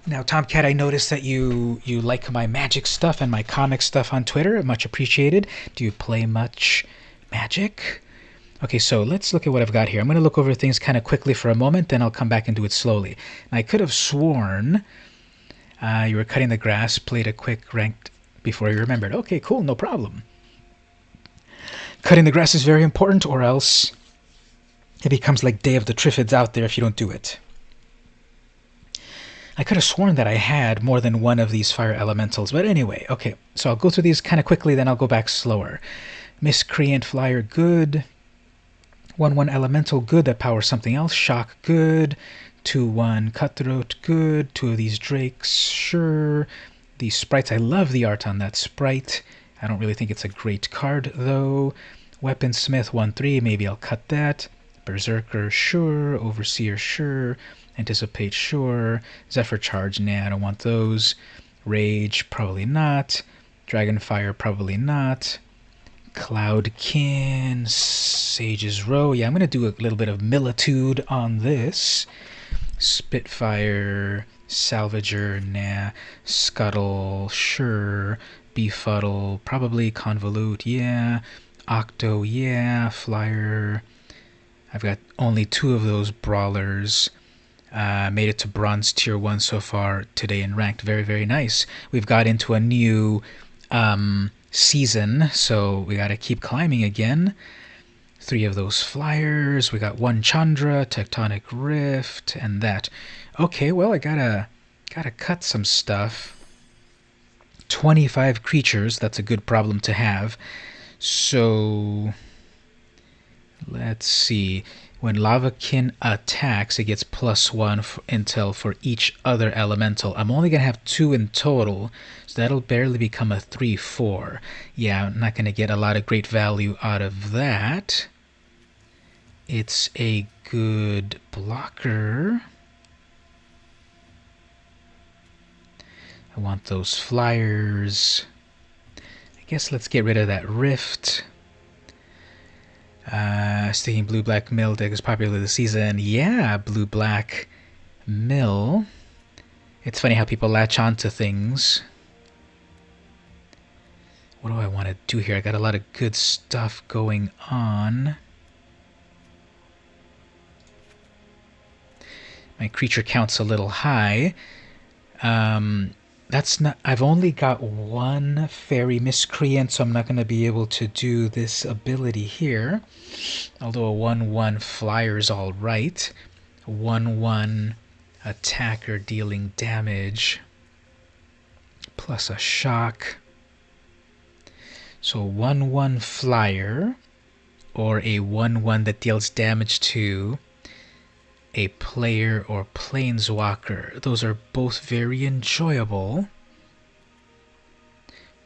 S1: Now, Tomcat, I noticed that you like my Magic stuff and my comic stuff on Twitter. Much appreciated. Do you play much Magic? Okay, so let's look at what I've got here. I'm going to look over things kind of quickly for a moment, then I'll come back and do it slowly. And I could have sworn you were cutting the grass, played a quick ranked before you remembered. Okay, cool, no problem. Cutting the grass is very important, or else it becomes like Day of the Triffids out there if you don't do it. I could have sworn that I had more than one of these fire elementals, but anyway, okay. So I'll go through these kind of quickly, then I'll go back slower. Miscreant Flyer, good. 1/1 Elemental, good. That powers something else. Shock, good. 2/1 Cutthroat, good. 2 of these Drakes, sure. These sprites, I love the art on that sprite. I don't really think it's a great card, though. Weaponsmith, 1/3, maybe I'll cut that. Berserker, sure. Overseer, sure. Anticipate, sure. Zephyr Charge, nah, I don't want those. Rage, probably not. Dragonfire, probably not. Cloudkin, Sage's Row. Yeah, I'm going to do a little bit of Militude on this. Spitfire, Salvager, nah. Scuttle, sure. Befuddle, probably. Convolute, yeah. Octo, yeah. Flyer. I've got only 2 of those brawlers. Made it to bronze tier 1 so far today in ranked. Very, very nice. We've got into a new season, so we got to keep climbing again. 3 of those flyers. We got 1 Chandra, Tectonic Rift, and that. Okay, well, I gotta cut some stuff. 25 creatures. That's a good problem to have. So let's see. When Lavakin attacks, it gets +1 intel for each other elemental. I'm only going to have 2 in total, so that'll barely become a 3/4. Yeah, I'm not going to get a lot of great value out of that. It's a good blocker. I want those flyers. I guess let's get rid of that Rift. Sticking Blue-Black Mill deck is popular this season. Yeah, Blue-Black Mill. It's funny how people latch on to things. What do I want to do here? I got a lot of good stuff going on. My creature count's a little high. That's not. I've only got one fairy miscreant, so I'm not going to be able to do this ability here. Although a 1/1 flyer's all right. 1/1 attacker dealing damage plus a shock. So 1/1 flyer, or a 1/1 that deals damage to a player or planeswalker. Those are both very enjoyable.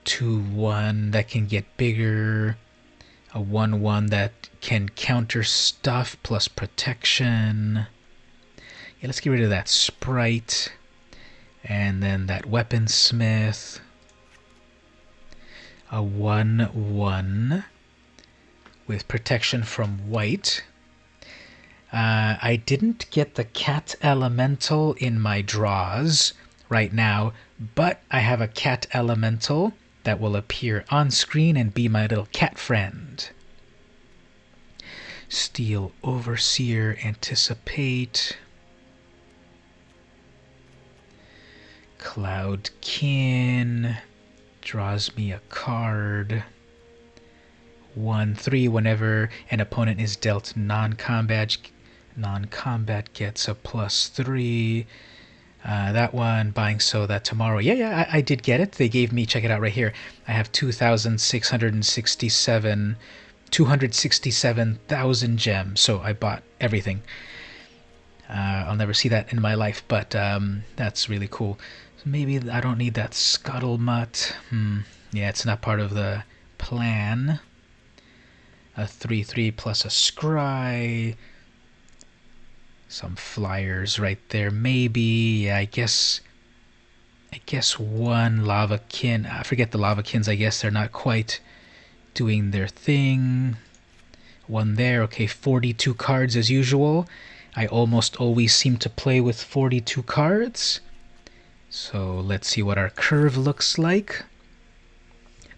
S1: 2/1 that can get bigger. A 1/1 that can counter stuff plus protection. Yeah, let's get rid of that sprite. And then that weaponsmith. A 1/1 with protection from white. I didn't get the cat elemental in my draws right now, but I have a cat elemental that will appear on screen and be my little cat friend. Steel Overseer, Anticipate. Cloudkin draws me a card. 1/3 whenever an opponent is dealt non-combat gets a +3. That one, buying so that tomorrow. Yeah, I did get it. They gave me, check it out right here. I have 267,000 gems, so I bought everything. I'll never see that in my life, but that's really cool. So maybe I don't need that Scuttlemutt. Yeah, it's not part of the plan. A 3/3 plus a scry. Some flyers right there, maybe. Yeah, I guess one Lavakin. I forget the Lavakins. I guess they're not quite doing their thing. One there. Okay, 42 cards as usual. I almost always seem to play with 42 cards. So let's see what our curve looks like.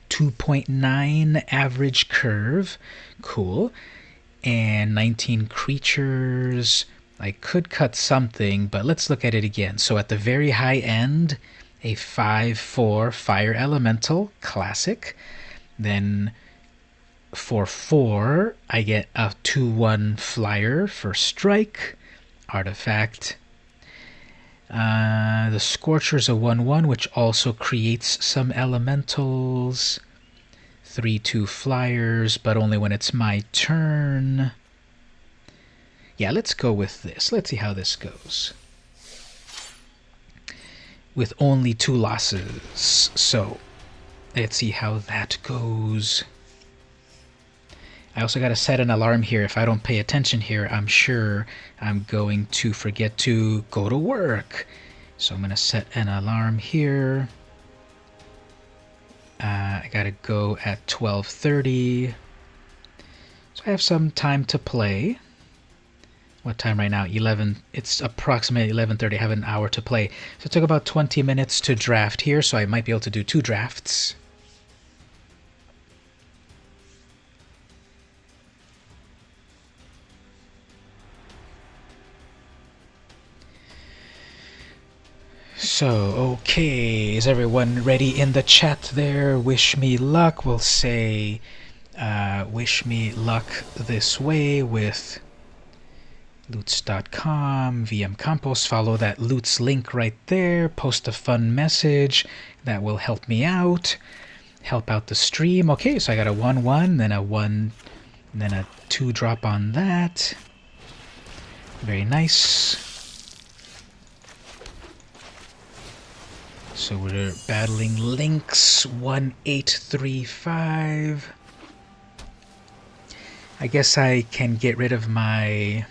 S1: 2.9 average curve. Cool. And 19 creatures. I could cut something, but let's look at it again. So at the very high end, a 5/4 fire elemental, classic. Then for 4, I get a 2/1 flyer for strike, artifact. The Scorcher's a 1/1, which also creates some elementals. 3/2 flyers, but only when it's my turn. Yeah, let's go with this. Let's see how this goes. With only 2 losses. So, let's see how that goes. I also got to set an alarm here. If I don't pay attention here, I'm sure I'm going to forget to go to work. So I'm going to set an alarm here. I got to go at 12:30. So I have some time to play. What time right now? 11. It's approximately 11:30. I have an hour to play. So it took about 20 minutes to draft here, so I might be able to do 2 drafts. So, okay, is everyone ready in the chat there? Wish me luck. We'll say, wish me luck this way with Loots.com, VM Campos. Follow that Loots link right there. Post a fun message. That will help me out. Help out the stream. Okay, so I got a 1/1, then a 1, then a 2 drop on that. Very nice. So we're battling Lynx 1835. I guess I can get rid of my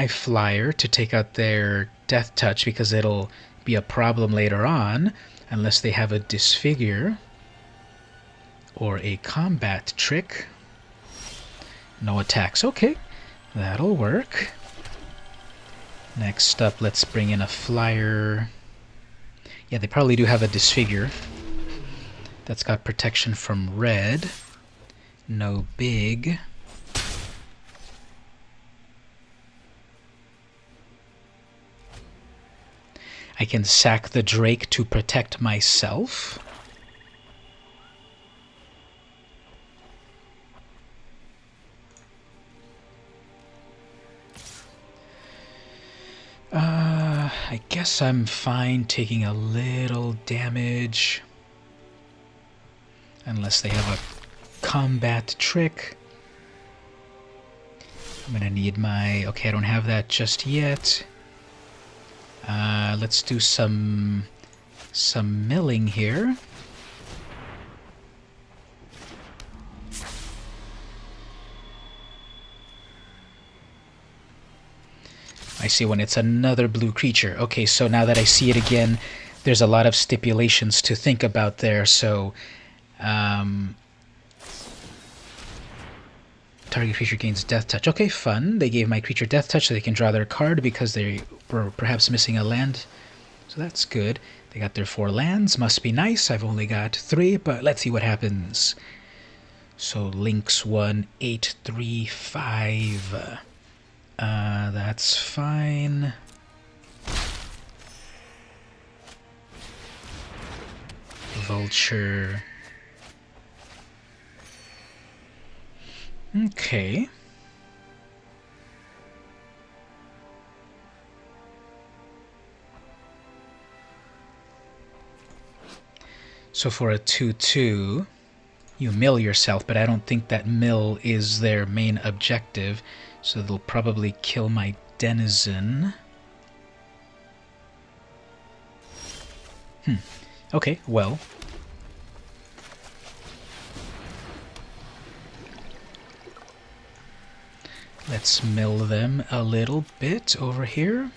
S1: flyer to take out their Death Touch, because it'll be a problem later on unless they have a Disfigure or a combat trick. No attacks. Okay, that'll work. Next up, let's bring in a flyer. Yeah, they probably do have a disfigure. That's got protection from red. No big. I can sack the Drake to protect myself. I guess I'm fine taking a little damage. Unless they have a combat trick. I'm gonna need my... Okay, I don't have that just yet. Let's do some milling here. I see when it's another blue creature. Okay, so now that I see it again, there's a lot of stipulations to think about there. So, target creature gains Death Touch. Okay, fun. They gave my creature Death Touch so they can draw their card because they were perhaps missing a land. So that's good. They got their 4 lands. Must be nice. I've only got 3, but let's see what happens. So Lynx 1, 8, 3, 5. That's fine. Vulture. Okay. So for a 2/2, you mill yourself, but I don't think that mill is their main objective. So they'll probably kill my Denizen. Okay, well. Let's mill them a little bit over here.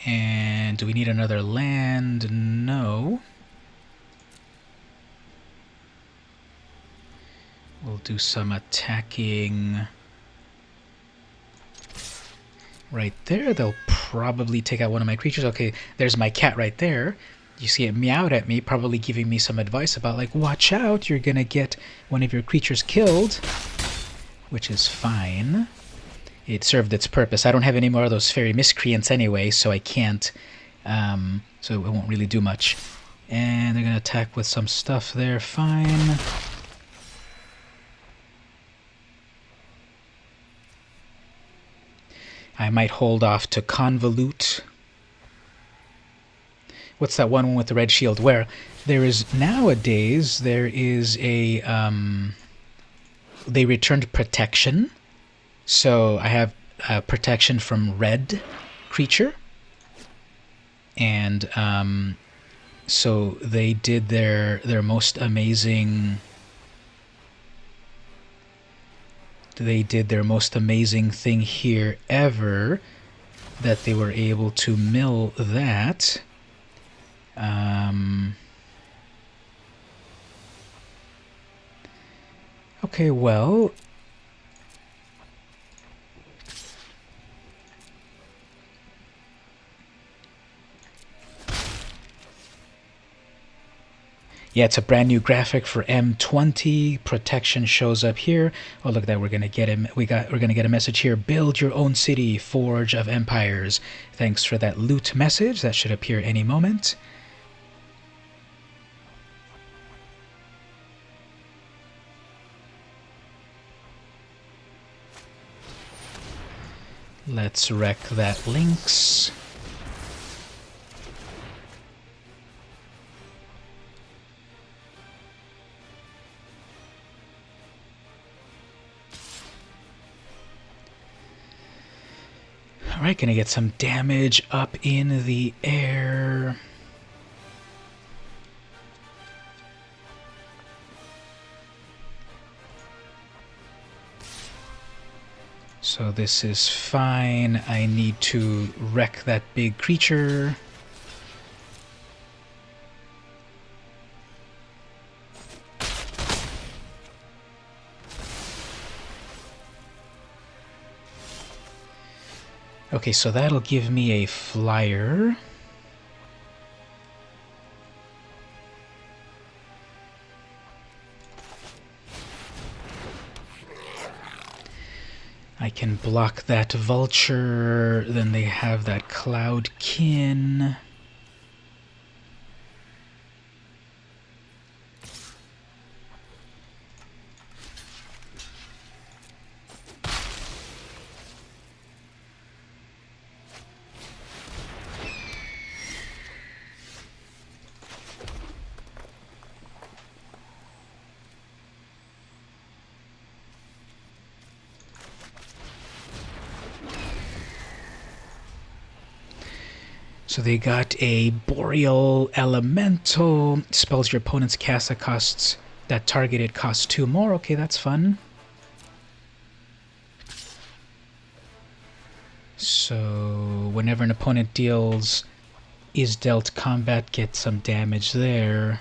S1: And do we need another land? No. We'll do some attacking right there. They'll probably take out one of my creatures. Okay, there's my cat right there. You see it meowed at me, probably giving me some advice about, like, watch out, you're gonna get one of your creatures killed. Which is fine. It served its purpose. I don't have any more of those fairy miscreants anyway, so I can't, so it won't really do much. And they're gonna attack with some stuff there, fine. I might hold off to Convolute. What's that one with the red shield? Where there is nowadays, there is a, they returned protection. So I have protection from red creature. And so they did their most amazing... They did their most amazing thing here ever, that they were able to mill that. Okay, well... Yeah, it's a brand new graphic for M20. Protection shows up here. Oh, look at that! We're gonna get him. We're gonna get a message here. Build your own city, Forge of Empires. Thanks for that loot message. That should appear any moment. Let's wreck that Lynx. Alright, gonna get some damage up in the air. So this is fine. I need to wreck that big creature. Okay, so that'll give me a flyer. I can block that vulture, then they have that cloudkin. So they got a Boreal Elemental. Spells your opponent's cast that costs that targeted costs 2 more. Okay, that's fun. So whenever an opponent is dealt combat, get some damage there.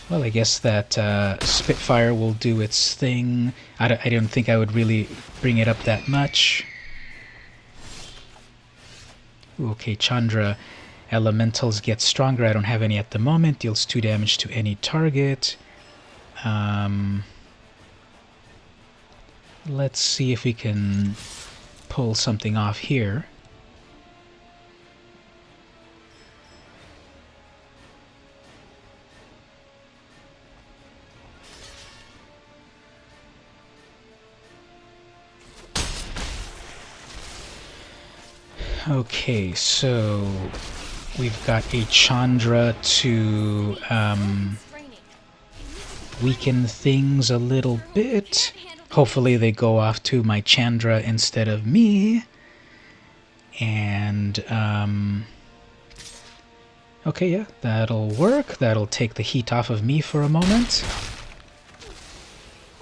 S1: Well, I guess that Spitfire will do its thing. I don't think I would really bring it up that much. Ooh, okay, Chandra. Elementals get stronger. I don't have any at the moment. Deals 2 damage to any target. Let's see if we can pull something off here. Okay, so we've got a Chandra to weaken things a little bit. Hopefully they go off to my Chandra instead of me. And, okay, yeah, that'll work. That'll take the heat off of me for a moment.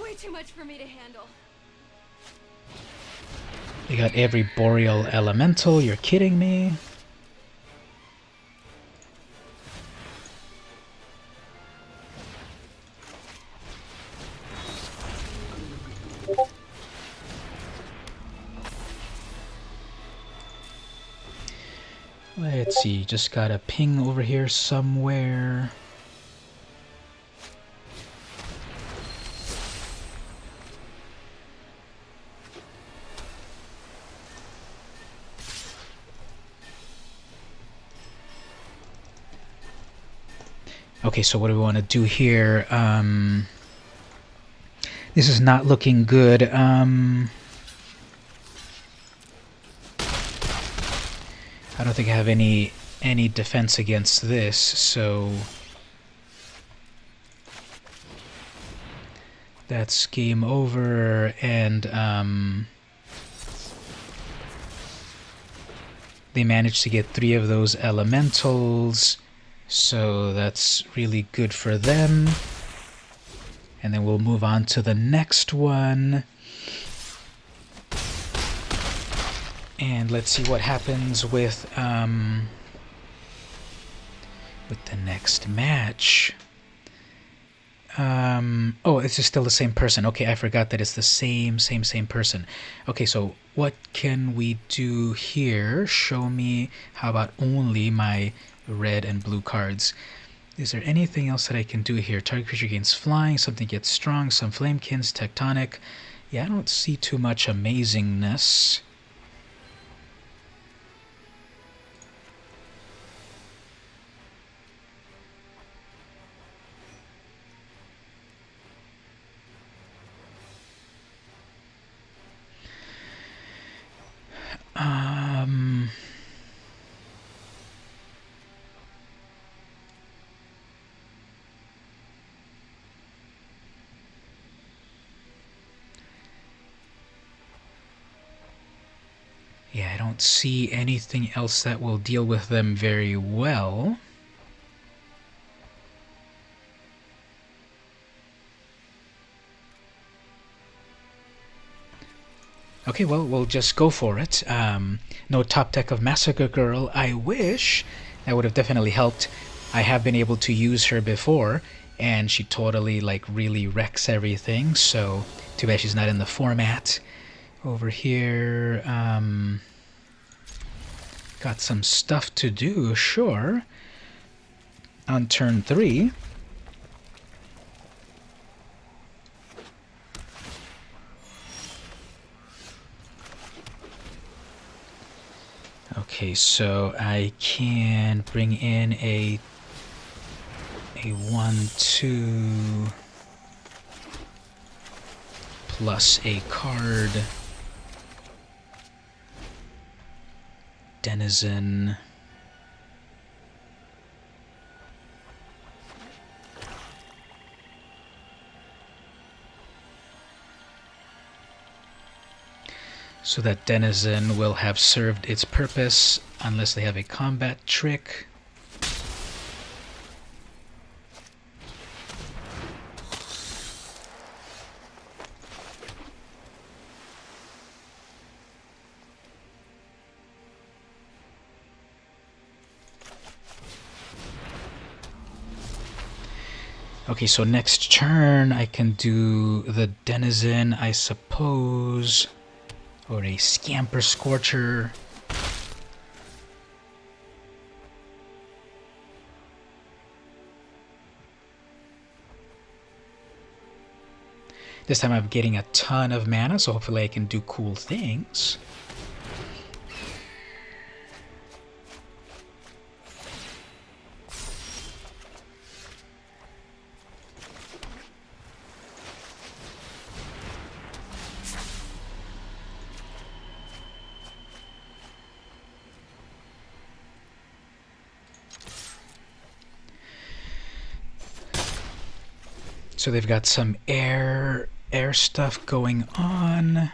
S3: Way too much for me to handle.
S1: They got every Boreal Elemental. You're kidding me? Let's see, just got a ping over here somewhere. Okay, so what do we want to do here? This is not looking good. I don't think I have any defense against this, so that's game over. And they managed to get 3 of those elementals. So that's really good for them. And then we'll move on to the next one. And let's see what happens with the next match. Oh, it's just still the same person. Okay, I forgot that it's the same person. Okay, so what can we do here? Show me, how about only my red and blue cards. Is there anything else that I can do here? Target creature gains flying, something gets strong, some flamekins, tectonic. Yeah, I don't see too much amazingness. Yeah, I don't see anything else that will deal with them very well. Okay, well, we'll just go for it. No top deck of Massacre Girl. I wish. That would have definitely helped. I have been able to use her before, and she totally like really wrecks everything. So too bad she's not in the format. Over here, got some stuff to do, sure. On turn 3. Okay, so I can bring in a 1/2 plus a card. Denizen. So that Denizen will have served its purpose unless they have a combat trick. Okay, so next turn I can do the Denizen, I suppose, or a Scamper Scorcher. This time I'm getting a ton of mana, so hopefully I can do cool things. So they've got some air stuff going on.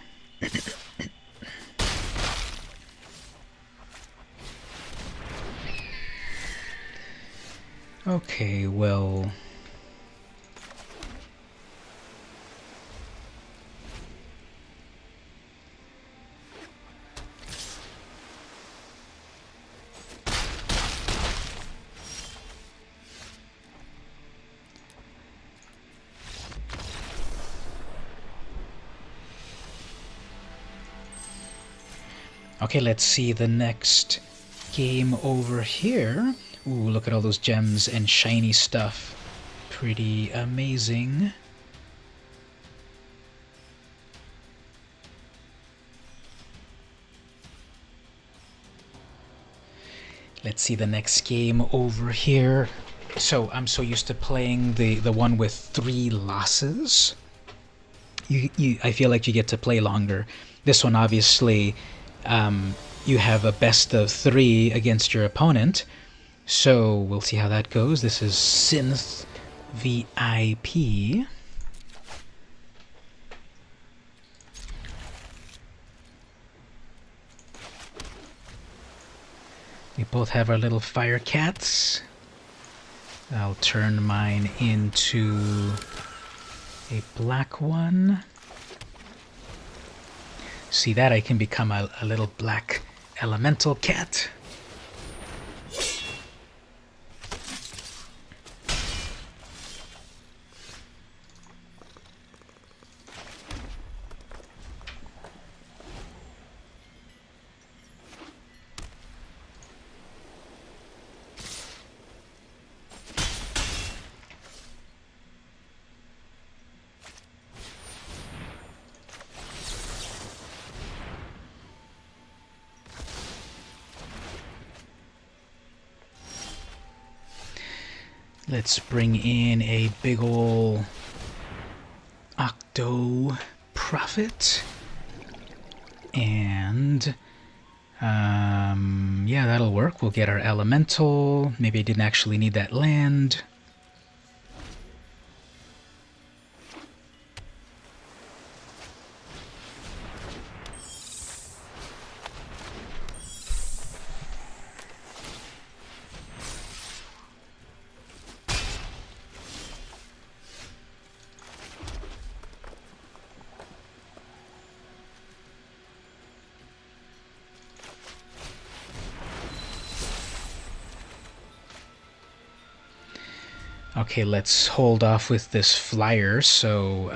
S1: Okay, well... Okay, let's see the next game over here. Ooh, look at all those gems and shiny stuff. Pretty amazing. Let's see the next game over here. So I'm so used to playing the one with 3 losses. I feel like you get to play longer. This one obviously... you have a best of 3 against your opponent, so we'll see how that goes. This is Synth VIP. We both have our little fire cats. I'll turn mine into a black one. See that? I can become a little black elemental cat. Let's bring in a big ol' Octo Prophet. And yeah, that'll work. We'll get our elemental. Maybe I didn't actually need that land. Okay, let's hold off with this flyer. So,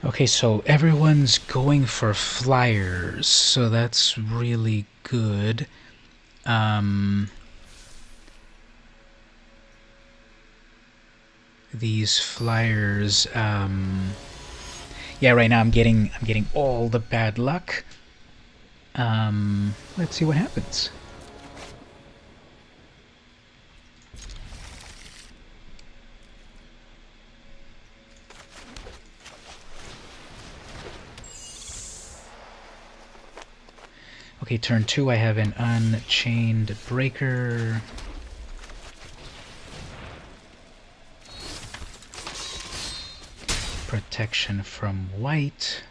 S1: okay, so everyone's going for flyers, so that's really good. These flyers, yeah, right now I'm getting all the bad luck. Let's see what happens. Okay, turn 2, I have an Unchained Breaker. Protection from white.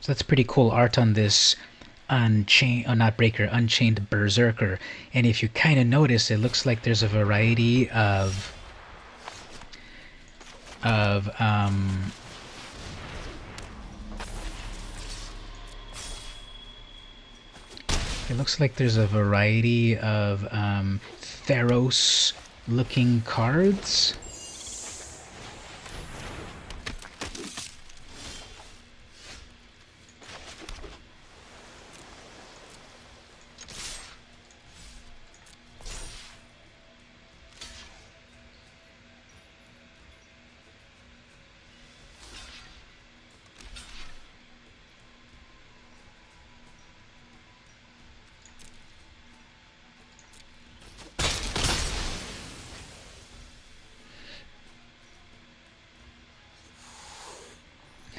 S1: So that's pretty cool art on this Unchained, not Breaker, Unchained Berserker. And if you kind of notice, it looks like there's a variety of it looks like there's a variety of Theros looking cards.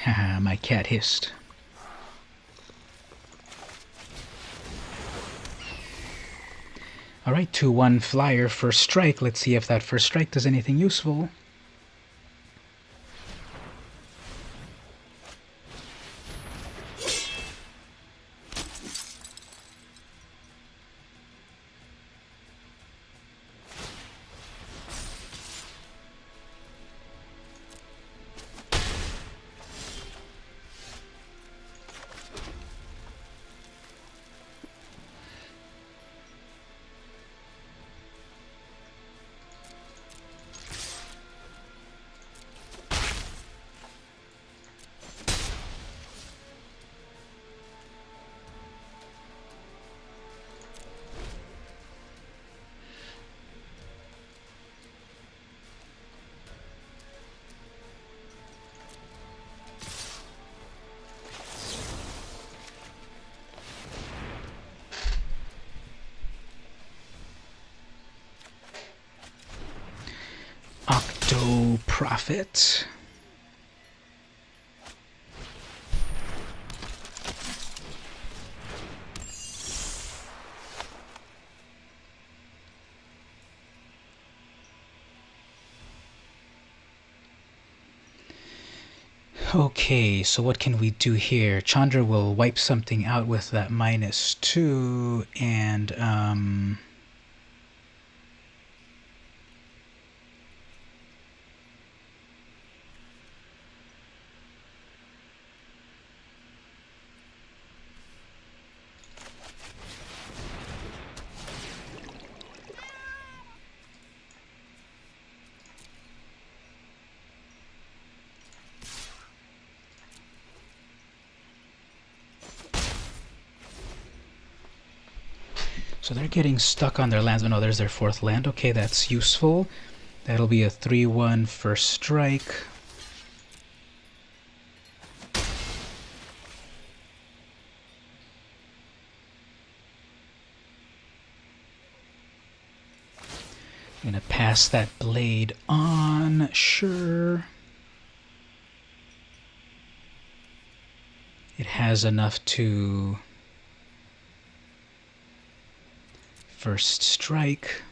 S1: Haha, my cat hissed. Alright, 2-1 flyer, first strike. Let's see if that first strike does anything useful. Prophet. Okay, so what can we do here? Chandra will wipe something out with that -2, and so they're getting stuck on their lands. Oh no, there's their 4th land. Okay, that's useful. That'll be a 3-1 first strike. Gonna pass that blade on, sure. It has enough to first strike.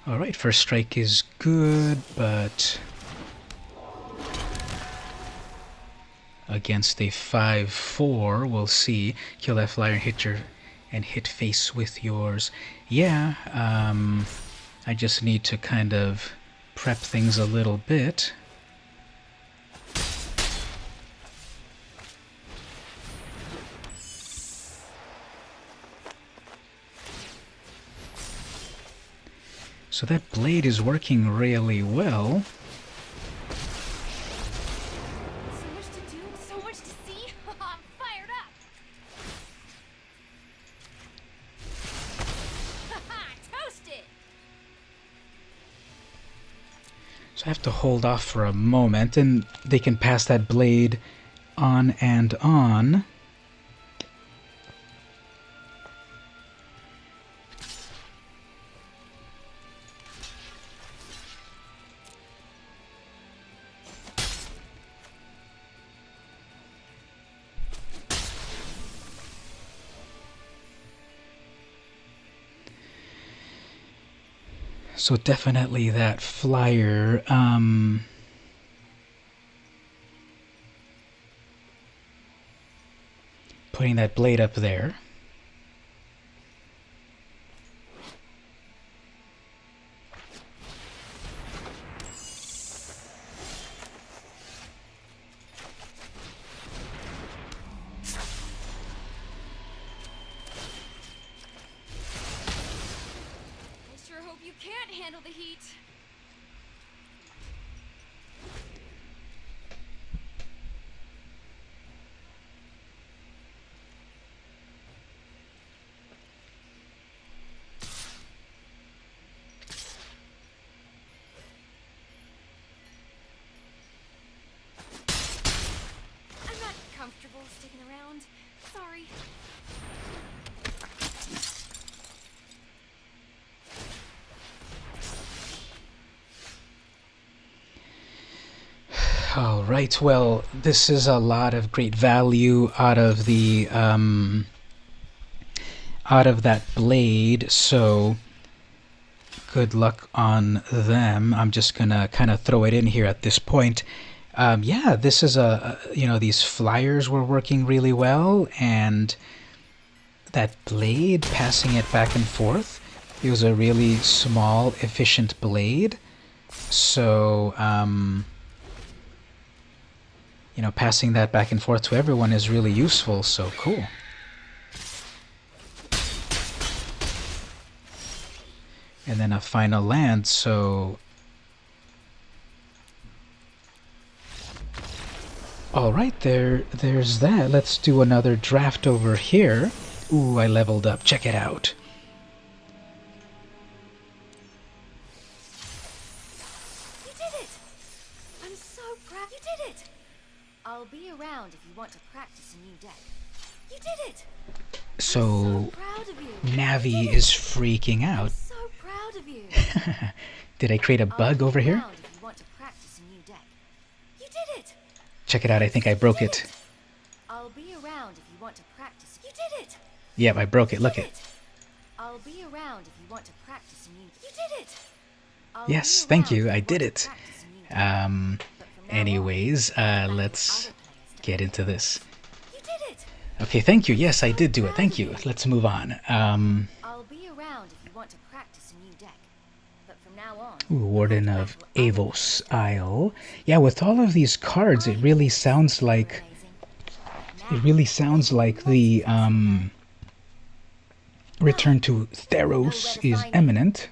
S1: Alright, first strike is good, but against a 5-4, we'll see. Kill that flyer and hit face with yours. Yeah, I just need to kind of prep things a little bit. So that blade is working really well.
S3: So much to do, so much to see. I'm fired up. Toasted.
S1: So I have to hold off for a moment, and they can pass that blade on and on. So definitely that flyer, putting that blade up there.
S3: I sure hope you can't handle the heat. I'm not comfortable sticking around. Sorry.
S1: All right, well, this is a lot of great value out of the out of that blade, so good luck on them. I'm just gonna kind of throw it in here at this point. Yeah, this is these flyers were working really well, and that blade, passing it back and forth, it was a really small, efficient blade. So, passing that back and forth to everyone is really useful, so cool. And then a final land, so... Alright, there's that. Let's do another draft over here. Ooh, I leveled up. Check it out.
S2: You did it! I'm so proud you did it! I'll be around if you want to practice a new deck. You did it!
S1: So,
S2: Proud of you.
S1: Navi is freaking out.
S2: So proud of you.
S1: Did I create a bug over here?
S2: Around if you want to practice a new deck. You did it!
S1: Check it out, I think I broke it.
S2: I'll be around if you want to practice. You did it!
S1: Yep, I broke it, look it.
S2: I'll be around if you want to practice a new. You did it!
S1: Yes, thank you, I did it. Anyways, let's get into this.
S2: You did it!
S1: Okay, thank you, yes, I did do it, thank you. Let's move on.
S2: I'll be around if you want to practice a new deck. But from now on...
S1: Ooh, Warden of Avos Isle. Yeah, with all of these cards, it really sounds like... It really sounds like the, return to Theros is imminent.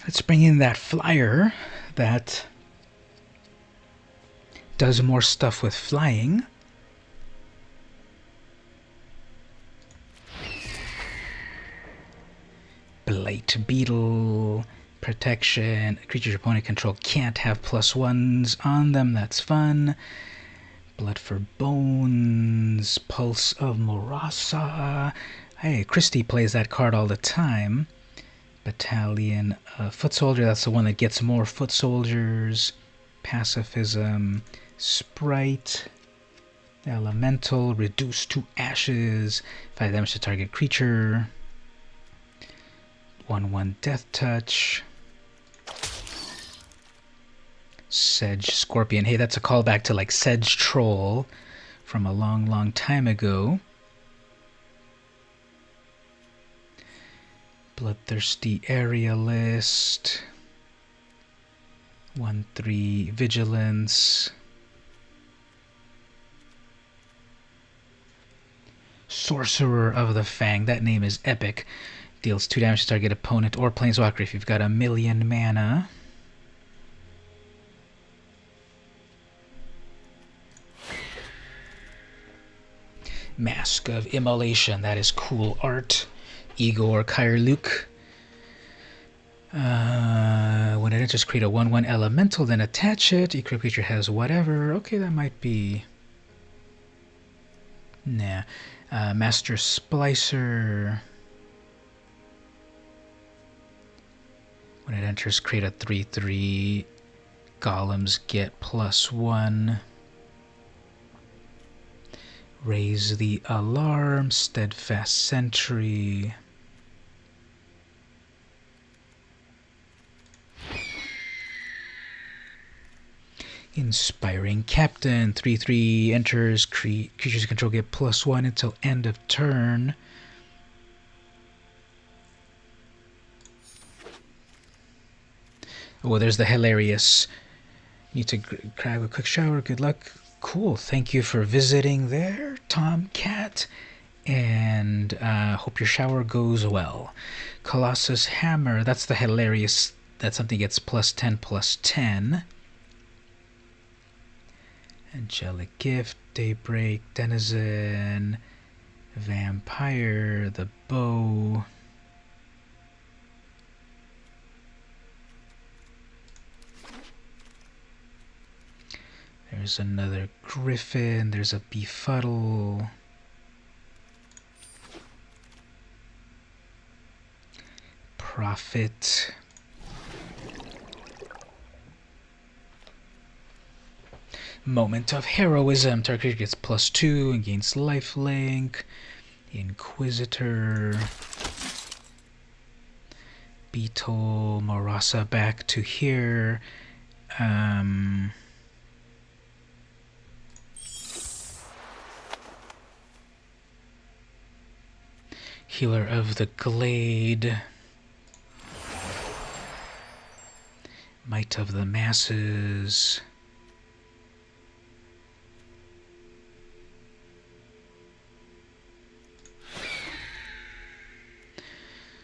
S1: Let's bring in that flyer that does more stuff with flying. Blight Beetle. Protection. Creatures your opponent control can't have +1s on them. That's fun. Blood for Bones. Pulse of Murasa. Hey, Christy plays that card all the time. Battalion. Foot Soldier. That's the one that gets more foot soldiers. Pacifism. Sprite. Elemental. Reduced to ashes. 5 damage to target creature. 1/1 Death Touch. Sedge Scorpion. Hey, that's a callback to like Sedge Troll from a long time ago. Bloodthirsty Aerialist. 1/3 Vigilance. Sorcerer of the Fang. That name is epic. Deals 2 damage to target opponent or planeswalker if you've got 1,000,000 mana. Mask of Immolation. That is cool art. Igor Kyrluk. When it enters, create a 1/1 elemental, then attach it. Equip creature has whatever. Okay, that might be... Nah. Master Splicer. When it enters, create a 3/3. Golems get +1. Raise the Alarm. Steadfast Sentry. Inspiring Captain. 3/3 enters. Creatures you control get +1 until end of turn. Oh, there's the hilarious. Need to grab a quick shower. Good luck. Cool. Thank you for visiting there, Tomcat. And hope your shower goes well. Colossus Hammer. That's the hilarious. That something gets +10/+10. Angelic Gift. Daybreak. Denizen. Vampire. The Bow. There's another Griffin. There's a Befuddle. Prophet. Moment of Heroism. Target creature gets +2 and gains lifelink. Inquisitor. Beetle. Murasa back to here. Healer of the Glade. Might of the Masses.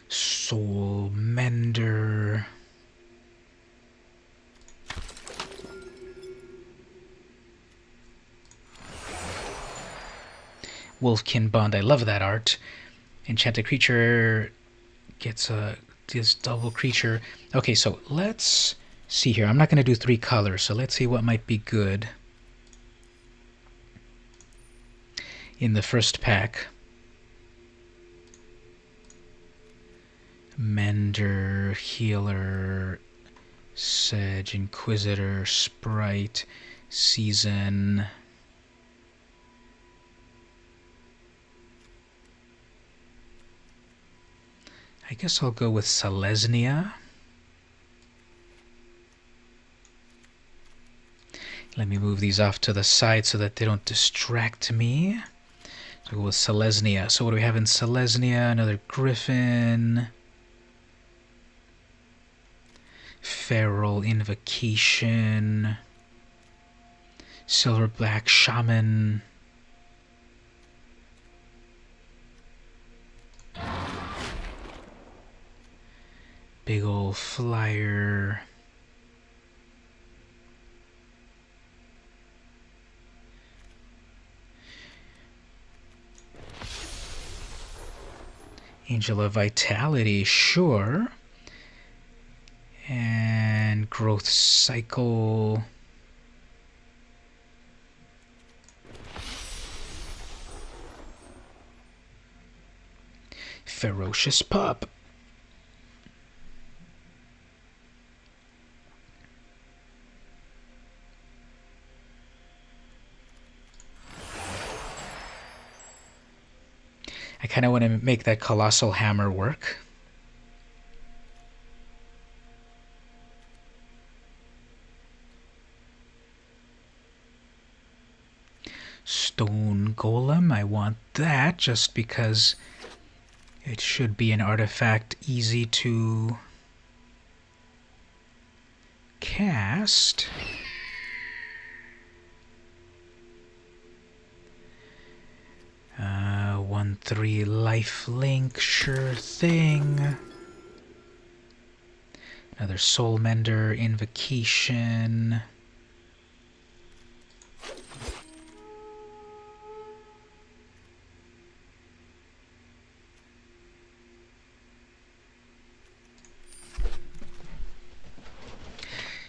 S1: Soul Mender. Wolfkin Bond. I love that art. Enchanted creature gets this double creature. Okay, so let's see here. I'm not going to do 3 colors, so let's see what might be good in the first pack. Mender, Healer, Sedge, Inquisitor, Sprite, Season. I guess I'll go with Selesnya. Let me move these off to the side so that they don't distract me. So we'll go with Selesnya. So what do we have in Selesnya? Another Griffin. Feral Invocation. Silver Black Shaman. Big ol' flyer. Angel of Vitality, sure. And growth cycle. Ferocious Pup. I kind of want to make that Colossal Hammer work. Stone Golem, I want that just because it should be an artifact easy to cast. 1/3 lifelink, sure thing. Another Soul Mender, Invocation.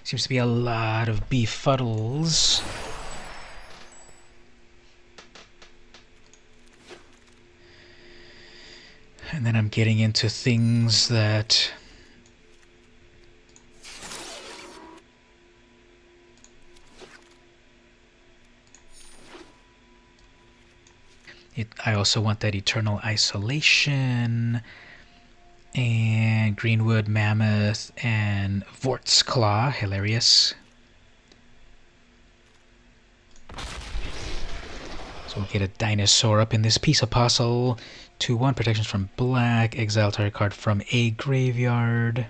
S1: Seems to be a lot of befuddles. And then I'm getting into things that I also want that Eternal Isolation and Greenwood Mammoth and Vort's Claw, hilarious. So we'll get a dinosaur up in this Peace Apostle. 2/1 protections from black, exile target card from a graveyard.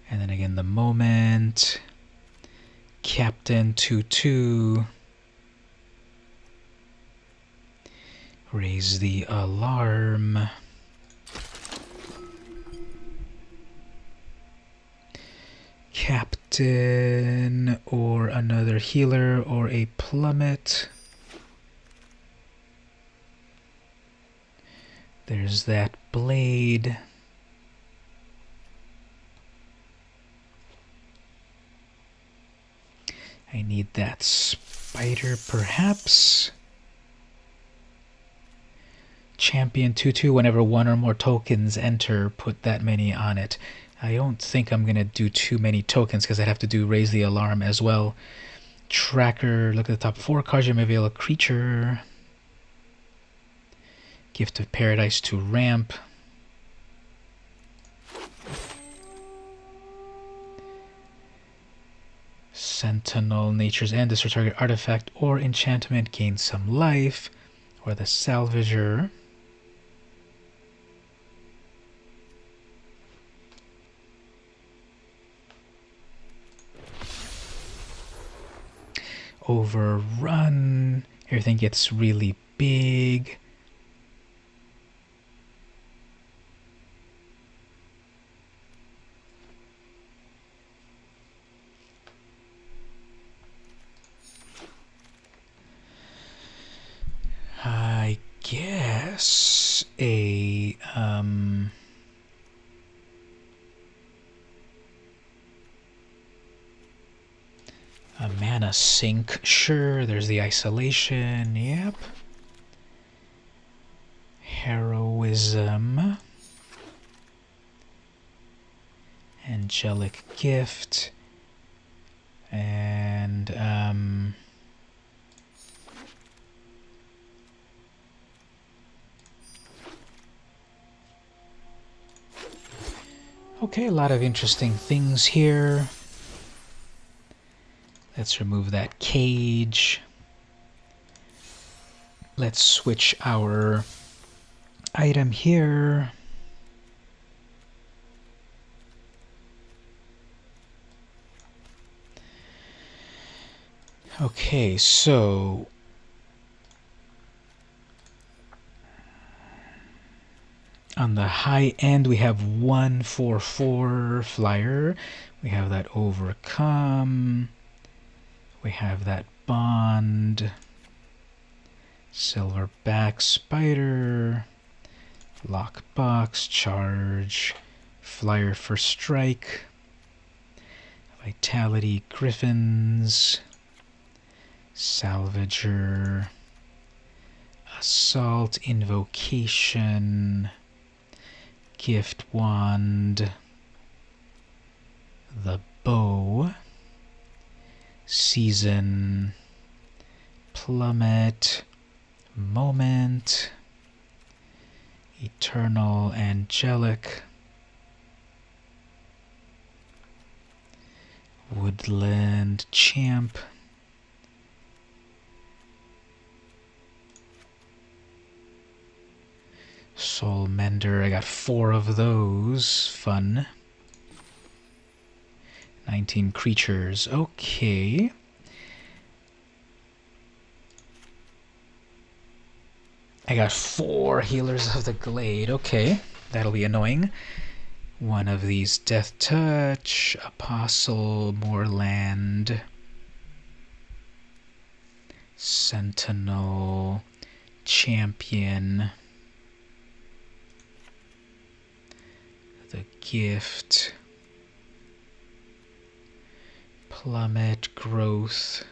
S1: And then again the Moment. Captain 2/2. Raise the Alarm. Captain or another healer or a plummet. There's that blade. I need that spider perhaps. Champion 2/2, whenever one or more tokens enter, put that many on it. I don't think I'm going to do too many tokens because I'd have to do Raise the Alarm as well. Tracker, look at the top 4 cards. You may reveal a creature. Gift of Paradise to ramp. Sentinel, Nature's End. This target artifact or enchantment gains some life. Or the Salvager. Overrun. Everything gets really big. I guess a mana sink, sure. There's the Isolation, yep. Heroism. Angelic Gift. And okay, a lot of interesting things here. Let's remove that cage. Let's switch our item here. Okay, so on the high end we have 1/4/4 flyer. We have that Overcome. We have that Bond. Silverback Spider. Lockbox, charge, flyer for strike, vitality, griffins, salvager, assault, invocation, gift wand, the bow, season, plummet, moment, eternal, angelic, woodland, champ, soul mender. I got 4 of those. Fun. 19 creatures. Okay. I got 4 Healers of the Glade. Okay, that'll be annoying. One of these Death Touch, Apostle, Moorland, Sentinel, Champion, the Gift, Plummet, Growth,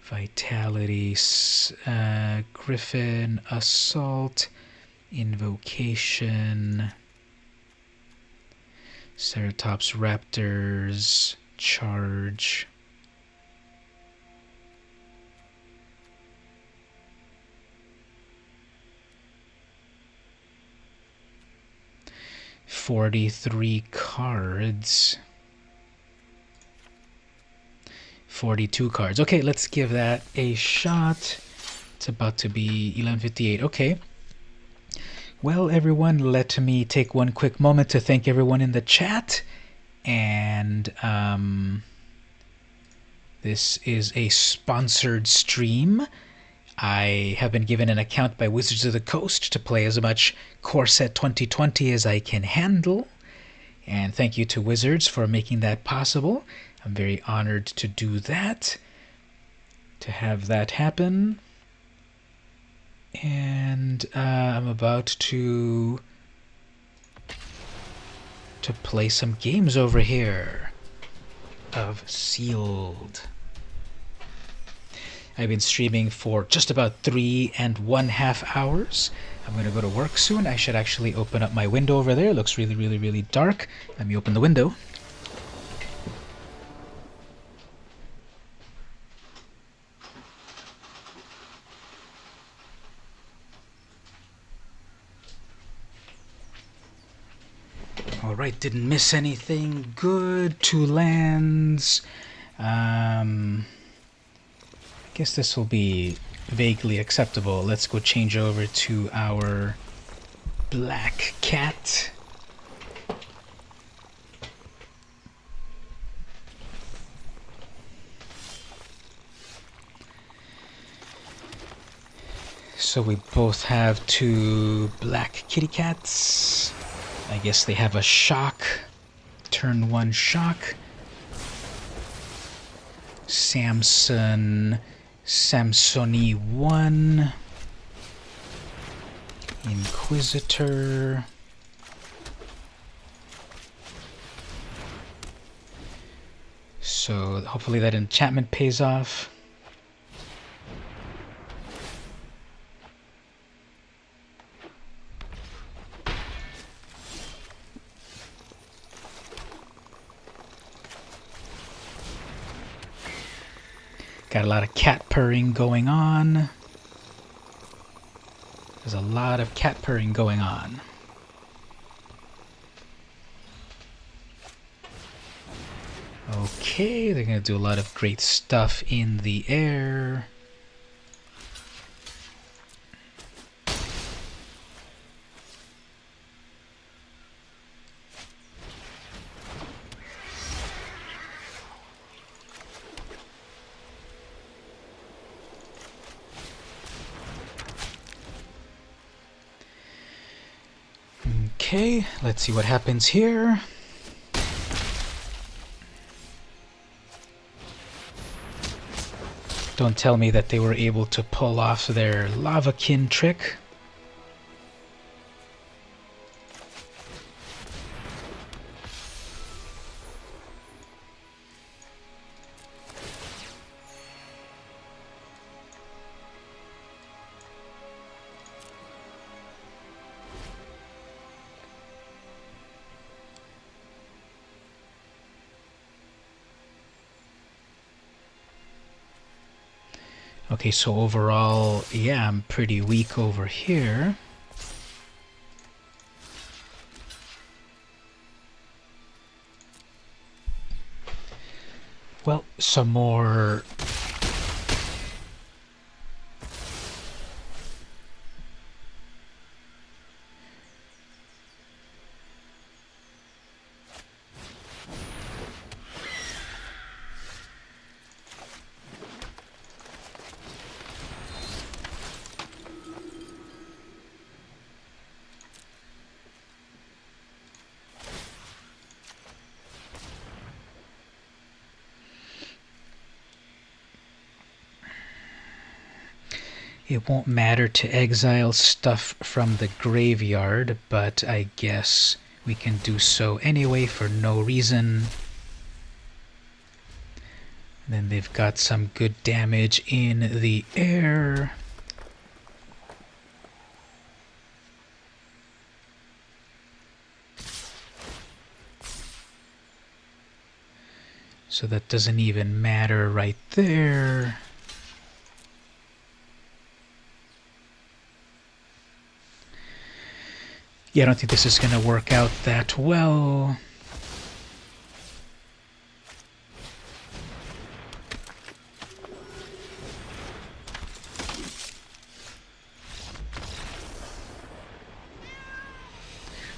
S1: Vitality, Griffin, Assault, Invocation, Ceratops Raptors, Charge, $43 cards. 42 cards. Okay, let's give that a shot. It's about to be 11:58. Okay. Well, everyone, let me take one quick moment to thank everyone in the chat. And this is a sponsored stream. I have been given an account by Wizards of the Coast to play as much Core Set 2020 as I can handle. And thank you to Wizards for making that possible. I'm very honored to do that, to have that happen. And I'm about to play some games over here of Sealed. I've been streaming for just about 3.5 hours. I'm going to go to work soon. I should actually open up my window over there. It looks really, really, really dark. Let me open the window. Alright, didn't miss anything. Good. 2 lands. Guess this will be vaguely acceptable. Let's go change over to our Black Cat. So we both have 2 black kitty cats. I guess they have a shock. Turn 1 shock. Samsoni 1. Inquisitor. So hopefully that enchantment pays off. Got a lot of cat purring going on. There's a lot of cat purring going on. Okay, they're going to do a lot of great stuff in the air. Okay, let's see what happens here. Don't tell me that they were able to pull off their lavakin trick. Okay, so overall, yeah, I'm pretty weak over here. Well, some more... It won't matter to exile stuff from the graveyard, but I guess we can do so anyway for no reason. Then they've got some good damage in the air. So that doesn't even matter right there. Yeah, I don't think this is going to work out that well.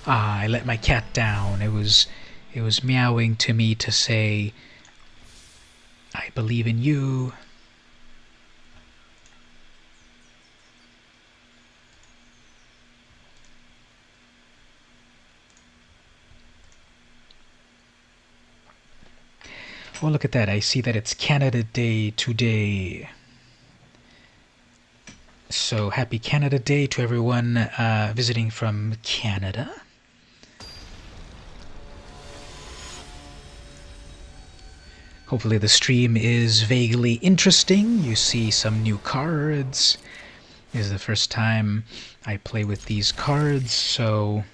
S1: Ah, I let my cat down. It was meowing to me to say, I believe in you. Oh, look at that. I see that it's Canada Day today. So, happy Canada Day to everyone visiting from Canada. Hopefully the stream is vaguely interesting. You see some new cards. This is the first time I play with these cards, so...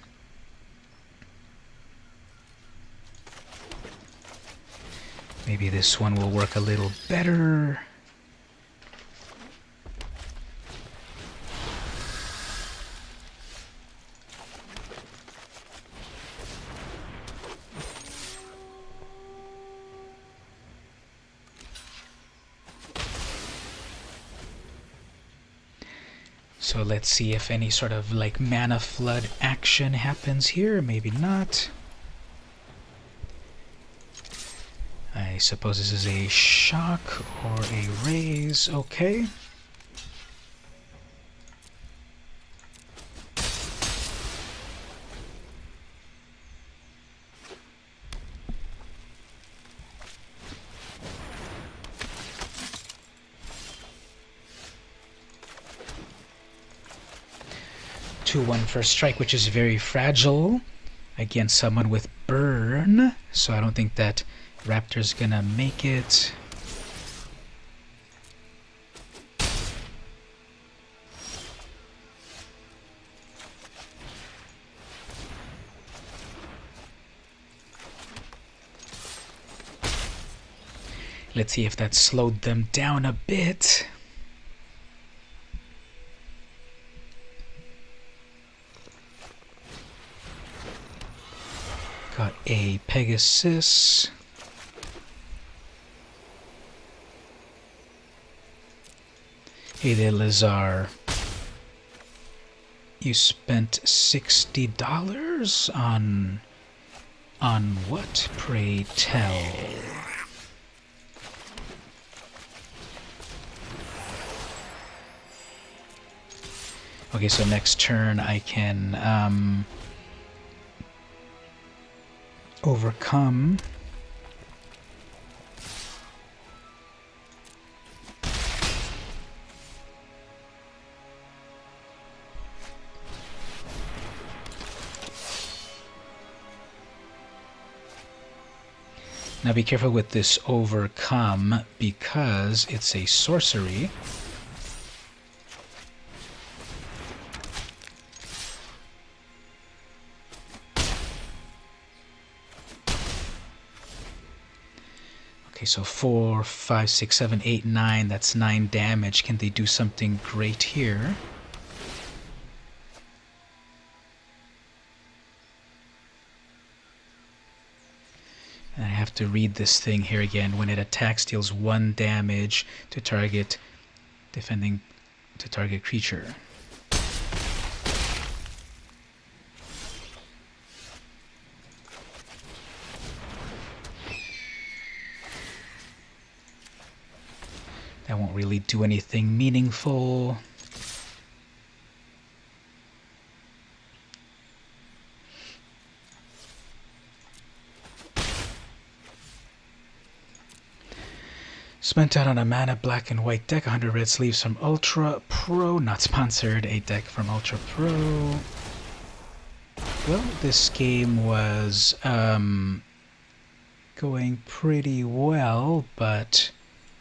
S1: maybe this one will work a little better. So let's see if any sort of like mana flood action happens here. Maybe not. I suppose this is a shock or a raise. Okay. One first strike, which is very fragile against someone with burn, so I don't think that Raptor's gonna make it. Let's see if that slowed them down a bit. Got a Pegasus. Hey there, Lazar. You spent $60 on what, pray tell? Okay, so next turn I can overcome. Now be careful with this overcome because it's a sorcery. Okay, so 4, 5, 6, 7, 8, 9. That's 9 damage. Can they do something great here? And I have to read this thing here again. When it attacks, deals 1 damage to target defending to target creature. That won't really do anything meaningful. Spent out on a mana black and white deck, 100 red sleeves from Ultra Pro, not sponsored, a deck from Ultra Pro. Well, this game was going pretty well, but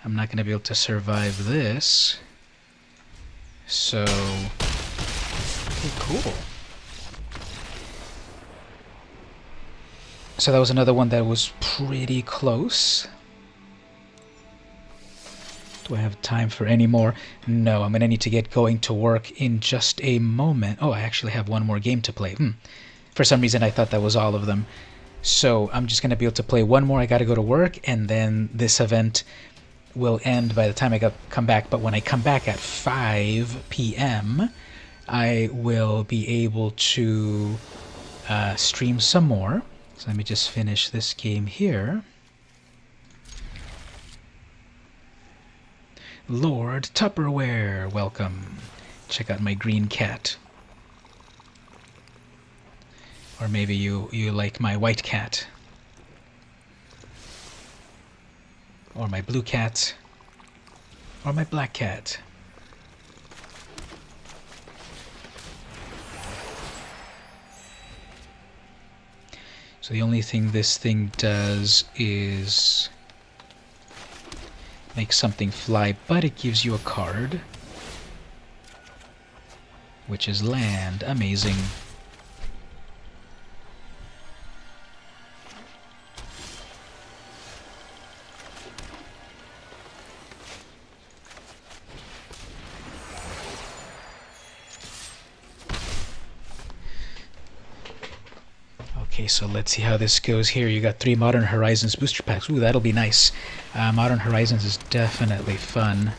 S1: I'm not going to be able to survive this. So, okay, cool. So that was another one that was pretty close. Do I have time for any more? No, I'm going to need to get going to work in just a moment. Oh, I actually have one more game to play. For some reason, I thought that was all of them. So I'm just going to be able to play one more. I got to go to work, and then this event will end by the time I come back. But when I come back at 5 p.m., I will be able to stream some more. So let me just finish this game here. Lord Tupperware, welcome. Check out my green cat. Or maybe you like my white cat. Or my blue cat. Or my black cat. So the only thing this thing does is make something fly, but it gives you a card, which is land. Amazing. Okay, so let's see how this goes here. You got 3 Modern Horizons booster packs. Ooh, that'll be nice. Modern Horizons is definitely fun.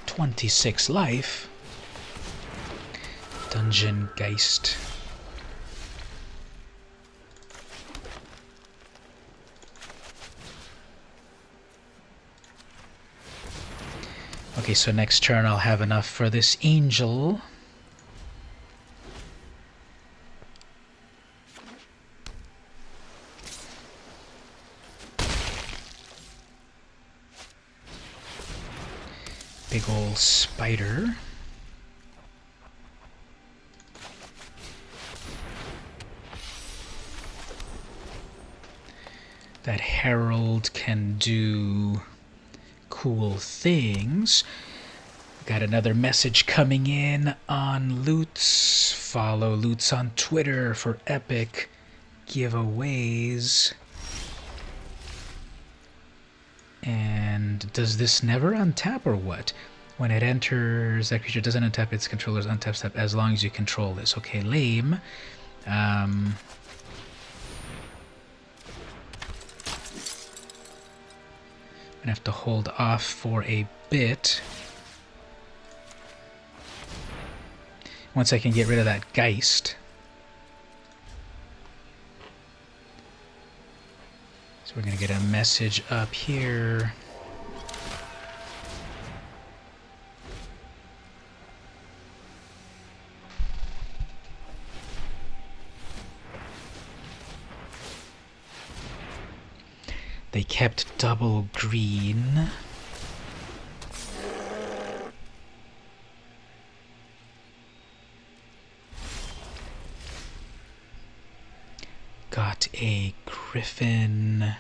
S1: .26 life. Dungeon Geist. Okay, so next turn I'll have enough for this angel. Big ol' spider. That herald can do cool things. Got another message coming in on Loots. Follow Loots on Twitter for epic giveaways. And does this never untap or what? When it enters, that creature doesn't untap its controller's untap step as long as you control this. Okay, lame. I'm gonna have to hold off for a bit. Once I can get rid of that Geist. So we're gonna get a message up here. They kept double green. Got a griffin.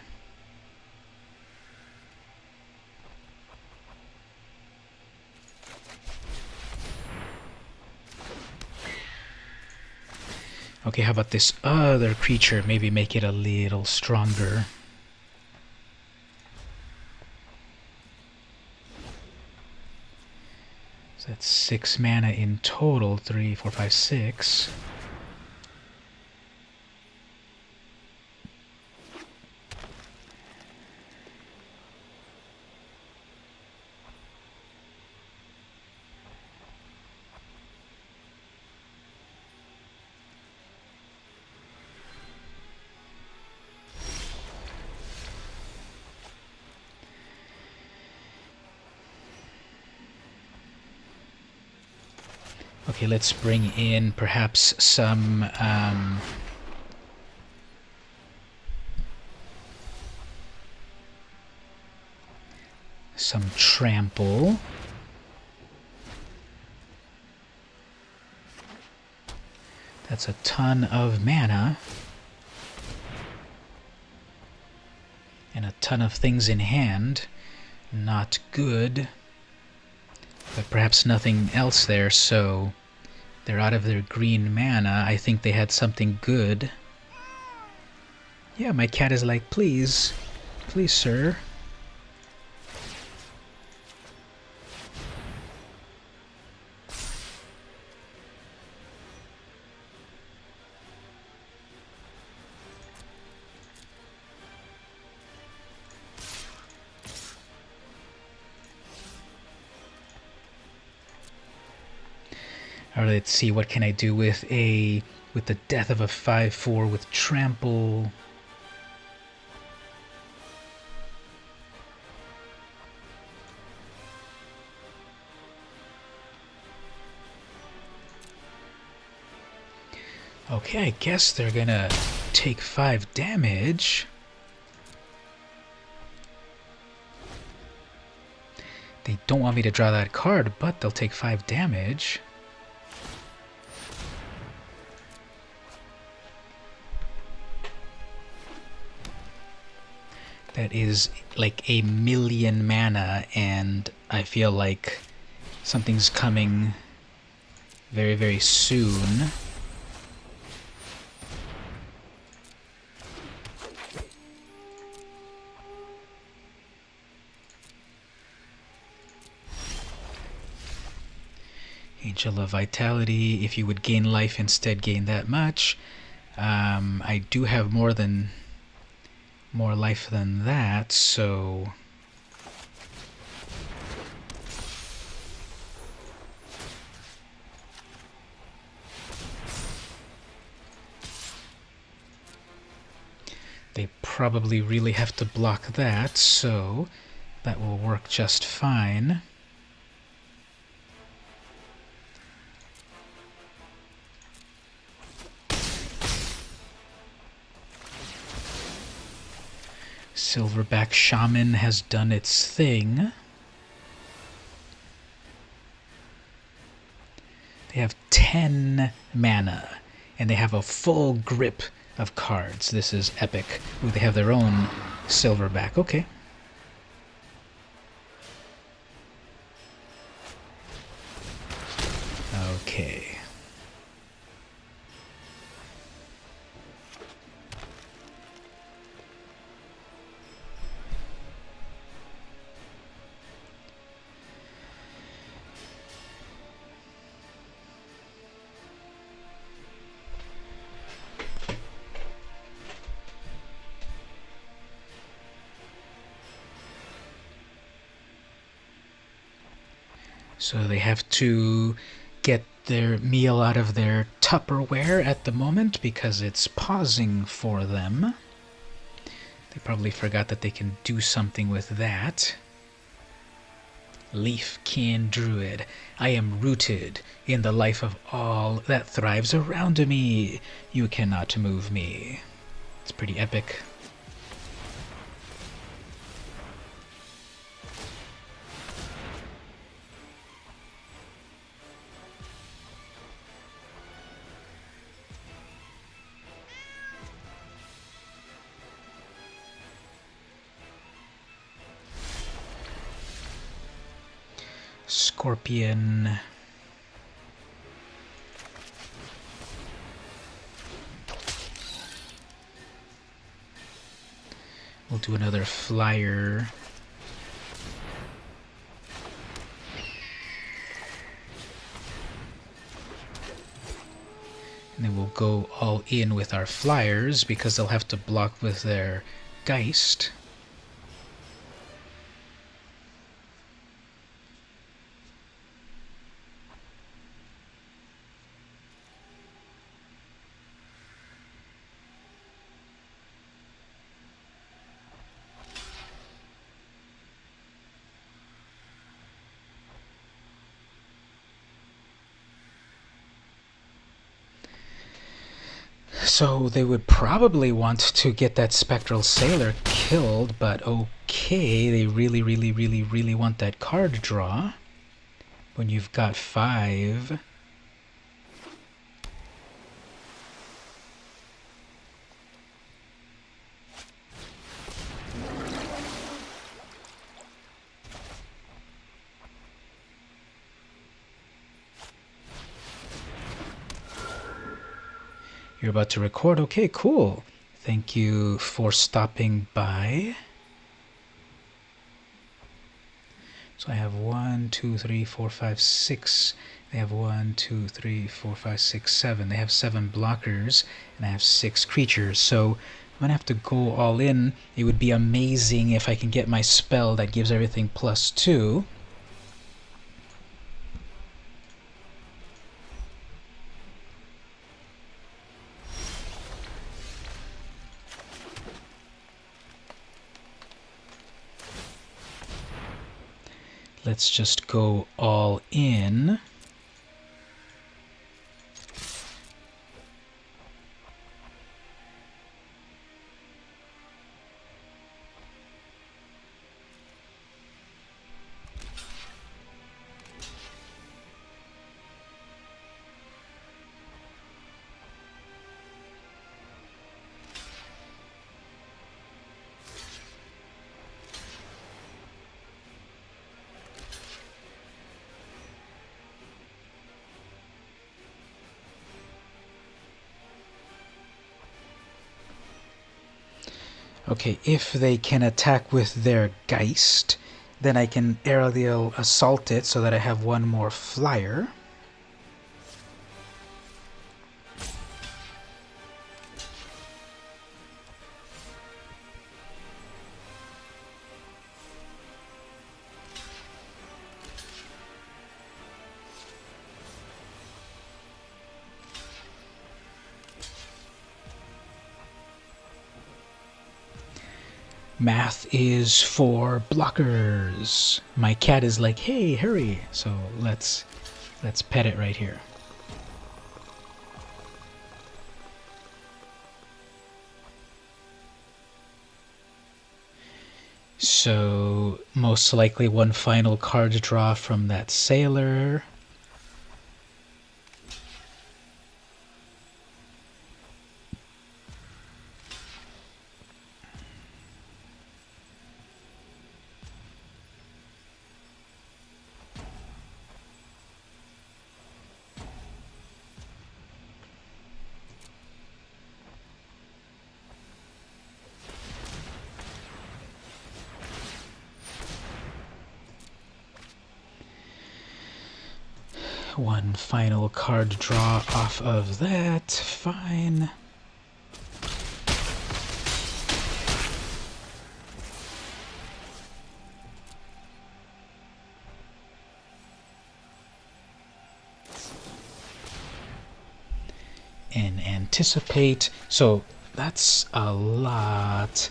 S1: Okay, how about this other creature? Maybe make it a little stronger. So that's 6 mana in total. 3, 4, 5, 6. Okay, let's bring in perhaps some trample. That's a ton of mana. And a ton of things in hand. Not good. But perhaps nothing else there, so they're out of their green mana. I think they had something good. Yeah, my cat is like, please. Please, sir. Alright, let's see, what can I do with the death of a 5/4 with trample? Okay, I guess they're gonna take 5 damage. They don't want me to draw that card, but they'll take 5 damage. That is like 1,000,000 mana, and I feel like something's coming very, very soon. Angel of Vitality, if you would gain life instead, gain that much. I do have more life than that, so they probably really have to block that, so that will work just fine. Silverback Shaman has done its thing. They have 10 mana, and they have a full grip of cards. This is epic. Ooh, they have their own Silverback. Okay. Okay. So they have to get their meal out of their Tupperware at the moment because it's pausing for them. They probably forgot that they can do something with that. Leafkin Druid. I am rooted in the life of all that thrives around me. You cannot move me. It's pretty epic. Scorpion. We'll do another flyer. And then we'll go all in with our flyers because they'll have to block with their Geist. So they would probably want to get that Spectral Sailor killed, but okay, they really want that card draw. When you've got 5. You're about to record? Okay, cool. Thank you for stopping by. So I have 1, 2, 3, 4, 5, 6. They have 1, 2, 3, 4, 5, 6, 7. They have 7 blockers, and I have 6 creatures. So I'm going to have to go all in. It would be amazing if I can get my spell that gives everything +2. Let's just go all in. Okay, if they can attack with their Geist, then I can aerial assault it so that I have 1 more flyer. Math is for blockers. My cat is like, hey, hurry. So let's pet it right here. So most likely 1 final card draw from that sailor. One final card draw off of that. Fine. And anticipate. So that's a lot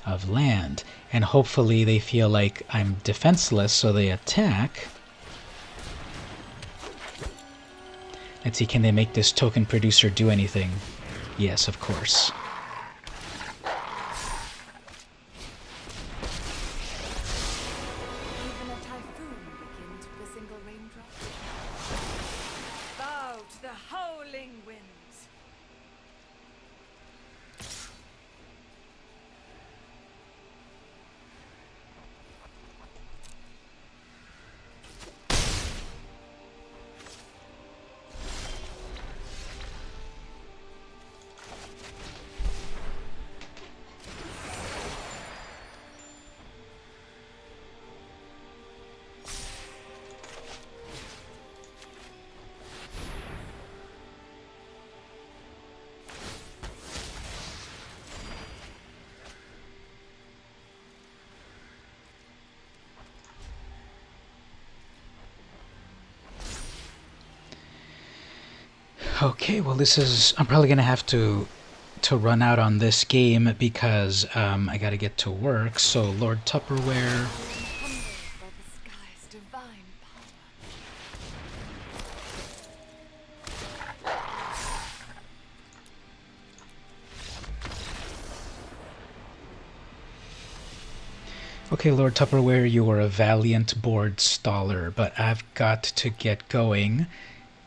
S1: of land. And hopefully they feel like I'm defenseless, so they attack. Let's see, can they make this token producer do anything? Yes, of course.
S3: Even a typhoon begins with a single raindrop.
S5: Bow to the howling winds.
S1: Okay, well I'm probably gonna have to run out on this game because I gotta get to work. So Lord Tupperware.
S3: Humbled by the sky's divine power.
S1: Okay, Lord Tupperware, you are a valiant board staller, but I've got to get going.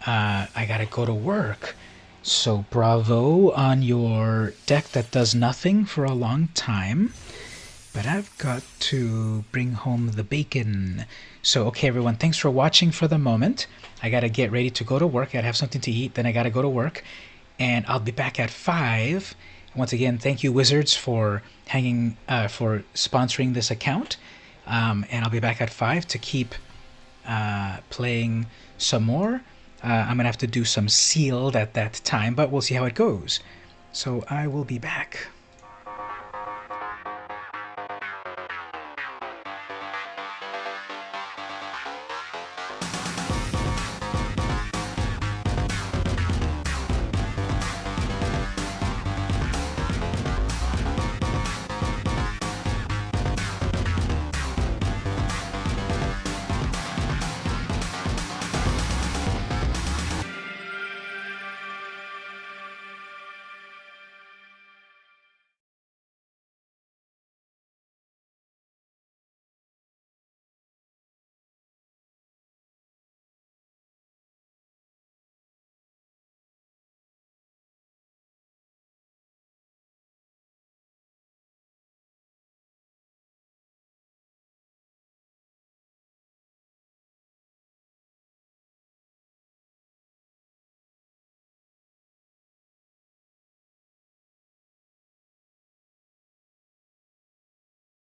S1: I gotta go to work. So bravo on your deck that does nothing for a long time. But I've got to bring home the bacon. So, okay, everyone, thanks for watching for the moment. I gotta get ready to go to work. I gotta have something to eat, then I gotta go to work. And I'll be back at 5. Once again, thank you, Wizards, for for sponsoring this account. And I'll be back at 5 to keep playing some more. I'm gonna have to do some sealed at that time, but we'll see how it goes. So I will be back.